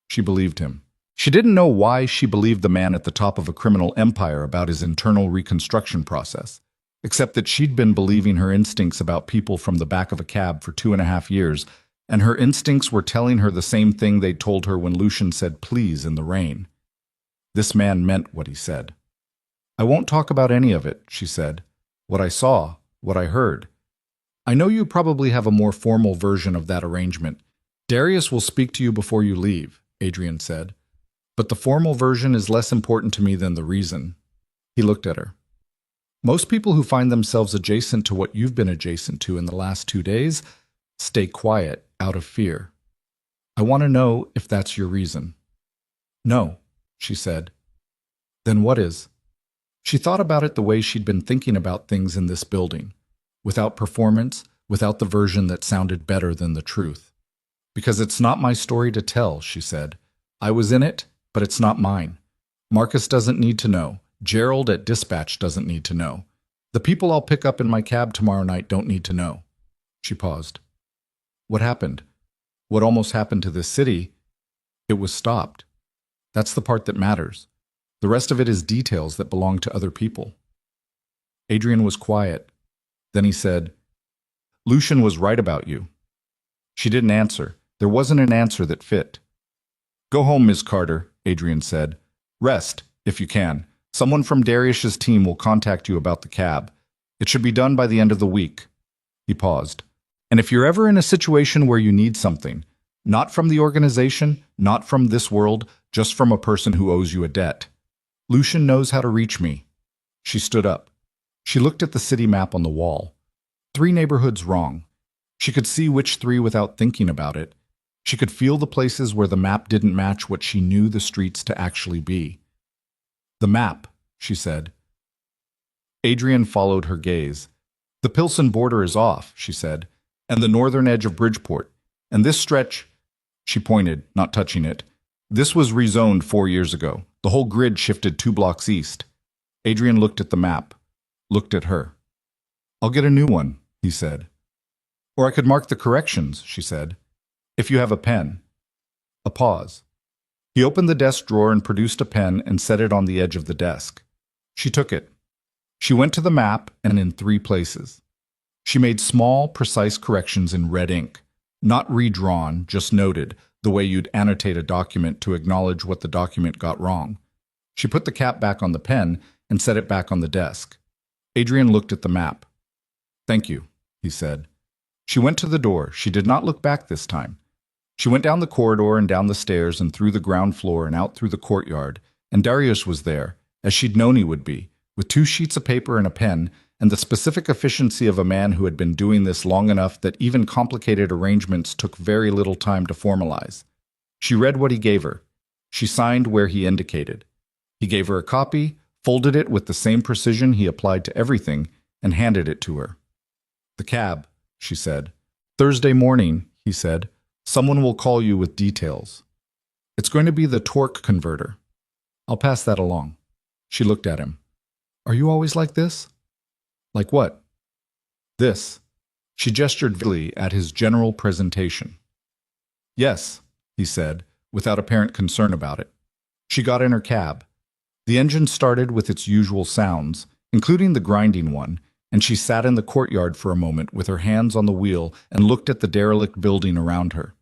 She believed him. She didn't know why she believed the man at the top of a criminal empire about his internal reconstruction process, except that she'd been believing her instincts about people from the back of a cab for 2.5 years, and her instincts were telling her the same thing they'd told her when Lucian said please in the rain. This man meant what he said. I won't talk about any of it, she said. What I saw, what I heard. I know you probably have a more formal version of that arrangement. Darius will speak to you before you leave, Adrian said. But the formal version is less important to me than the reason. He looked at her. Most people who find themselves adjacent to what you've been adjacent to in the last 2 days stay quiet out of fear. I want to know if that's your reason. No, she said. Then what is? She thought about it the way she'd been thinking about things in this building, without performance, without the version that sounded better than the truth. Because it's not my story to tell, she said. I was in it, but it's not mine. Marcus doesn't need to know. Gerald at Dispatch doesn't need to know. The people I'll pick up in my cab tomorrow night don't need to know. She paused. What happened? What almost happened to this city? It was stopped. That's the part that matters. The rest of it is details that belong to other people. Adrian was quiet. Then he said, Lucian was right about you. She didn't answer. There wasn't an answer that fit. Go home, Ms. Carter, Adrian said. Rest, if you can. Someone from Darius's team will contact you about the cab. It should be done by the end of the week. He paused. And if you're ever in a situation where you need something, not from the organization, not from this world, just from a person who owes you a debt, Lucian knows how to reach me. She stood up. She looked at the city map on the wall. 3 neighborhoods wrong. She could see which 3 without thinking about it. She could feel the places where the map didn't match what she knew the streets to actually be. The map, she said. Adrian followed her gaze. The Pilsen border is off, she said, and the northern edge of Bridgeport. And this stretch, she pointed, not touching it, this was rezoned 4 years ago. The whole grid shifted 2 blocks east. Adrian looked at the map, looked at her. I'll get a new one, he said. Or I could mark the corrections, she said. If you have a pen. A pause. He opened the desk drawer and produced a pen and set it on the edge of the desk. She took it. She went to the map and in 3 places. She made small, precise corrections in red ink, not redrawn, just noted, the way you'd annotate a document to acknowledge what the document got wrong. She put the cap back on the pen and set it back on the desk. Adrian looked at the map. Thank you, he said. She went to the door. She did not look back this time. She went down the corridor and down the stairs and through the ground floor and out through the courtyard, and Darius was there, as she'd known he would be, with 2 sheets of paper and a pen, and the specific efficiency of a man who had been doing this long enough that even complicated arrangements took very little time to formalize. She read what he gave her. She signed where he indicated. He gave her a copy, folded it with the same precision he applied to everything, and handed it to her. The cab, she said. Thursday morning, he said. Someone will call you with details. It's going to be the torque converter. I'll pass that along. She looked at him. Are you always like this? Like what? This. She gestured vaguely at his general presentation. Yes, he said, without apparent concern about it. She got in her cab. The engine started with its usual sounds, including the grinding one, and she sat in the courtyard for a moment with her hands on the wheel and looked at the derelict building around her.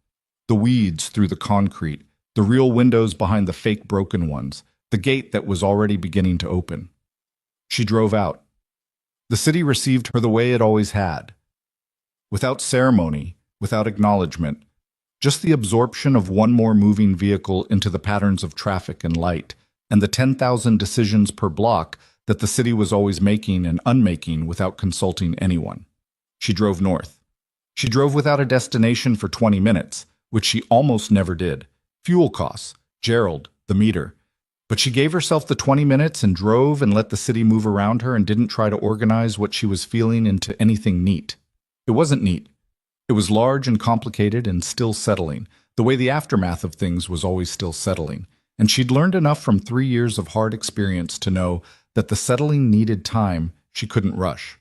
The weeds through the concrete, the real windows behind the fake broken ones, the gate that was already beginning to open. She drove out. The city received her the way it always had. Without ceremony, without acknowledgement, just the absorption of one more moving vehicle into the patterns of traffic and light, and the 10,000 decisions per block that the city was always making and unmaking without consulting anyone. She drove north. She drove without a destination for 20 minutes, which she almost never did. Fuel costs, Gerald, the meter. But she gave herself the 20 minutes and drove and let the city move around her and didn't try to organize what she was feeling into anything neat. It wasn't neat. It was large and complicated and still settling, the way the aftermath of things was always still settling. And she'd learned enough from 3 years of hard experience to know that the settling needed time she couldn't rush.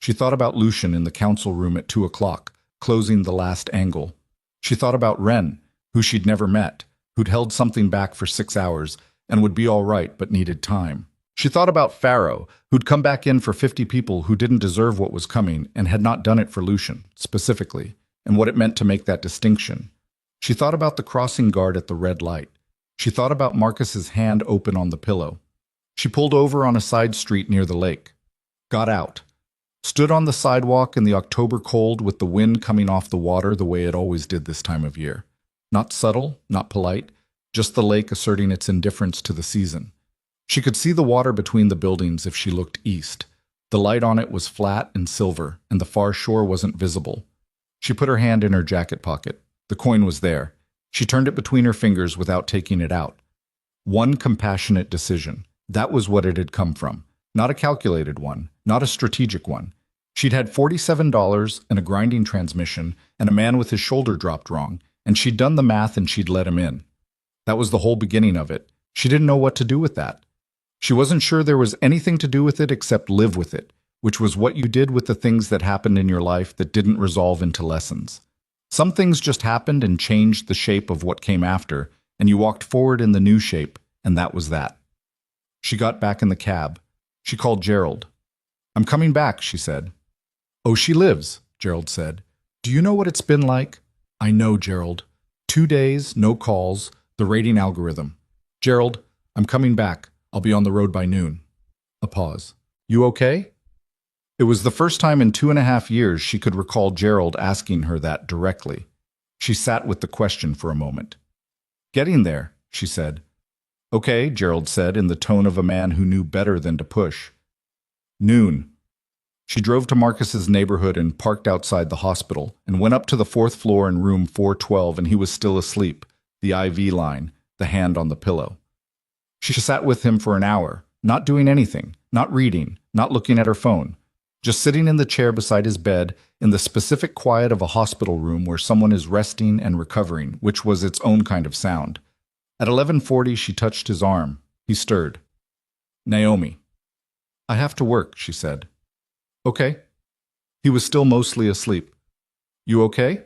She thought about Lucian in the council room at 2 o'clock, closing the last angle. She thought about Wren, who she'd never met, who'd held something back for 6 hours and would be all right but needed time. She thought about Pharaoh, who'd come back in for 50 people who didn't deserve what was coming and had not done it for Lucian, specifically, and what it meant to make that distinction. She thought about the crossing guard at the red light. She thought about Marcus's hand open on the pillow. She pulled over on a side street near the lake, got out, stood on the sidewalk in the October cold with the wind coming off the water the way it always did this time of year. Not subtle, not polite, just the lake asserting its indifference to the season. She could see the water between the buildings if she looked east. The light on it was flat and silver, and the far shore wasn't visible. She put her hand in her jacket pocket. The coin was there. She turned it between her fingers without taking it out. One compassionate decision. That was what it had come from. Not a calculated one, not a strategic one. She'd had $47 and a grinding transmission and a man with his shoulder dropped wrong, and she'd done the math and she'd let him in. That was the whole beginning of it. She didn't know what to do with that. She wasn't sure there was anything to do with it except live with it, which was what you did with the things that happened in your life that didn't resolve into lessons. Some things just happened and changed the shape of what came after, and you walked forward in the new shape, and that was that. She got back in the cab. She called Gerald. "I'm coming back," she said. "Oh, she lives," Gerald said. "Do you know what it's been like?" "I know, Gerald. 2 days, no calls, the rating algorithm. Gerald, I'm coming back. I'll be on the road by noon." A pause. "You okay?" It was the first time in 2.5 years she could recall Gerald asking her that directly. She sat with the question for a moment. "Getting there," she said. "Okay," Gerald said in the tone of a man who knew better than to push. Noon. She drove to Marcus's neighborhood and parked outside the hospital and went up to the 4th floor in room 412, and he was still asleep, the IV line, the hand on the pillow. She sat with him for an hour, not doing anything, not reading, not looking at her phone, just sitting in the chair beside his bed in the specific quiet of a hospital room where someone is resting and recovering, which was its own kind of sound. At 11:40, she touched his arm. He stirred. "Naomi." "I have to work," she said. "Okay." He was still mostly asleep. "You okay?"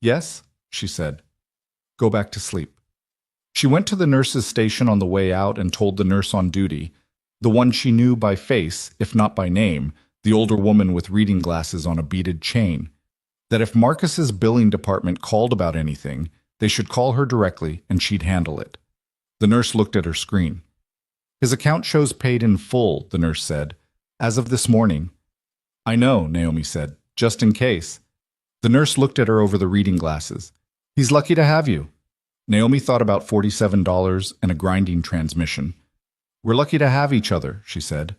"Yes," she said. "Go back to sleep." She went to the nurse's station on the way out and told the nurse on duty, the one she knew by face, if not by name, the older woman with reading glasses on a beaded chain, that if Marcus's billing department called about anything, they should call her directly and she'd handle it. The nurse looked at her screen. "His account shows paid in full," the nurse said, "as of this morning." "I know," Naomi said, "just in case." The nurse looked at her over the reading glasses. "He's lucky to have you." Naomi thought about $47 and a grinding transmission. "We're lucky to have each other," she said.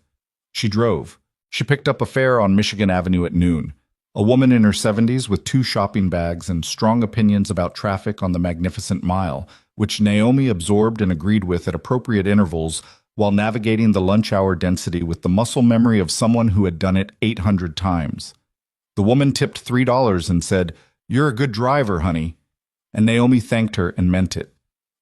She drove. She picked up a fare on Michigan Avenue at noon. A woman in her 70s with 2 shopping bags and strong opinions about traffic on the Magnificent Mile, which Naomi absorbed and agreed with at appropriate intervals while navigating the lunch hour density with the muscle memory of someone who had done it 800 times. The woman tipped $3 and said, "You're a good driver, honey." And Naomi thanked her and meant it.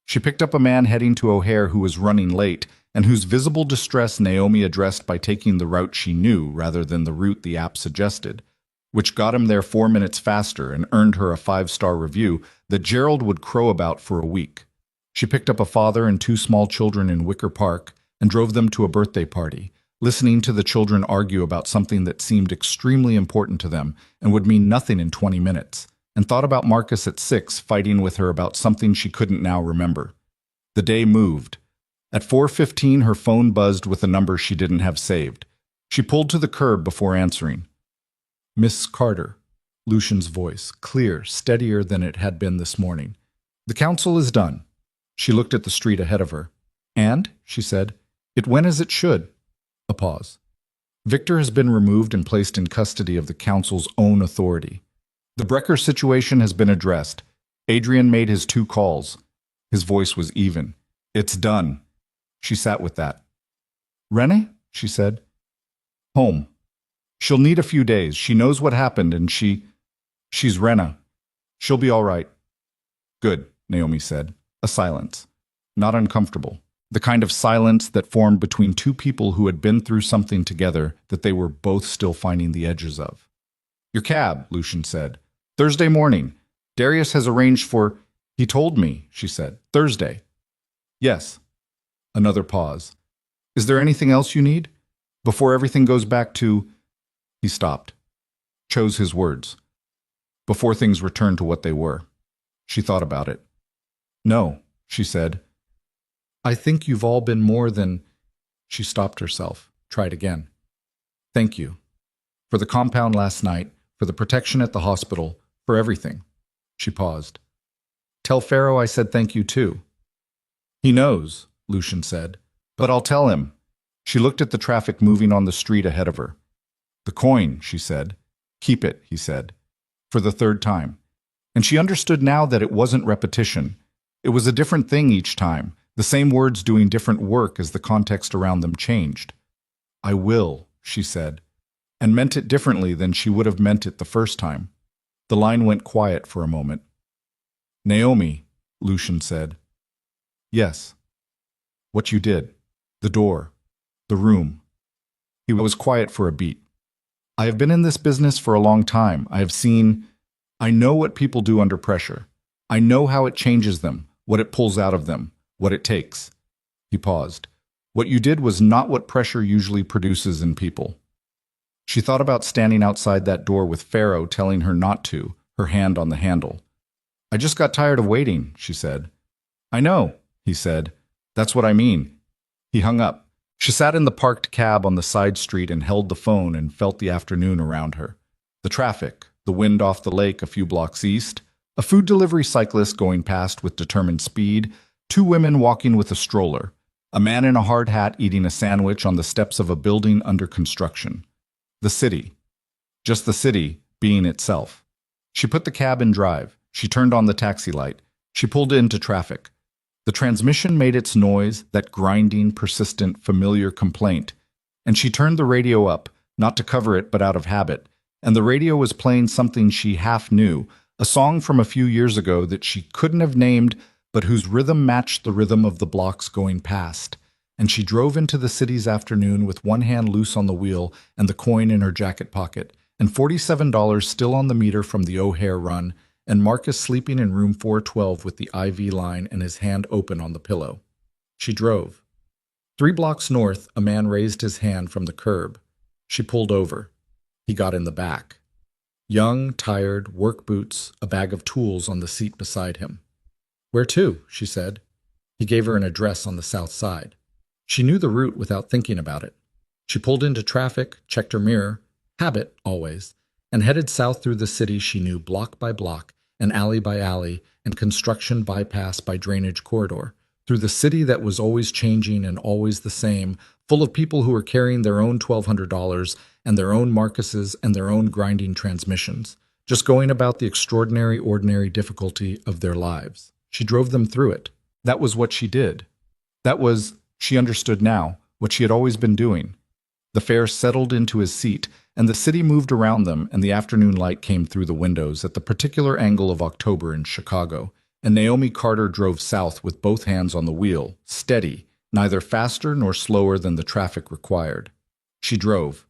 She picked up a man heading to O'Hare who was running late and whose visible distress Naomi addressed by taking the route she knew rather than the route the app suggested, which got him there 4 minutes faster and earned her a 5-star review that Gerald would crow about for a week. She picked up a father and 2 small children in Wicker Park and drove them to a birthday party, listening to the children argue about something that seemed extremely important to them and would mean nothing in 20 minutes, and thought about Marcus at 6 fighting with her about something she couldn't now remember. The day moved. At 4:15, her phone buzzed with a number she didn't have saved. She pulled to the curb before answering. Miss Carter, Lucian's voice, clear, steadier than it had been this morning. The council is done. She looked at the street ahead of her. And, she said, it went as it should. A pause. Victor has been removed and placed in custody of the council's own authority. The Brecker situation has been addressed. Adrian made his 2 calls. His voice was even. It's done. She sat with that. Rene? She said. Home. She'll need a few days. She knows what happened and she's Rena. She'll be all right. Good, Naomi said. A silence. Not uncomfortable. The kind of silence that formed between 2 people who had been through something together that they were both still finding the edges of. Your cab, Lucian said. Thursday morning. Darius has arranged for... He told me, she said. Thursday. Yes. Another pause. Is there anything else you need? Before everything goes back to... He stopped. Chose his words. Before things return to what they were. She thought about it. No, she said. I think you've all been more than... She stopped herself. Tried again. Thank you. For the compound last night, for the protection at the hospital, for everything. She paused. Tell Pharaoh I said thank you too. He knows, Lucian said. But I'll tell him. She looked at the traffic moving on the street ahead of her. The coin, she said. Keep it, he said. For the 3rd time. And she understood now that it wasn't repetition. It was a different thing each time, the same words doing different work as the context around them changed. I will, she said, and meant it differently than she would have meant it the first time. The line went quiet for a moment. Naomi, Lucian said. Yes. What you did. The door. The room. He was quiet for a beat. I have been in this business for a long time. I know what people do under pressure. I know how it changes them, what it pulls out of them, what it takes. He paused. What you did was not what pressure usually produces in people. She thought about standing outside that door with Pharaoh telling her not to, her hand on the handle. I just got tired of waiting, she said. I know, he said. That's what I mean. He hung up. She sat in the parked cab on the side street and held the phone and felt the afternoon around her. The traffic, the wind off the lake a few blocks east, a food delivery cyclist going past with determined speed, 2 women walking with a stroller, a man in a hard hat eating a sandwich on the steps of a building under construction. The city. Just the city being itself. She put the cab in drive. She turned on the taxi light. She pulled into traffic. The transmission made its noise, that grinding, persistent, familiar complaint, and she turned the radio up, not to cover it but out of habit, and the radio was playing something she half knew, a song from a few years ago that she couldn't have named but whose rhythm matched the rhythm of the blocks going past, and she drove into the city's afternoon with one hand loose on the wheel and the coin in her jacket pocket, and $47 still on the meter from the O'Hare run, and Marcus sleeping in room 412 with the IV line and his hand open on the pillow. She drove. 3 blocks north, a man raised his hand from the curb. She pulled over. He got in the back. Young, tired, work boots, a bag of tools on the seat beside him. Where to? She said. He gave her an address on the south side. She knew the route without thinking about it. She pulled into traffic, checked her mirror, habit always, and headed south through the city she knew block by block, and alley by alley, and construction bypass by drainage corridor, through the city that was always changing and always the same, full of people who were carrying their own $1,200 and their own Marcuses and their own grinding transmissions, just going about the extraordinary, ordinary difficulty of their lives. She drove them through it. That was what she did. That was, she understood now, what she had always been doing. The fare settled into his seat, and the city moved around them, and the afternoon light came through the windows at the particular angle of October in Chicago, and Naomi Carter drove south with both hands on the wheel, steady, neither faster nor slower than the traffic required. She drove,